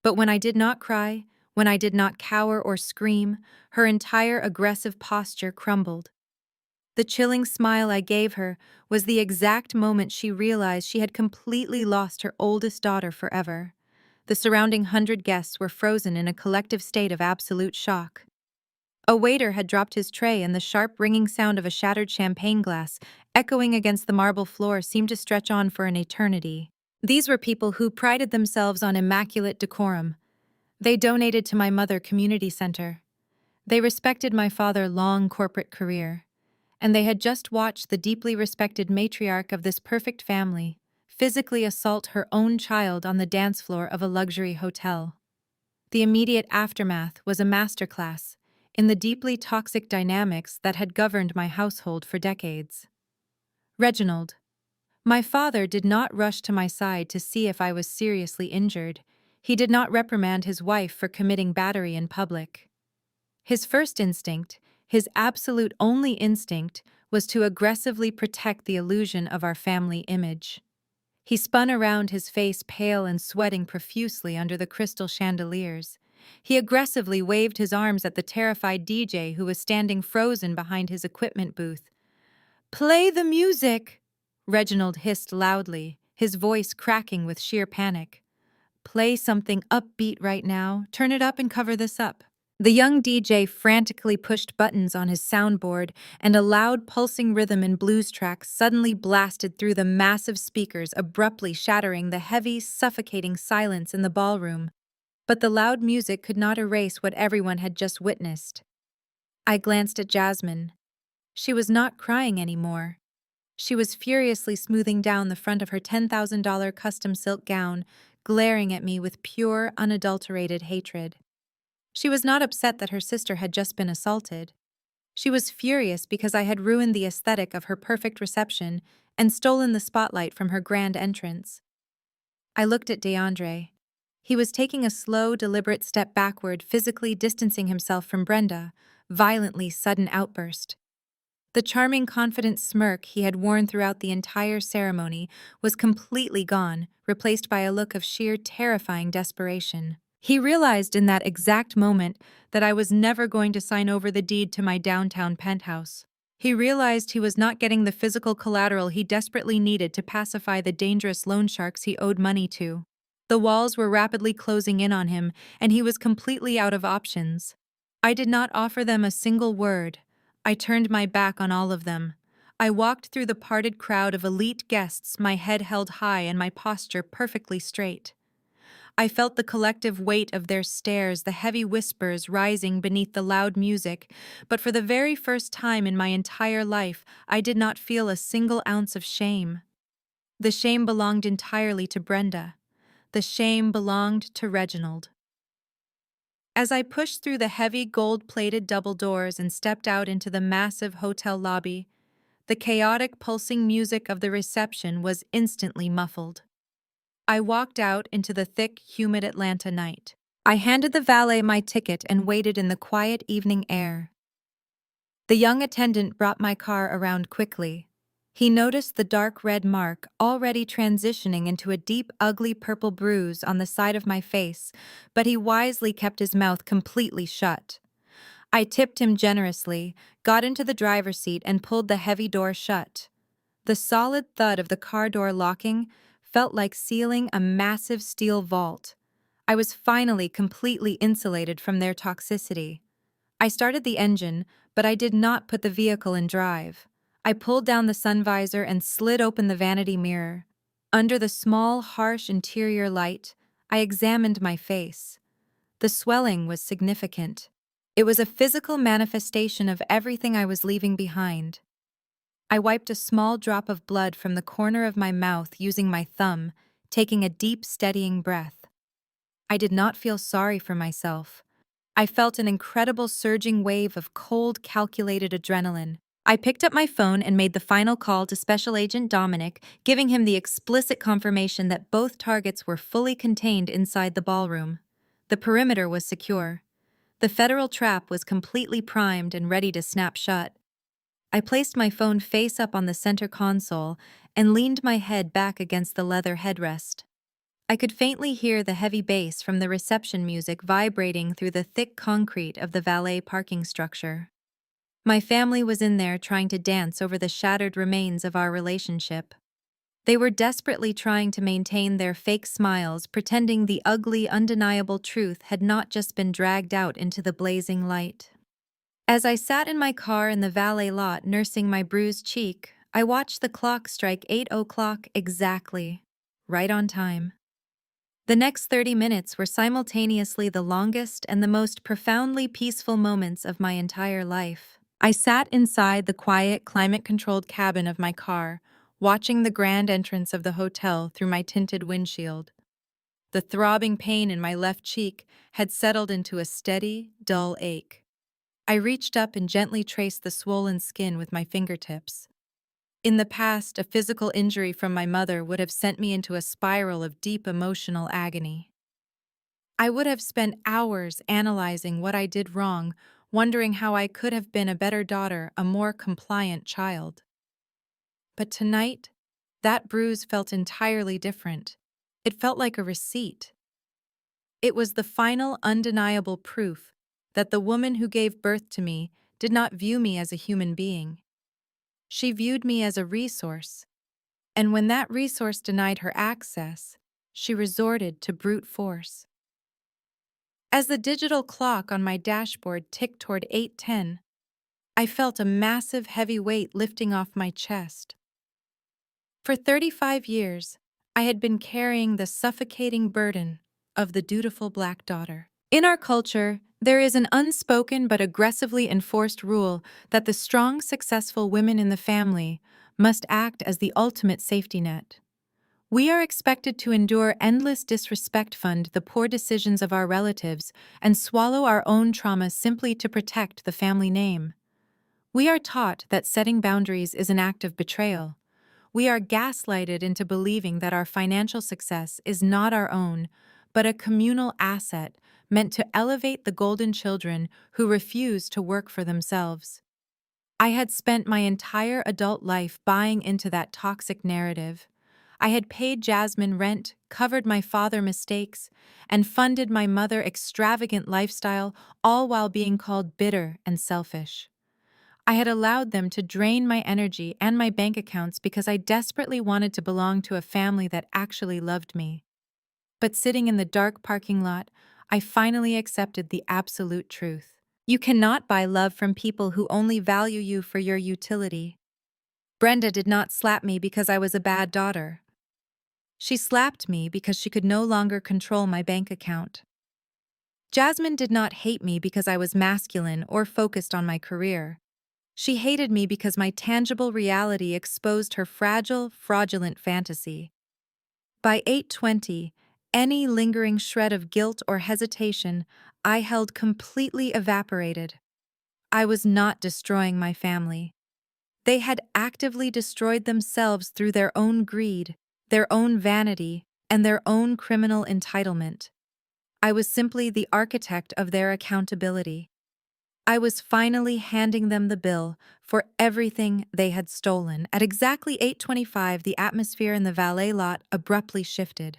But when I did not cry, when I did not cower or scream, her entire aggressive posture crumbled. The chilling smile I gave her was the exact moment she realized she had completely lost her oldest daughter forever. The surrounding 100 guests were frozen in a collective state of absolute shock. A waiter had dropped his tray, and the sharp, ringing sound of a shattered champagne glass, echoing against the marble floor, seemed to stretch on for an eternity. These were people who prided themselves on immaculate decorum. They donated to my mother community center. They respected my father's long corporate career. And they had just watched the deeply respected matriarch of this perfect family physically assault her own child on the dance floor of a luxury hotel. The immediate aftermath was a masterclass in the deeply toxic dynamics that had governed my household for decades. Reginald. My father did not rush to my side to see if I was seriously injured. He did not reprimand his wife for committing battery in public. His first instinct, his absolute only instinct, was to aggressively protect the illusion of our family image. He spun around, his face pale and sweating profusely under the crystal chandeliers. He aggressively waved his arms at the terrified DJ who was standing frozen behind his equipment booth. "Play the music!" Reginald hissed loudly, his voice cracking with sheer panic. "Play something upbeat right now. Turn it up and cover this up." The young DJ frantically pushed buttons on his soundboard, and a loud, pulsing rhythm and blues track suddenly blasted through the massive speakers, abruptly shattering the heavy, suffocating silence in the ballroom. But the loud music could not erase what everyone had just witnessed. I glanced at Jasmine. She was not crying anymore. She was furiously smoothing down the front of her $10,000 custom silk gown, glaring at me with pure, unadulterated hatred. She was not upset that her sister had just been assaulted. She was furious because I had ruined the aesthetic of her perfect reception and stolen the spotlight from her grand entrance. I looked at DeAndre. He was taking a slow, deliberate step backward, physically distancing himself from Brenda, violently sudden outburst. The charming, confident smirk he had worn throughout the entire ceremony was completely gone, replaced by a look of sheer, terrifying desperation. He realized in that exact moment that I was never going to sign over the deed to my downtown penthouse. He realized he was not getting the physical collateral he desperately needed to pacify the dangerous loan sharks he owed money to. The walls were rapidly closing in on him, and he was completely out of options. I did not offer them a single word. I turned my back on all of them. I walked through the parted crowd of elite guests, my head held high and my posture perfectly straight. I felt the collective weight of their stares, the heavy whispers rising beneath the loud music, but for the very first time in my entire life, I did not feel a single ounce of shame. The shame belonged entirely to Brenda. The shame belonged to Reginald. As I pushed through the heavy gold-plated double doors and stepped out into the massive hotel lobby, the chaotic pulsing music of the reception was instantly muffled. I walked out into the thick, humid Atlanta night. I handed the valet my ticket and waited in the quiet evening air. The young attendant brought my car around quickly. He noticed the dark red mark already transitioning into a deep, ugly purple bruise on the side of my face, but he wisely kept his mouth completely shut. I tipped him generously, got into the driver's seat, and pulled the heavy door shut. The solid thud of the car door locking felt like sealing a massive steel vault. I was finally completely insulated from their toxicity. I started the engine, but I did not put the vehicle in drive. I pulled down the sun visor and slid open the vanity mirror. Under the small, harsh interior light, I examined my face. The swelling was significant. It was a physical manifestation of everything I was leaving behind. I wiped a small drop of blood from the corner of my mouth using my thumb, taking a deep, steadying breath. I did not feel sorry for myself. I felt an incredible surging wave of cold, calculated adrenaline. I picked up my phone and made the final call to Special Agent Dominic, giving him the explicit confirmation that both targets were fully contained inside the ballroom. The perimeter was secure. The federal trap was completely primed and ready to snap shut. I placed my phone face up on the center console and leaned my head back against the leather headrest. I could faintly hear the heavy bass from the reception music vibrating through the thick concrete of the valet parking structure. My family was in there trying to dance over the shattered remains of our relationship. They were desperately trying to maintain their fake smiles, pretending the ugly, undeniable truth had not just been dragged out into the blazing light. As I sat in my car in the valet lot nursing my bruised cheek, I watched the clock strike 8 o'clock exactly, right on time. The next 30 minutes were simultaneously the longest and the most profoundly peaceful moments of my entire life. I sat inside the quiet, climate-controlled cabin of my car, watching the grand entrance of the hotel through my tinted windshield. The throbbing pain in my left cheek had settled into a steady, dull ache. I reached up and gently traced the swollen skin with my fingertips. In the past, a physical injury from my mother would have sent me into a spiral of deep emotional agony. I would have spent hours analyzing what I did wrong, wondering how I could have been a better daughter, a more compliant child. But tonight, that bruise felt entirely different. It felt like a receipt. It was the final, undeniable proof that the woman who gave birth to me did not view me as a human being. She viewed me as a resource, and when that resource denied her access, she resorted to brute force. As the digital clock on my dashboard ticked toward 8:10, I felt a massive heavy weight lifting off my chest. For 35 years, I had been carrying the suffocating burden of the dutiful black daughter. In our culture, there is an unspoken but aggressively enforced rule that the strong, successful women in the family must act as the ultimate safety net. We are expected to endure endless disrespect, fund the poor decisions of our relatives, and swallow our own trauma simply to protect the family name. We are taught that setting boundaries is an act of betrayal. We are gaslighted into believing that our financial success is not our own, but a communal asset meant to elevate the golden children who refuse to work for themselves. I had spent my entire adult life buying into that toxic narrative. I had paid Jasmine rent, covered my father's mistakes, and funded my mother's extravagant lifestyle, all while being called bitter and selfish. I had allowed them to drain my energy and my bank accounts because I desperately wanted to belong to a family that actually loved me. But sitting in the dark parking lot, I finally accepted the absolute truth. You cannot buy love from people who only value you for your utility. Brenda did not slap me because I was a bad daughter. She slapped me because she could no longer control my bank account. Jasmine did not hate me because I was masculine or focused on my career. She hated me because my tangible reality exposed her fragile, fraudulent fantasy. By 8:20, any lingering shred of guilt or hesitation I held completely evaporated. I was not destroying my family. They had actively destroyed themselves through their own greed, their own vanity, and their own criminal entitlement. I was simply the architect of their accountability. I was finally handing them the bill for everything they had stolen. At exactly 8:25, the atmosphere in the valet lot abruptly shifted.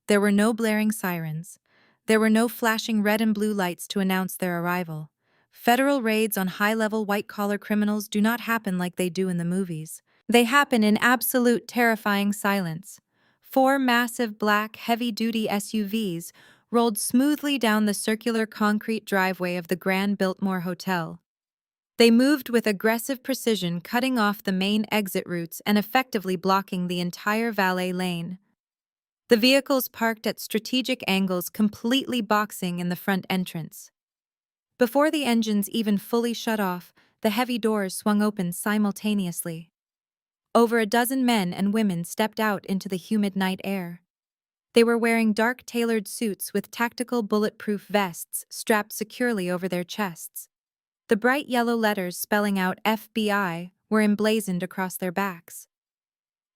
There were no blaring sirens. There were no flashing red and blue lights to announce their arrival. Federal raids on high-level white-collar criminals do not happen like they do in the movies. They happen in absolute terrifying silence. 4 massive black, heavy-duty SUVs rolled smoothly down the circular concrete driveway of the Grand Biltmore Hotel. They moved with aggressive precision, cutting off the main exit routes and effectively blocking the entire valet lane. The vehicles parked at strategic angles, completely boxing in the front entrance. Before the engines even fully shut off, the heavy doors swung open simultaneously. Over a dozen men and women stepped out into the humid night air. They were wearing dark tailored suits with tactical bulletproof vests strapped securely over their chests. The bright yellow letters spelling out FBI were emblazoned across their backs.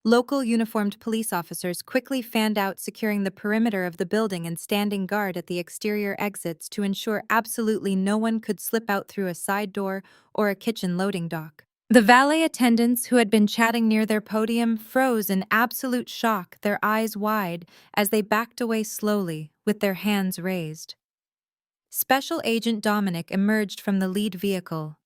Local uniformed police officers quickly fanned out, securing the perimeter of the building and standing guard at the exterior exits to ensure absolutely no one could slip out through a side door or a kitchen loading dock. The valet attendants who had been chatting near their podium froze in absolute shock, their eyes wide, as they backed away slowly, with their hands raised. Special Agent Dominic emerged from the lead vehicle.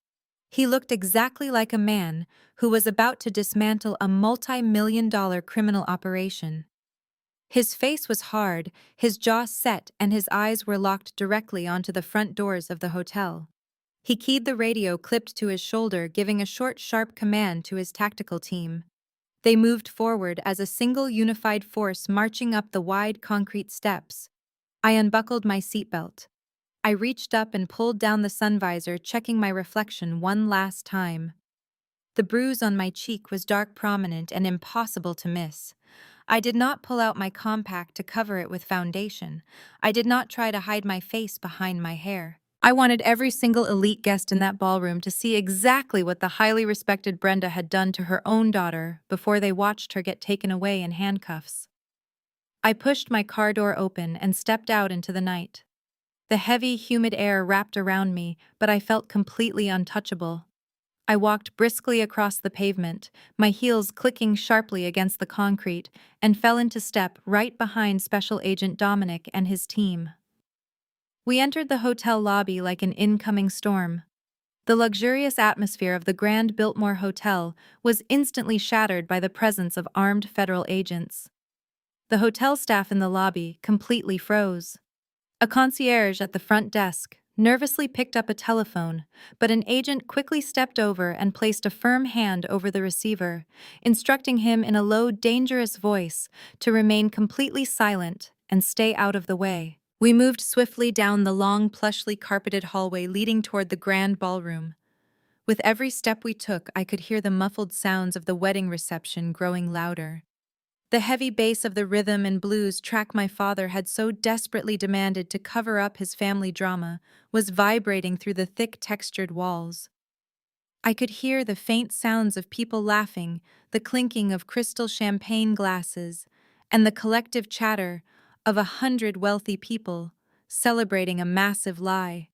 He looked exactly like a man who was about to dismantle a multi-million-dollar criminal operation. His face was hard, his jaw set, and his eyes were locked directly onto the front doors of the hotel. He keyed the radio clipped to his shoulder, giving a short, sharp command to his tactical team. They moved forward as a single unified force, marching up the wide concrete steps. I unbuckled my seatbelt. I reached up and pulled down the sun visor, checking my reflection one last time. The bruise on my cheek was dark, prominent, and impossible to miss. I did not pull out my compact to cover it with foundation. I did not try to hide my face behind my hair. I wanted every single elite guest in that ballroom to see exactly what the highly respected Brenda had done to her own daughter before they watched her get taken away in handcuffs. I pushed my car door open and stepped out into the night. The heavy, humid air wrapped around me, but I felt completely untouchable. I walked briskly across the pavement, my heels clicking sharply against the concrete, and fell into step right behind Special Agent Dominic and his team. We entered the hotel lobby like an incoming storm. The luxurious atmosphere of the Grand Biltmore Hotel was instantly shattered by the presence of armed federal agents. The hotel staff in the lobby completely froze. A concierge at the front desk nervously picked up a telephone, but an agent quickly stepped over and placed a firm hand over the receiver, instructing him in a low, dangerous voice to remain completely silent and stay out of the way. We moved swiftly down the long, plushly carpeted hallway leading toward the grand ballroom. With every step we took, I could hear the muffled sounds of the wedding reception growing louder. The heavy bass of the rhythm and blues track my father had so desperately demanded to cover up his family drama was vibrating through the thick textured walls. I could hear the faint sounds of people laughing, the clinking of crystal champagne glasses, and the collective chatter of 100 wealthy people celebrating a massive lie.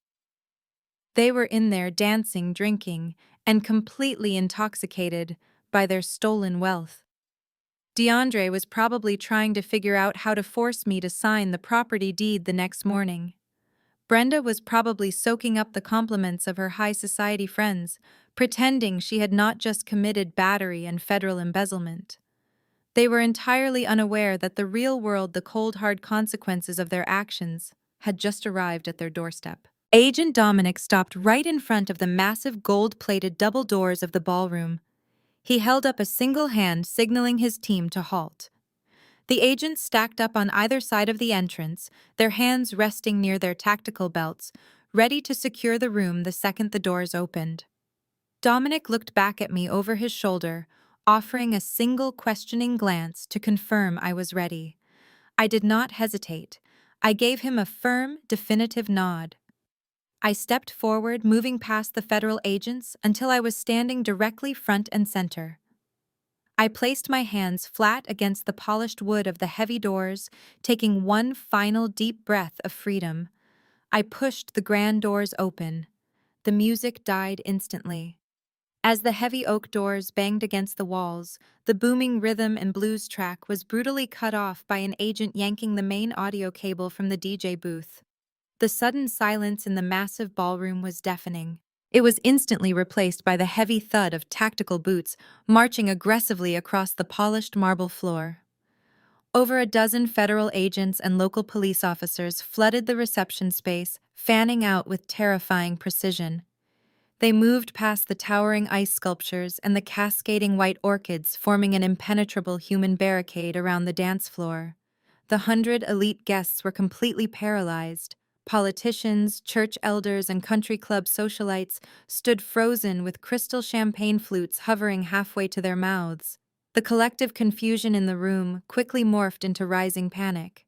They were in there dancing, drinking, and completely intoxicated by their stolen wealth. DeAndre was probably trying to figure out how to force me to sign the property deed the next morning. Brenda was probably soaking up the compliments of her high society friends, pretending she had not just committed battery and federal embezzlement. They were entirely unaware that the real world, the cold hard consequences of their actions, had just arrived at their doorstep. Agent Dominic stopped right in front of the massive gold-plated double doors of the ballroom. He held up a single hand, signaling his team to halt. The agents stacked up on either side of the entrance, their hands resting near their tactical belts, ready to secure the room the second the doors opened. Dominic looked back at me over his shoulder, offering a single questioning glance to confirm I was ready. I did not hesitate. I gave him a firm, definitive nod. I stepped forward, moving past the federal agents until I was standing directly front and center. I placed my hands flat against the polished wood of the heavy doors, taking one final deep breath of freedom. I pushed the grand doors open. The music died instantly. As the heavy oak doors banged against the walls, the booming rhythm and blues track was brutally cut off by an agent yanking the main audio cable from the DJ booth. The sudden silence in the massive ballroom was deafening. It was instantly replaced by the heavy thud of tactical boots marching aggressively across the polished marble floor. Over a dozen federal agents and local police officers flooded the reception space, fanning out with terrifying precision. They moved past the towering ice sculptures and the cascading white orchids, forming an impenetrable human barricade around the dance floor. The 100 elite guests were completely paralyzed. Politicians, church elders, and country club socialites stood frozen with crystal champagne flutes hovering halfway to their mouths. The collective confusion in the room quickly morphed into rising panic.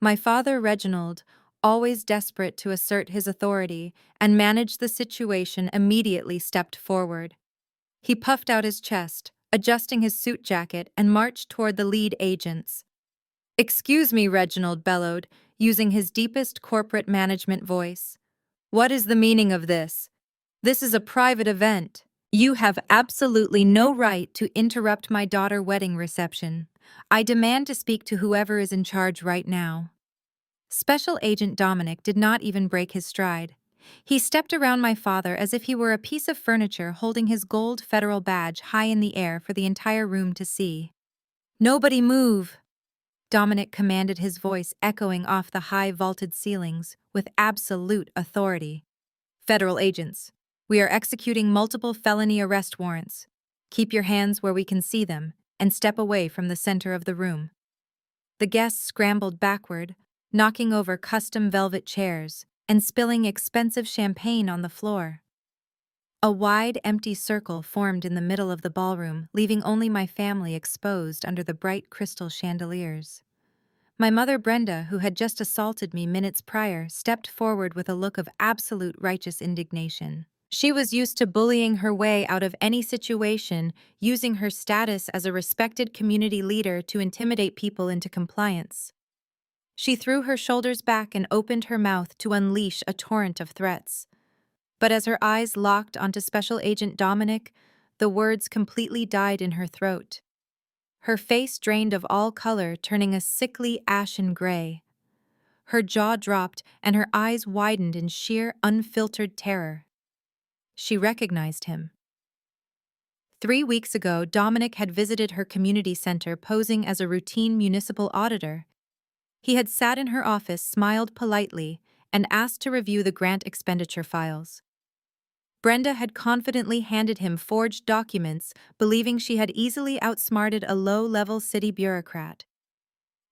My father, Reginald, always desperate to assert his authority and manage the situation, immediately stepped forward. He puffed out his chest, adjusting his suit jacket, and marched toward the lead agents. "Excuse me," Reginald bellowed, using his deepest corporate management voice. "What is the meaning of this? This is a private event. You have absolutely no right to interrupt my daughter's wedding reception. I demand to speak to whoever is in charge right now." Special Agent Dominic did not even break his stride. He stepped around my father as if he were a piece of furniture, holding his gold federal badge high in the air for the entire room to see. "Nobody move!" Dominic commanded, his voice echoing off the high vaulted ceilings with absolute authority. "Federal agents, we are executing multiple felony arrest warrants. Keep your hands where we can see them and step away from the center of the room." The guests scrambled backward, knocking over custom velvet chairs and spilling expensive champagne on the floor. A wide, empty circle formed in the middle of the ballroom, leaving only my family exposed under the bright crystal chandeliers. My mother, Brenda, who had just assaulted me minutes prior, stepped forward with a look of absolute righteous indignation. She was used to bullying her way out of any situation, using her status as a respected community leader to intimidate people into compliance. She threw her shoulders back and opened her mouth to unleash a torrent of threats. But as her eyes locked onto Special Agent Dominic, the words completely died in her throat. Her face drained of all color, turning a sickly ashen gray. Her jaw dropped and her eyes widened in sheer, unfiltered terror. She recognized him. 3 weeks ago, Dominic had visited her community center posing as a routine municipal auditor. He had sat in her office, smiled politely, and asked to review the grant expenditure files. Brenda had confidently handed him forged documents, believing she had easily outsmarted a low-level city bureaucrat.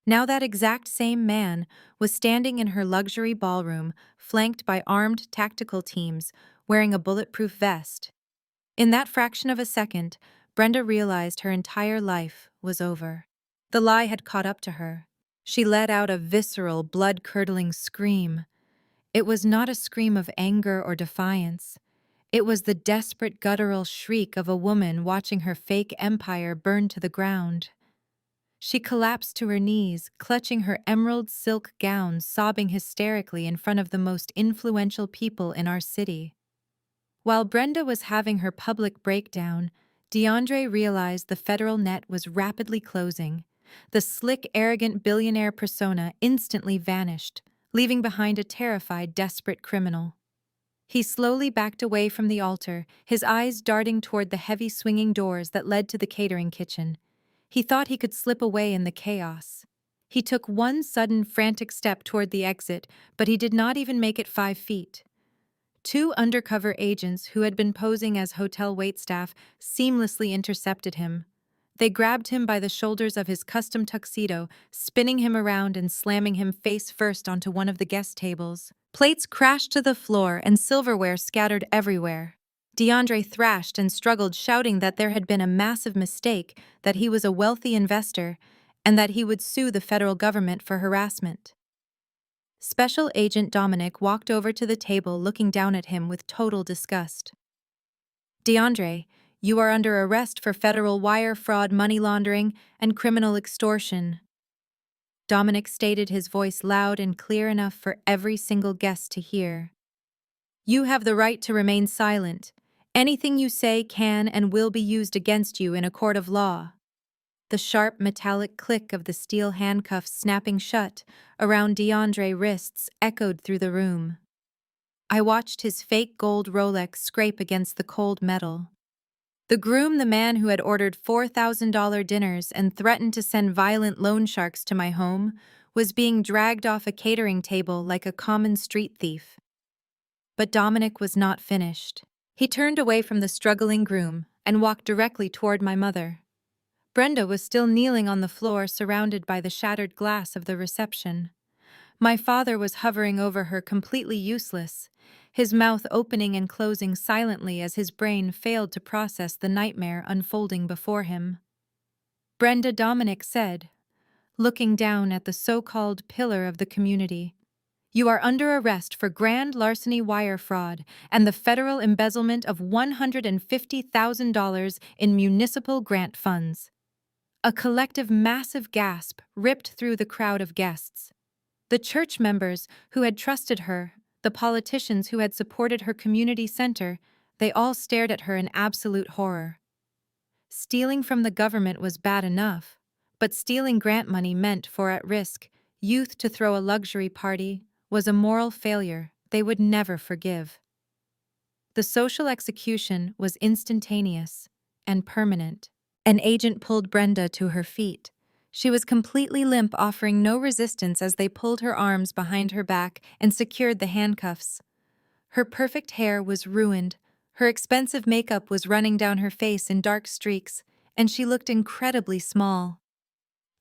Now that exact same man was standing in her luxury ballroom, flanked by armed tactical teams, wearing a bulletproof vest. In that fraction of a second, Brenda realized her entire life was over. The lie had caught up to her. She let out a visceral, blood-curdling scream. It was not a scream of anger or defiance. It was the desperate guttural shriek of a woman watching her fake empire burn to the ground. She collapsed to her knees, clutching her emerald silk gown, sobbing hysterically in front of the most influential people in our city. While Brenda was having her public breakdown, DeAndre realized the federal net was rapidly closing. The slick, arrogant billionaire persona instantly vanished, leaving behind a terrified, desperate criminal. He slowly backed away from the altar, his eyes darting toward the heavy swinging doors that led to the catering kitchen. He thought he could slip away in the chaos. He took one sudden, frantic step toward the exit, but he did not even make it 5 feet. Two undercover agents who had been posing as hotel waitstaff seamlessly intercepted him. They grabbed him by the shoulders of his custom tuxedo, spinning him around and slamming him face first onto one of the guest tables. Plates crashed to the floor and silverware scattered everywhere. DeAndre thrashed and struggled, shouting that there had been a massive mistake, that he was a wealthy investor, and that he would sue the federal government for harassment. Special Agent Dominic walked over to the table, looking down at him with total disgust. DeAndre, you are under arrest for federal wire fraud, money laundering, and criminal extortion. Dominic stated, his voice loud and clear enough for every single guest to hear. You have the right to remain silent. Anything you say can and will be used against you in a court of law. The sharp metallic click of the steel handcuffs snapping shut around DeAndre's wrists echoed through the room. I watched his fake gold Rolex scrape against the cold metal. The groom, the man who had ordered $4,000 dinners and threatened to send violent loan sharks to my home, was being dragged off a catering table like a common street thief. But Dominic was not finished. He turned away from the struggling groom and walked directly toward my mother. Brenda was still kneeling on the floor, surrounded by the shattered glass of the reception. My father was hovering over her, completely useless, his mouth opening and closing silently as his brain failed to process the nightmare unfolding before him. Brenda, Dominic said, looking down at the so-called pillar of the community, you are under arrest for grand larceny, wire fraud, and the federal embezzlement of $150,000 in municipal grant funds. A collective massive gasp ripped through the crowd of guests. The church members who had trusted her, the politicians who had supported her community center, they all stared at her in absolute horror. Stealing from the government was bad enough, but stealing grant money meant for at-risk youth to throw a luxury party was a moral failure they would never forgive. The social execution was instantaneous and permanent. An agent pulled Brenda to her feet. She was completely limp, offering no resistance as they pulled her arms behind her back and secured the handcuffs. Her perfect hair was ruined, her expensive makeup was running down her face in dark streaks, and she looked incredibly small.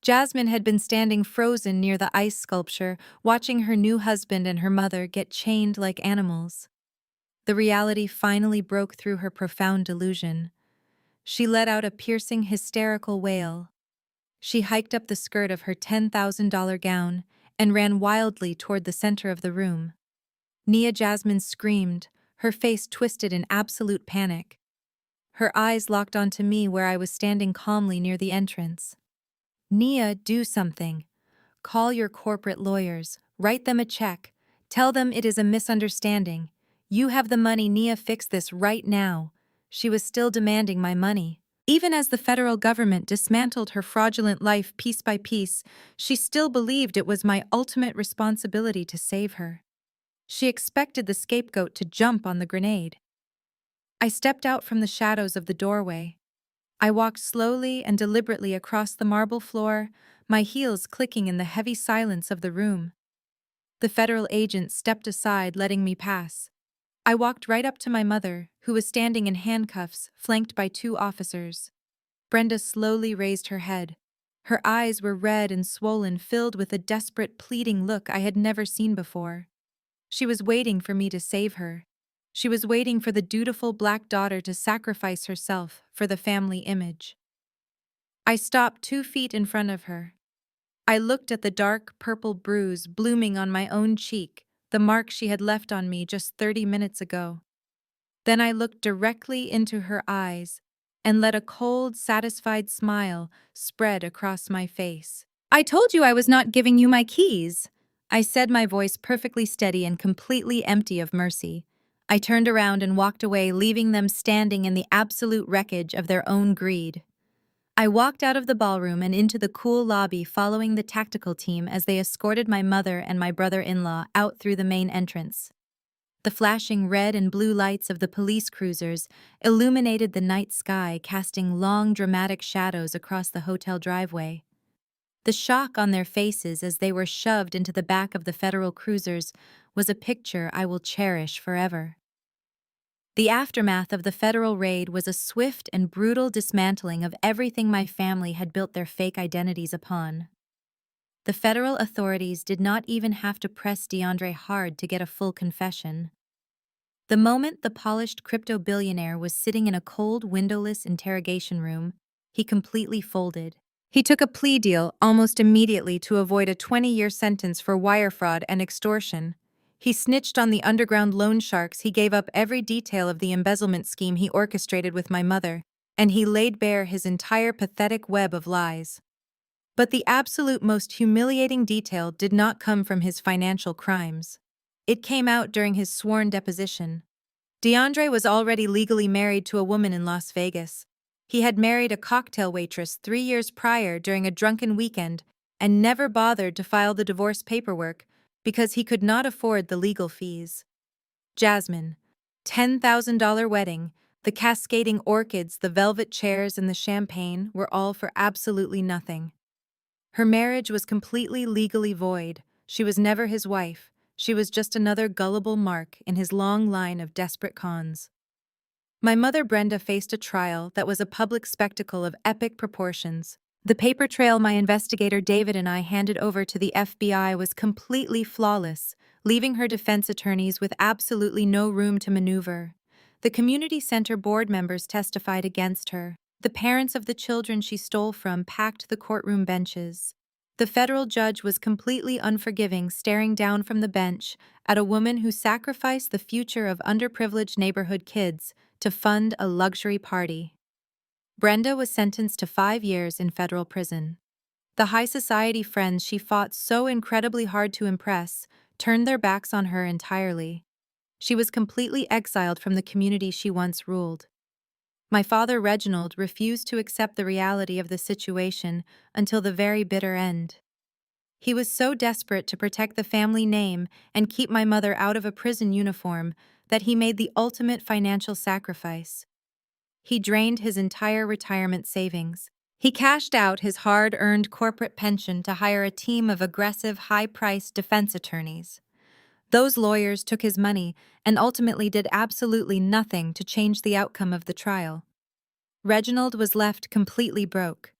Jasmine had been standing frozen near the ice sculpture, watching her new husband and her mother get chained like animals. The reality finally broke through her profound delusion. She let out a piercing, hysterical wail. She hiked up the skirt of her $10,000 gown and ran wildly toward the center of the room. Nia Jasmine screamed, her face twisted in absolute panic. Her eyes locked onto me where I was standing calmly near the entrance. Nia, do something. Call your corporate lawyers, write them a check, tell them it is a misunderstanding. You have the money, Nia, fix this right now. She was still demanding my money. Even as the federal government dismantled her fraudulent life piece by piece, she still believed it was my ultimate responsibility to save her. She expected the scapegoat to jump on the grenade. I stepped out from the shadows of the doorway. I walked slowly and deliberately across the marble floor, my heels clicking in the heavy silence of the room. The federal agent stepped aside, letting me pass. I walked right up to my mother, who was standing in handcuffs, flanked by two officers. Brenda slowly raised her head. Her eyes were red and swollen, filled with a desperate, pleading look I had never seen before. She was waiting for me to save her. She was waiting for the dutiful black daughter to sacrifice herself for the family image. I stopped 2 feet in front of her. I looked at the dark purple bruise blooming on my own cheek, the mark she had left on me just 30 minutes ago. Then I looked directly into her eyes and let a cold, satisfied smile spread across my face. "I told you I was not giving you my keys," I said, my voice perfectly steady and completely empty of mercy. I turned around and walked away, leaving them standing in the absolute wreckage of their own greed. I walked out of the ballroom and into the cool lobby, following the tactical team as they escorted my mother and my brother-in-law out through the main entrance. The flashing red and blue lights of the police cruisers illuminated the night sky, casting long, dramatic shadows across the hotel driveway. The shock on their faces as they were shoved into the back of the federal cruisers was a picture I will cherish forever. The aftermath of the federal raid was a swift and brutal dismantling of everything my family had built their fake identities upon. The federal authorities did not even have to press DeAndre hard to get a full confession. The moment the polished crypto billionaire was sitting in a cold, windowless interrogation room, he completely folded. He took a plea deal almost immediately to avoid a 20-year sentence for wire fraud and extortion. He snitched on the underground loan sharks, he gave up every detail of the embezzlement scheme he orchestrated with my mother, and he laid bare his entire pathetic web of lies. But the absolute most humiliating detail did not come from his financial crimes. It came out during his sworn deposition. DeAndre was already legally married to a woman in Las Vegas. He had married a cocktail waitress 3 years prior during a drunken weekend and never bothered to file the divorce paperwork because he could not afford the legal fees. Jasmine, $10,000 wedding, the cascading orchids, the velvet chairs, and the champagne were all for absolutely nothing. Her marriage was completely legally void. She was never his wife. She was just another gullible mark in his long line of desperate cons. My mother Brenda faced a trial that was a public spectacle of epic proportions. The paper trail my investigator David and I handed over to the FBI was completely flawless, leaving her defense attorneys with absolutely no room to maneuver. The community center board members testified against her. The parents of the children she stole from packed the courtroom benches. The federal judge was completely unforgiving, staring down from the bench at a woman who sacrificed the future of underprivileged neighborhood kids to fund a luxury party. Brenda was sentenced to 5 years in federal prison. The high society friends she fought so incredibly hard to impress turned their backs on her entirely. She was completely exiled from the community she once ruled. My father Reginald refused to accept the reality of the situation until the very bitter end. He was so desperate to protect the family name and keep my mother out of a prison uniform that he made the ultimate financial sacrifice. He drained his entire retirement savings. He cashed out his hard-earned corporate pension to hire a team of aggressive, high-priced defense attorneys. Those lawyers took his money and ultimately did absolutely nothing to change the outcome of the trial. Reginald was left completely broke.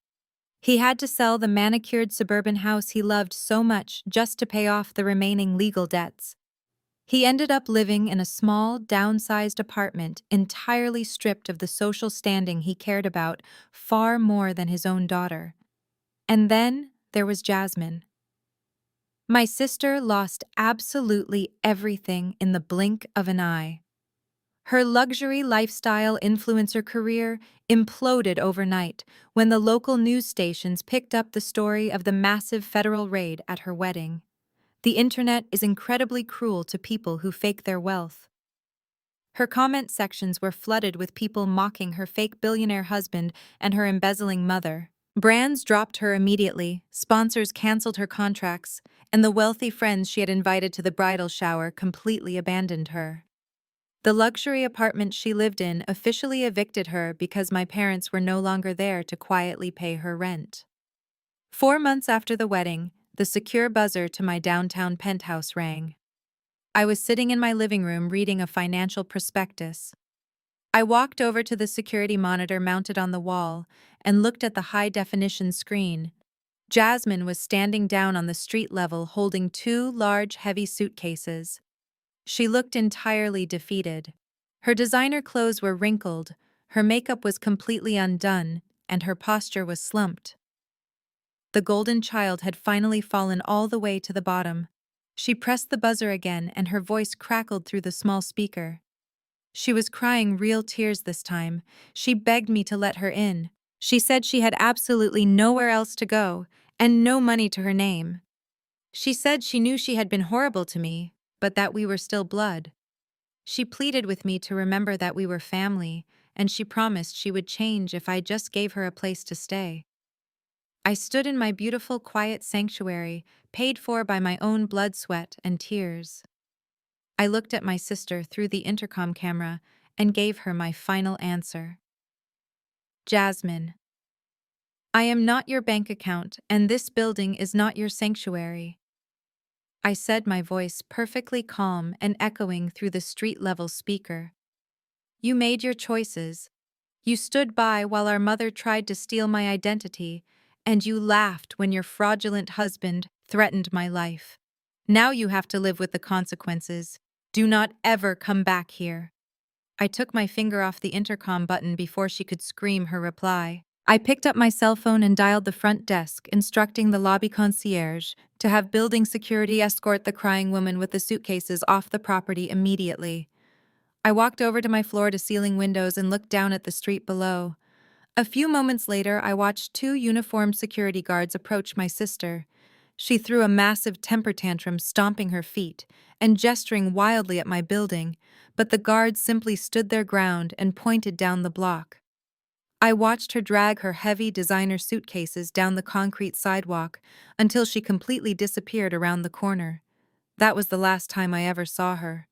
He had to sell the manicured suburban house he loved so much just to pay off the remaining legal debts. He ended up living in a small, downsized apartment entirely stripped of the social standing he cared about far more than his own daughter. And then there was Jasmine. My sister lost absolutely everything in the blink of an eye. Her luxury lifestyle influencer career imploded overnight when the local news stations picked up the story of the massive federal raid at her wedding. The internet is incredibly cruel to people who fake their wealth. Her comment sections were flooded with people mocking her fake billionaire husband and her embezzling mother. Brands dropped her immediately, sponsors canceled her contracts, and the wealthy friends she had invited to the bridal shower completely abandoned her. The luxury apartment she lived in officially evicted her because my parents were no longer there to quietly pay her rent. 4 months after the wedding, the secure buzzer to my downtown penthouse rang. I was sitting in my living room reading a financial prospectus. I walked over to the security monitor mounted on the wall and looked at the high-definition screen. Jasmine was standing down on the street level holding two large, heavy suitcases. She looked entirely defeated. Her designer clothes were wrinkled, her makeup was completely undone, and her posture was slumped. The golden child had finally fallen all the way to the bottom. She pressed the buzzer again and her voice crackled through the small speaker. She was crying real tears this time. She begged me to let her in. She said she had absolutely nowhere else to go, and no money to her name. She said she knew she had been horrible to me, but that we were still blood. She pleaded with me to remember that we were family, and she promised she would change if I just gave her a place to stay. I stood in my beautiful, quiet sanctuary, paid for by my own blood, sweat, and tears. I looked at my sister through the intercom camera and gave her my final answer. Jasmine, I am not your bank account, and this building is not your sanctuary. I said, my voice perfectly calm and echoing through the street-level speaker. You made your choices. You stood by while our mother tried to steal my identity, and you laughed when your fraudulent husband threatened my life. Now you have to live with the consequences. Do not ever come back here. I took my finger off the intercom button before she could scream her reply. I picked up my cell phone and dialed the front desk, instructing the lobby concierge to have building security escort the crying woman with the suitcases off the property immediately. I walked over to my floor-to-ceiling windows and looked down at the street below. A few moments later, I watched two uniformed security guards approach my sister. She threw a massive temper tantrum, stomping her feet and gesturing wildly at my building, but the guards simply stood their ground and pointed down the block. I watched her drag her heavy designer suitcases down the concrete sidewalk until she completely disappeared around the corner. That was the last time I ever saw her.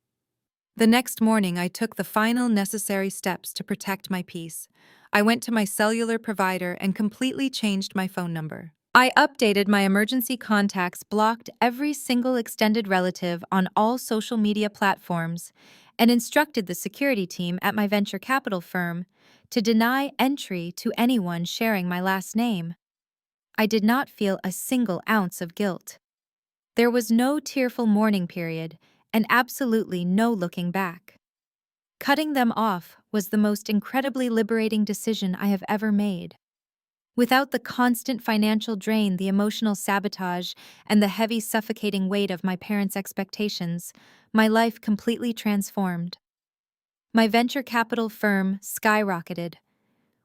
The next morning, I took the final necessary steps to protect my peace. I went to my cellular provider and completely changed my phone number. I updated my emergency contacts, blocked every single extended relative on all social media platforms, and instructed the security team at my venture capital firm to deny entry to anyone sharing my last name. I did not feel a single ounce of guilt. There was no tearful mourning period, and absolutely no looking back. Cutting them off was the most incredibly liberating decision I have ever made. Without the constant financial drain, the emotional sabotage, and the heavy, suffocating weight of my parents' expectations, my life completely transformed. My venture capital firm skyrocketed.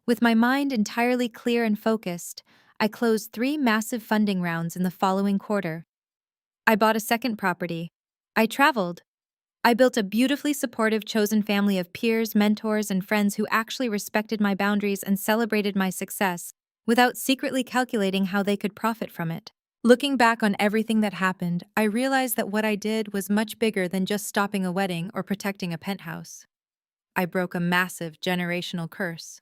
With my mind entirely clear and focused, I closed 3 massive funding rounds in the following quarter. I bought a second property. I traveled. I built a beautifully supportive chosen family of peers, mentors, and friends who actually respected my boundaries and celebrated my success without secretly calculating how they could profit from it. Looking back on everything that happened, I realized that what I did was much bigger than just stopping a wedding or protecting a penthouse. I broke a massive generational curse.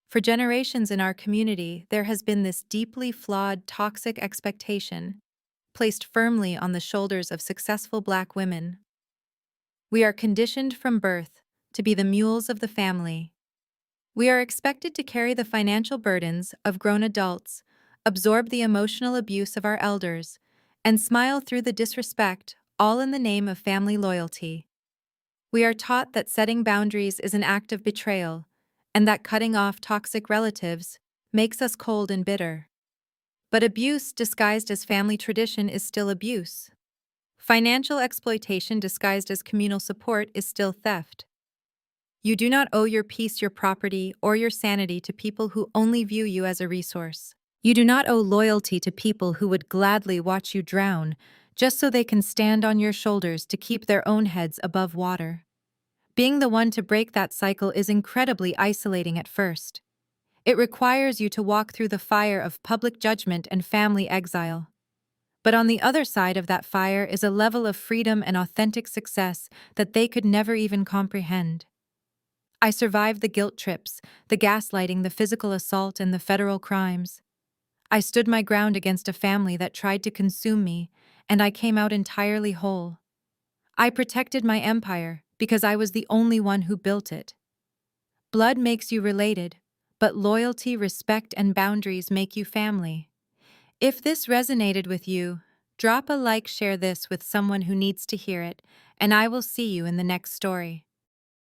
For generations in our community, there has been this deeply flawed, toxic expectation placed firmly on the shoulders of successful Black women. We are conditioned from birth to be the mules of the family. We are expected to carry the financial burdens of grown adults, absorb the emotional abuse of our elders, and smile through the disrespect, all in the name of family loyalty. We are taught that setting boundaries is an act of betrayal, and that cutting off toxic relatives makes us cold and bitter. But abuse disguised as family tradition is still abuse. Financial exploitation disguised as communal support is still theft. You do not owe your peace, your property, or your sanity to people who only view you as a resource. You do not owe loyalty to people who would gladly watch you drown just so they can stand on your shoulders to keep their own heads above water. Being the one to break that cycle is incredibly isolating at first. It requires you to walk through the fire of public judgment and family exile. But on the other side of that fire is a level of freedom and authentic success that they could never even comprehend. I survived the guilt trips, the gaslighting, the physical assault, and the federal crimes. I stood my ground against a family that tried to consume me, and I came out entirely whole. I protected my empire because I was the only one who built it. Blood makes you related, but loyalty, respect, and boundaries make you family. If this resonated with you, drop a like, share this with someone who needs to hear it, and I will see you in the next story.